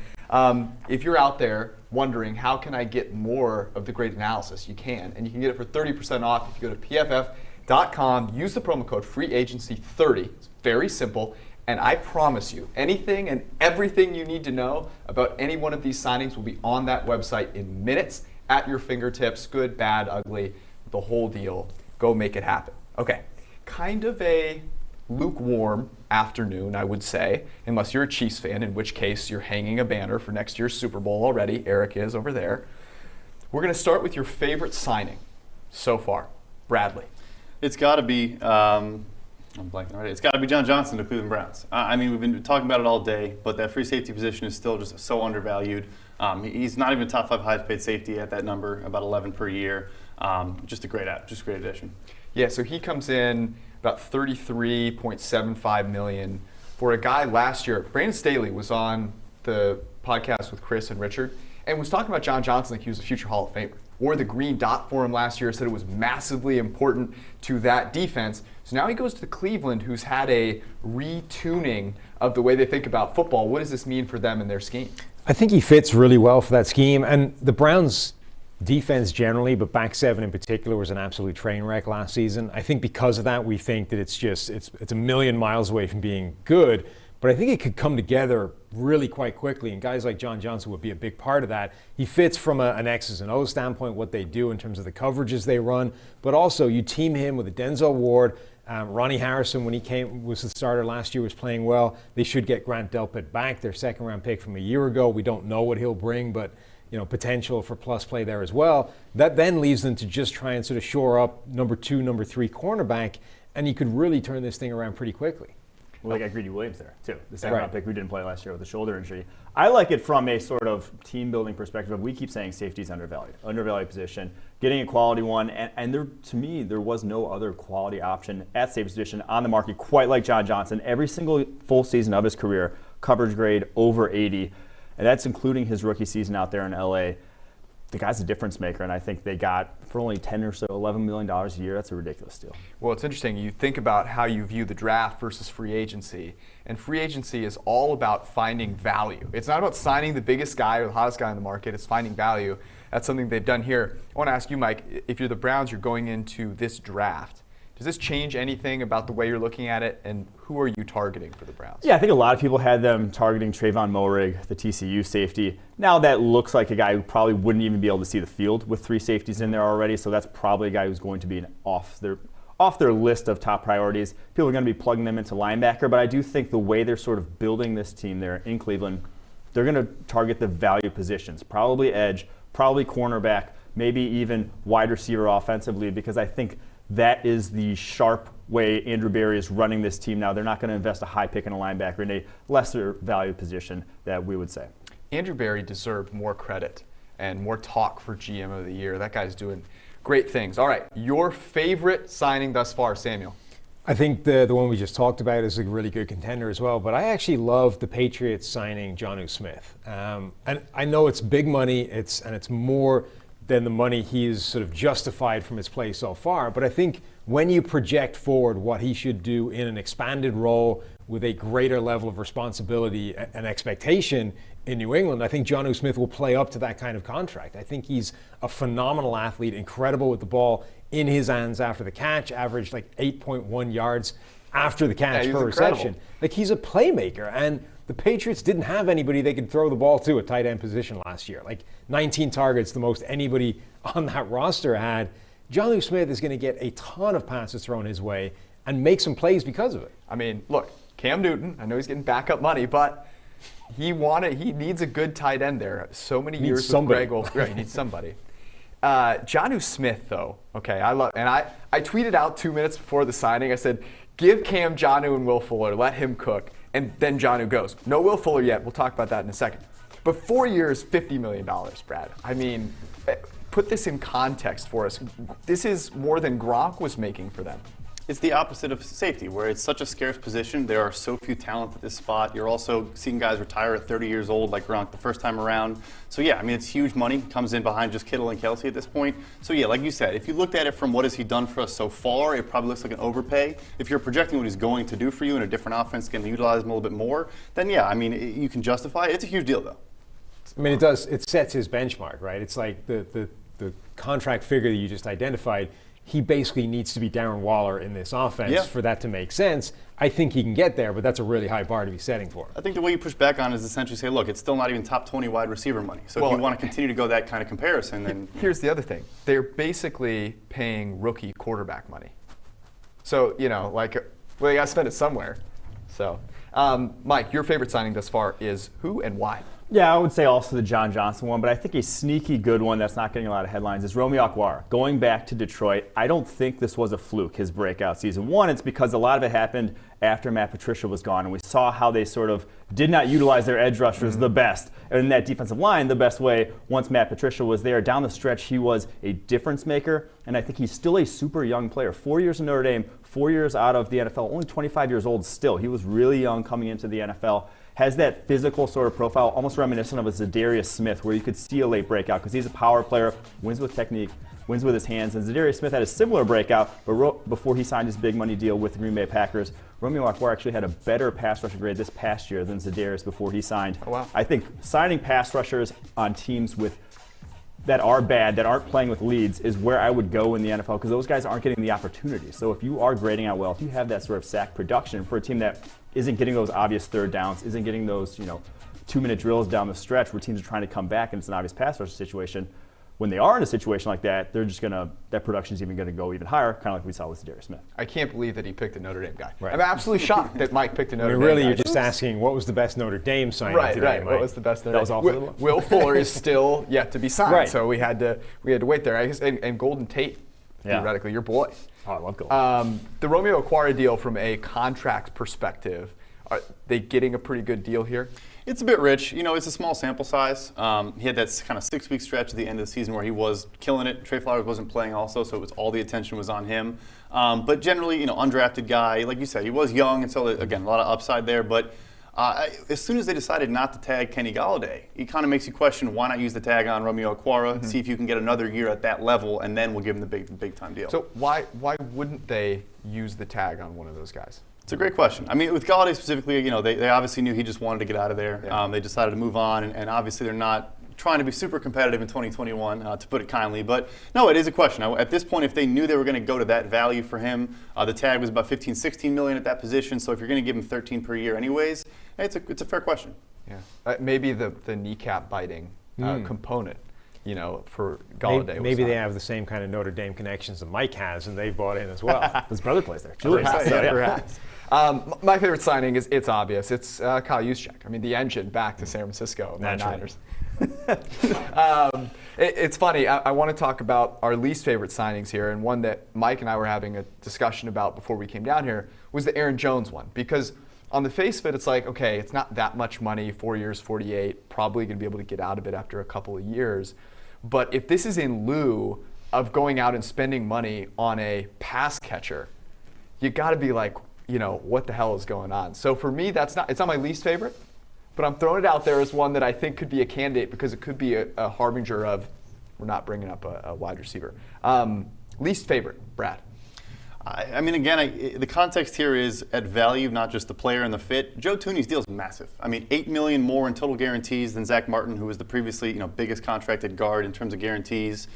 If you're out there wondering how can I get more of the great analysis, you can. And you can get it for 30% off if you go to PFF.com. Use the promo code FREEAGENCY30. It's very simple. And I promise you, anything and everything you need to know about any one of these signings will be on that website in minutes at your fingertips. Good, bad, ugly, the whole deal. Go make it happen. Okay, kind of a lukewarm afternoon, I would say, unless you're a Chiefs fan, in which case you're hanging a banner for next year's Super Bowl already. Eric is over there. We're going to start with your favorite signing so far. Bradley. It's got to be, I'm blanking already. It's got to be John Johnson to Cleveland Browns. I mean, we've been talking about it all day, but that free safety position is still just so undervalued. He's not even top 5 highest paid safety at that number, about 11 per year. Just a great addition. Yeah, so he comes in about $33.75 million for a guy last year. Brandon Staley was on the podcast with Chris and Richard and was talking about John Johnson like he was a future Hall of Famer. Wore the green dot for him last year, said it was massively important to that defense. So now he goes to Cleveland, who's had a retuning of the way they think about football. What does this mean for them and their scheme? I think he fits really well for that scheme. And the Browns' defense generally, but back seven in particular, was an absolute train wreck last season. I think because of that, we think that it's a million miles away from being good. But I think it could come together really quite quickly, and guys like John Johnson would be a big part of that. He fits from an X's and O's standpoint, what they do in terms of the coverages they run, but also you team him with a Denzel Ward. Ronnie Harrison, when he was the starter last year, was playing well. They should get Grant Delpit back, their second-round pick from a year ago. We don't know what he'll bring, but potential for plus play there as well. That then leaves them to just try and sort of shore up number 2, number 3 cornerback, and you could really turn this thing around pretty quickly. Well, they got Greedy Williams there, too. The second-round pick who didn't play last year with a shoulder injury. I like it from a sort of team-building perspective. We keep saying safety's undervalued position. Getting a quality one, and there, to me, there was no other quality option at safety position on the market quite like John Johnson. Every single full season of his career, coverage grade over 80, and that's including his rookie season out there in L.A. The guy's a difference maker, and I think they got, for only $10 or so, $11 million a year, that's a ridiculous deal. Well, it's interesting. You think about how you view the draft versus free agency, and free agency is all about finding value. It's not about signing the biggest guy or the hottest guy in the market. It's finding value. That's something they've done here. I want to ask you, Mike, if you're the Browns, you're going into this draft. Does this change anything about the way you're looking at it, and who are you targeting for the Browns? Yeah, I think a lot of people had them targeting Trayvon Moehrig, the TCU safety. Now that looks like a guy who probably wouldn't even be able to see the field with 3 safeties in there already, so that's probably a guy who's going to be off their list of top priorities. People are going to be plugging them into linebacker, but I do think the way they're sort of building this team there in Cleveland, they're going to target the value positions, probably edge, probably cornerback, maybe even wide receiver offensively, because I think that is the sharp way Andrew Berry is running this team now. They're not going to invest a high pick in a linebacker in a lesser value position that we would say. Andrew Berry deserved more credit and more talk for GM of the year. That guy's doing great things. All right, your favorite signing thus far, Samuel? I think the one we just talked about is a really good contender as well, but I actually love the Patriots signing Jonnu Smith. And I know it's big money, it's more than the money he's sort of justified from his play so far. But I think when you project forward what he should do in an expanded role with a greater level of responsibility and expectation in New England, I think Jonnu Smith will play up to that kind of contract. I think he's a phenomenal athlete, incredible with the ball in his hands after the catch, averaged like 8.1 yards after the catch per reception. Like, he's a playmaker, and the Patriots didn't have anybody they could throw the ball to at tight end position last year. Like 19 targets, the most anybody on that roster had. Jonnu Smith is going to get a ton of passes thrown his way and make some plays because of it. I mean, look, Cam Newton, I know he's getting backup money, but he needs a good tight end there. So many years with Greg Olsen. Right, he needs somebody. Jonnu Smith, though, okay, I tweeted out 2 minutes before the signing. I said, give Cam Jonnu and Will Fuller, let him cook. And then Jonnu goes. No Will Fuller yet. We'll talk about that in a second. But 4 years, $50 million, Brad. I mean, put this in context for us. This is more than Gronk was making for them. It's the opposite of safety, where it's such a scarce position. There are so few talent at this spot. You're also seeing guys retire at 30 years old, like Gronk the first time around. So yeah, I mean, it's huge money. Comes in behind just Kittle and Kelsey at this point. So yeah, like you said, if you looked at it from what has he done for us so far, it probably looks like an overpay. If you're projecting what he's going to do for you in a different offense, going to utilize him a little bit more, then yeah, I mean, you can justify it. It's a huge deal, though. I mean, it does. It sets his benchmark, right? It's like the contract figure that you just identified. He basically needs to be Darren Waller in this offense for that to make sense. I think he can get there, but that's a really high bar to be setting for him. I think the way you push back on it is essentially say, look, it's still not even top 20 wide receiver money. So if you want to continue to go that kind of comparison, then here's the other thing: they're basically paying rookie quarterback money. So they got to spend it somewhere. So, Mike, your favorite signing thus far is who and why? Yeah, I would say also the John Johnson one, but I think a sneaky good one that's not getting a lot of headlines is Romeo Okwara. Going back to Detroit, I don't think this was a fluke, his breakout season. One, it's because a lot of it happened after Matt Patricia was gone, and we saw how they sort of did not utilize their edge rushers the best, and that defensive line the best way once Matt Patricia was there. Down the stretch, he was a difference maker, and I think he's still a super young player. 4 years in Notre Dame, 4 years out of the NFL, only 25 years old still. He was really young coming into the NFL. Has that physical sort of profile, almost reminiscent of a Zadarius Smith, where you could see a late breakout because he's a power player, wins with technique, wins with his hands. And Zadarius Smith had a similar breakout, but before he signed his big money deal with the Green Bay Packers, Romeo Okwara actually had a better pass rusher grade this past year than Zadarius before he signed. Oh, wow. I think signing pass rushers on teams that are bad, that aren't playing with leads, is where I would go in the NFL because those guys aren't getting the opportunity. So if you are grading out well, if you have that sort of sack production for a team that isn't getting those obvious third downs, isn't getting those 2-minute drills down the stretch where teams are trying to come back and it's an obvious pass rush situation, when they are in a situation like that, they're just that production is even going to go even higher, kind of like we saw with Zadarius Smith. I can't believe that he picked a Notre Dame guy. Right. I'm absolutely shocked that Mike picked a Notre Dame really, guy. you're just asking what was the best Notre Dame signing today, Right. Mike? What was the best Notre That Dame? was off Will Fuller is still yet to be signed, Right. so we had to wait there. I guess, and Golden Tate, theoretically, your boy. Oh, I love Golden. The Romeo Okwara deal, from a contract perspective, are they getting a pretty good deal here? It's a bit rich. It's a small sample size. He had that kind of 6-week stretch at the end of the season where he was killing it. Trey Flowers wasn't playing also, so it was all the attention was on him. But generally, undrafted guy. Like you said, he was young, and so, again, a lot of upside there. But as soon as they decided not to tag Kenny Golladay, it kind of makes you question why not use the tag on Romeo Okwara, see if you can get another year at that level, and then we'll give him the big time deal. So why wouldn't they use the tag on one of those guys? It's a great question. I mean, with Golladay specifically, they obviously knew he just wanted to get out of there. Yeah. They decided to move on, and obviously they're not trying to be super competitive in 2021, to put it kindly. But no, it is a question. At this point, if they knew they were going to go to that value for him, the tag was about $15-16 million at that position. So if you're going to give him $13 per year anyways, it's a fair question. Yeah, maybe the kneecap biting component. For Golladay. Maybe they have the same kind of Notre Dame connections that Mike has, and they've bought in as well. His brother plays there. Perhaps. My favorite signing it's obvious. It's Kyle Juszczyk. I mean, the engine back to San Francisco. My Niners. It's funny. I want to talk about our least favorite signings here, and one that Mike and I were having a discussion about before we came down here was the Aaron Jones one, because on the face of it, it's like, okay, it's not that much money, 4 years, 48, probably going to be able to get out of it after a couple of years. But if this is in lieu of going out and spending money on a pass catcher, you got to be like, what the hell is going on? So for me, it's not my least favorite, but I'm throwing it out there as one that I think could be a candidate because it could be a harbinger of we're not bringing up a wide receiver. Least favorite, Brad. I mean, again, the context here is at value, not just the player and the fit. Joe Thuney's deal is massive. I mean, $8 million more in total guarantees than Zach Martin, who was the previously biggest contracted guard in terms of guarantees.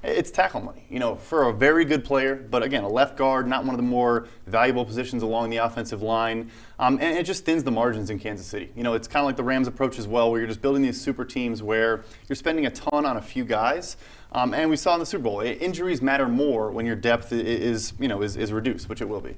It's tackle money, for a very good player, but again, a left guard, not one of the more valuable positions along the offensive line. And it just thins the margins in Kansas City. It's kind of like the Rams approach as well, where you're just building these super teams where you're spending a ton on a few guys. And we saw in the Super Bowl, injuries matter more when your depth is reduced, which it will be.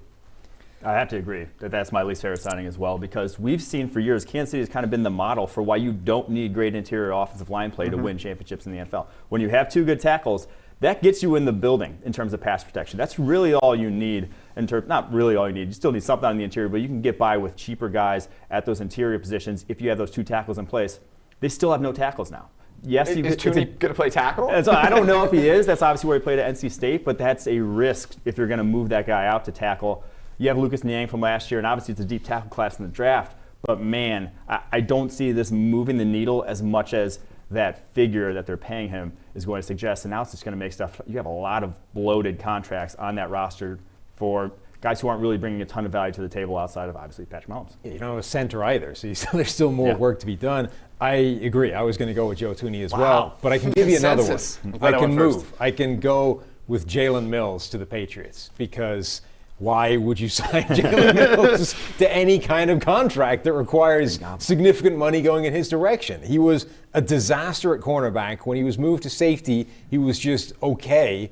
I have to agree that that's my least favorite signing as well, because we've seen for years Kansas City has kind of been the model for why you don't need great interior offensive line play to win championships in the NFL. When you have two good tackles, that gets you in the building in terms of pass protection. That's really all you need. Not really all you need. You still need something on the interior, but you can get by with cheaper guys at those interior positions if you have those two tackles in place. They still have no tackles now. yes, Is it's Thuney going to play tackle? So I don't know if he is. That's obviously where he played at NC State, but that's a risk if you're going to move that guy out to tackle. You have Lucas Niang from last year, and obviously it's a deep tackle class in the draft. But man, I don't see this moving the needle as much as that figure that they're paying him is going to suggest. And now it's just going to make stuff. You have a lot of bloated contracts on that roster for guys who aren't really bringing a ton of value to the table outside of obviously Patrick Mahomes. Yeah, you don't have a center either, so there's still more work to be done. I agree. I was going to go with Joe Thuney as well, but I can give you another one. I can move. I can go with Jalen Mills to the Patriots because why would you sign Jalen Mills to any kind of contract that requires significant money going in his direction? He was a disaster at cornerback. When he was moved to safety, he was just okay.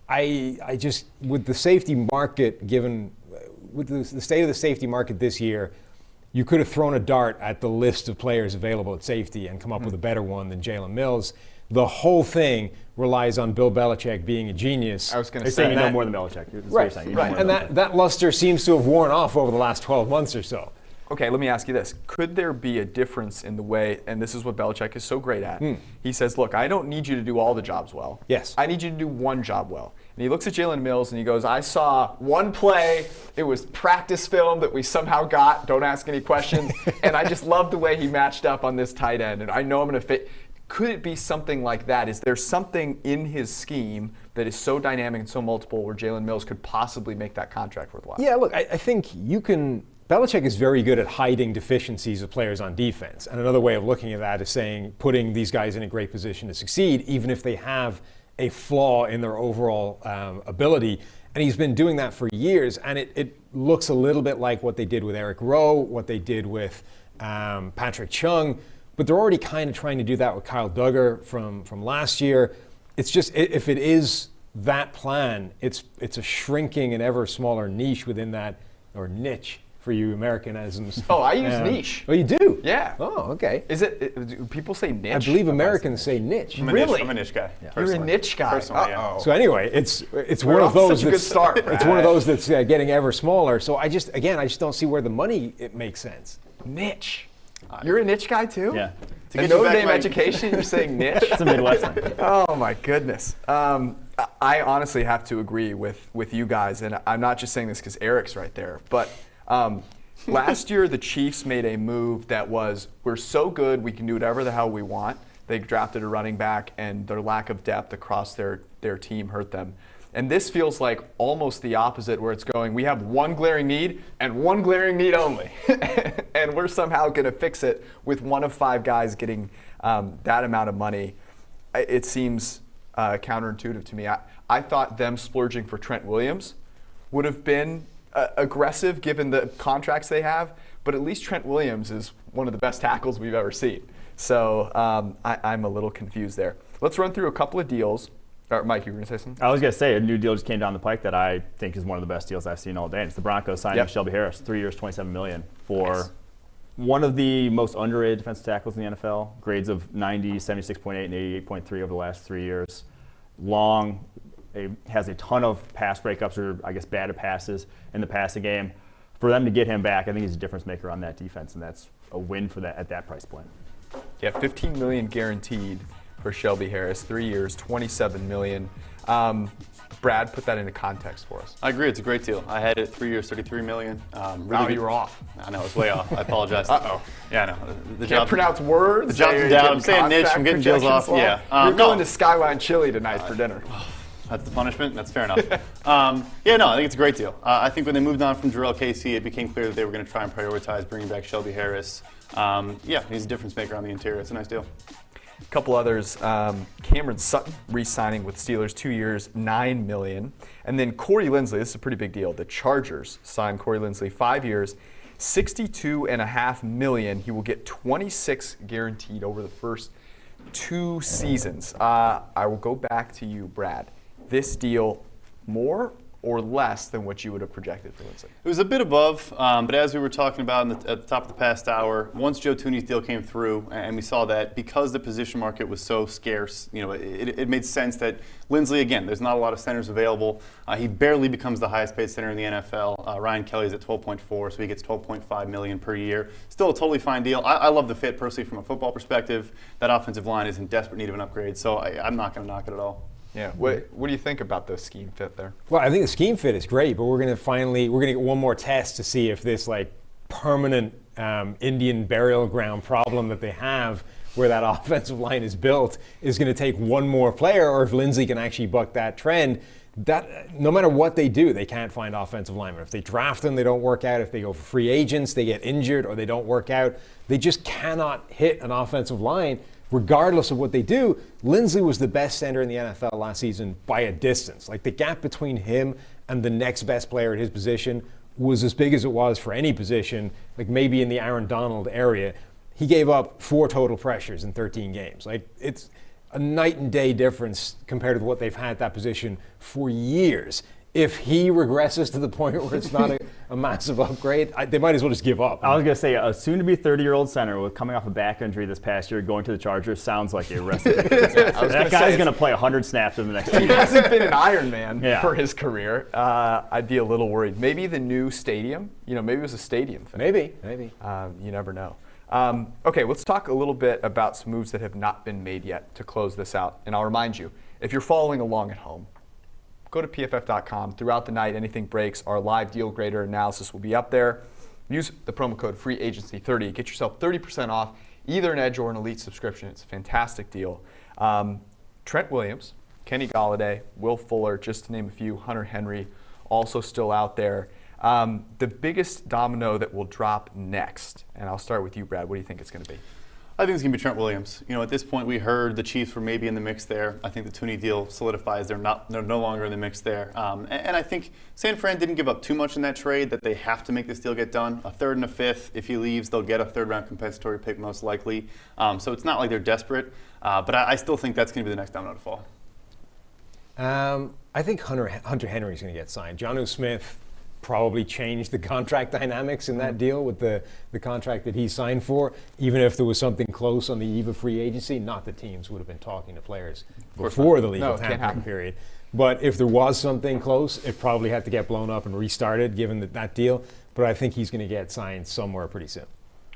I just, with the safety market given, with the state of the safety market this year, you could have thrown a dart at the list of players available at safety and come up with a better one than Jalen Mills. The whole thing relies on Bill Belichick being a genius. I was going to They're say saying you know more than Belichick. Right, and that luster seems to have worn off over the last 12 months or so. Okay, let me ask you this. Could there be a difference in the way, and this is what Belichick is so great at, he says, look, I don't need you to do all the jobs well. Yes. I need you to do one job well. And he looks at Jalen Mills and he goes, I saw one play, it was practice film that we somehow got, don't ask any questions, and I just love the way he matched up on this tight end, and I know I'm going to fit. Could it be something like that? Is there something in his scheme that is so dynamic and so multiple where Jalen Mills could possibly make that contract worthwhile? Yeah, look, I think you can. Belichick is very good at hiding deficiencies of players on defense. And another way of looking at that is saying putting these guys in a great position to succeed, even if they have a flaw in their overall ability. And he's been doing that for years. And it looks a little bit like what they did with Eric Rowe, what they did with Patrick Chung. But they're already kind of trying to do that with Kyle Duggar from last year. It's just, if it is that plan, it's a shrinking and ever smaller niche within that, or niche for you Americanisms. Oh, I use niche. Oh, you do? Yeah. Oh, okay. Do people say niche? I believe Americans say niche. Really? I'm a niche guy. Yeah. You're a niche guy. Personally, yeah. So anyway, it's one of those. Such a good start. It's one of those that's getting ever smaller. So I just don't see where the money it makes sense. Niche. You're a niche guy too? Yeah. And Notre Dame education, you're saying niche? It's a Midwest thing. Oh my goodness. I honestly have to agree with you guys, and I'm not just saying this because Eric's right there, but last year the Chiefs made a move that was, we're so good we can do whatever the hell we want. They drafted a running back, and their lack of depth across their team hurt them. And this feels like almost the opposite, where it's going, we have one glaring need and one glaring need only. And we're somehow going to fix it with one of 5 guys getting that amount of money. It seems counterintuitive to me. I thought them splurging for Trent Williams would have been aggressive given the contracts they have, but at least Trent Williams is one of the best tackles we've ever seen. So I'm a little confused there. Let's run through a couple of deals. Mike, you were going to say something? I was going to say a new deal just came down the pike that I think is one of the best deals I've seen all day. It's the Broncos signing Shelby Harris, 3 years, $27 million for one of the most underrated defensive tackles in the NFL. Grades of 90, 76.8, and 88.3 over the last 3 years. Long, has a ton of pass breakups, or I guess batted passes in the passing game. For them to get him back, I think he's a difference maker on that defense, and that's a win for that at that price point. Yeah, $15 million guaranteed for Shelby Harris, 3 years, $27 million. Brad, put that into context for us. I agree. It's a great deal. I had it 3 years, $33 million. Really you were off. I know, I was way off. I apologize. Uh-oh. Yeah, I know. The Can't pronounce words. The job's down. I'm saying niche. I'm getting deals off. Yeah. You're going to Skyline Chili tonight for dinner. That's the punishment. That's fair enough. I think it's a great deal. I think when they moved on from Jarrell Casey, it became clear that they were going to try and prioritize bringing back Shelby Harris. He's a difference maker on the interior. It's a nice deal. A couple others, Cameron Sutton re-signing with Steelers, 2 years, $9 million. And then Corey Linsley, this is a pretty big deal. The Chargers signed Corey Linsley, 5 years, $62.5 million. He will get 26 guaranteed over the first 2 seasons. I will go back to you, Brad. This deal, more or less than what you would have projected for Lindsey? It was a bit above, but as we were talking about at the top of the past hour, once Joe Thuney's deal came through, and we saw that because the position market was so scarce, it made sense that Lindsey, again, there's not a lot of centers available. He barely becomes the highest paid center in the NFL. Ryan Kelly's at 12.4, so he gets 12.5 million per year. Still a totally fine deal. I love the fit personally from a football perspective. That offensive line is in desperate need of an upgrade, so I'm not going to knock it at all. Yeah. What do you think about the scheme fit there? Well, I think the scheme fit is great, but we're going to get one more test to see if this permanent Indian burial ground problem that they have where that offensive line is built is going to take one more player, or if Lindsey can actually buck that trend. That no matter what they do, they can't find offensive linemen. If they draft them, they don't work out. If they go for free agents, they get injured or they don't work out. They just cannot hit an offensive line. Regardless of what they do, Lindsey was the best center in the NFL last season by a distance. The gap between him and the next best player at his position was as big as it was for any position, maybe in the Aaron Donald area. He gave up 4 total pressures in 13 games. It's a night and day difference compared to what they've had at that position for years. If he regresses to the point where it's not a massive upgrade, they might as well just give up. I was going to say, a soon-to-be 30-year-old center with coming off a back injury this past year, going to the Chargers, sounds like a recipe. That guy's going to play 100 snaps in the next 2 He years. hasn't been an Iron Man Yeah. for his career. I'd be a little worried. Maybe the new stadium. Maybe it was a stadium thing. Maybe. You never know. Okay, let's talk a little bit about some moves that have not been made yet to close this out. And I'll remind you, if you're following along at home, go to pff.com. Throughout the night, anything breaks, our live deal grader analysis will be up there. Use the promo code FREEAGENCY30. Get yourself 30% off either an Edge or an Elite subscription. It's a fantastic deal. Trent Williams, Kenny Golladay, Will Fuller, just to name a few, Hunter Henry, also still out there. The biggest domino that will drop next, and I'll start with you, Brad. What do you think it's going to be? I think it's going to be Trent Williams. At this point, we heard the Chiefs were maybe in the mix there. I think the Thuney deal solidifies they're no longer in the mix there. And I think San Fran didn't give up too much in that trade that they have to make this deal get done. A third and a fifth. If he leaves, they'll get a third-round compensatory pick most likely. So it's not like they're desperate. But I still think that's going to be the next domino to fall. I think Hunter Henry's going to get signed. Jonnu Smith probably changed the contract dynamics in that deal with the contract that he signed for. Even if there was something close on the eve of free agency, not that teams would have been talking to players before the legal tampering period. But if there was something close, it probably had to get blown up and restarted given that deal. But I think he's going to get signed somewhere pretty soon.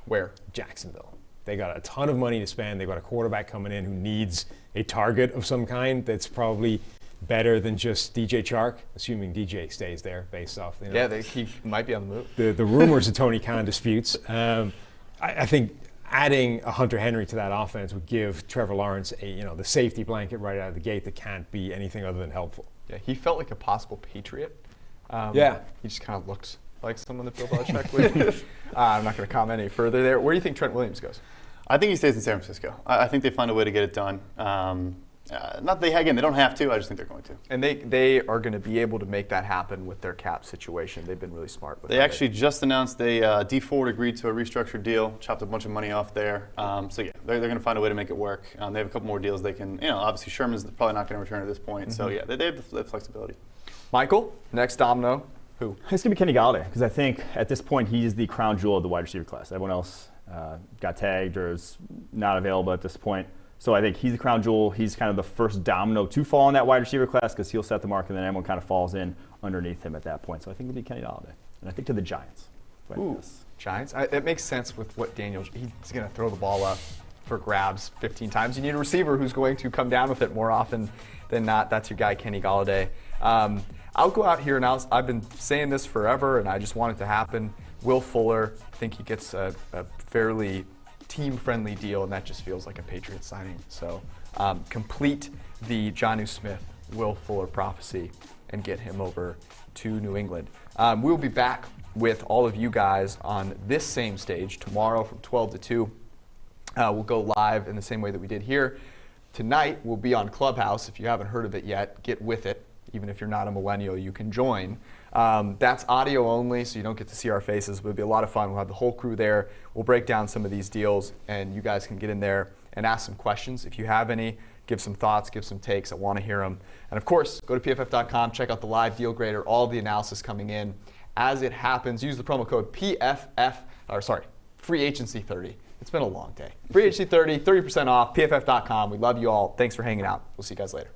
Where? Jacksonville. They got a ton of money to spend. They've got a quarterback coming in who needs a target of some kind that's probably better than just DJ Chark, assuming DJ stays there based off. Yeah, he might be on the The move. rumors of Tony Khan disputes. I think adding a Hunter Henry to that offense would give Trevor Lawrence the safety blanket right out of the gate that can't be anything other than helpful. Yeah, he felt like a possible Patriot. Yeah. He just kind of looked like someone that Bill Belichick would. I'm not going to comment any further there. Where do you think Trent Williams goes? I think he stays in San Francisco. I think they find a way to get it done. They don't have to. I just think they're going to. And they are going to be able to make that happen with their cap situation. They've been really smart with They actually just announced D Ford agreed to a restructured deal, chopped a bunch of money off there. They're going to find a way to make it work. They have a couple more deals they can. Obviously Sherman's probably not going to return at this point. Mm-hmm. So yeah, they have the flexibility. Michael, next domino, who? It's going to be Kenny Golladay because I think at this point he's the crown jewel of the wide receiver class. Everyone else got tagged or is not available at this point. So I think he's the crown jewel. He's kind of the first domino to fall in that wide receiver class because he'll set the mark and then everyone kind of falls in underneath him at that point. So I think it'll be Kenny Golladay. And I think to the Giants. Ooh, Giants? It makes sense with what he's going to throw the ball up for grabs 15 times. You need a receiver who's going to come down with it more often than not. That's your guy, Kenny Golladay. I'll go out here and I've been saying this forever and I just want it to happen. Will Fuller, I think he gets a fairly team-friendly deal, and that just feels like a Patriots signing. So complete the Jonnu Smith, Will Fuller prophecy and get him over to New England. We'll be back with all of you guys on this same stage tomorrow from 12 to 2. We'll go live in the same way that we did here. Tonight, we'll be on Clubhouse. If you haven't heard of it yet, get with it. Even if you're not a millennial, you can join. That's audio only, so you don't get to see our faces, but it'll be a lot of fun. We'll have the whole crew there. We'll break down some of these deals, and you guys can get in there and ask some questions if you have any. give some thoughts, give some takes. I want to hear them. And of course, go to pff.com, check out the live deal grader, all of the analysis coming in as it happens. Use the promo code Free Agency 30. It's been a long day. Free Agency 30, 30% off, pff.com. We love you all. Thanks for hanging out. We'll see you guys later.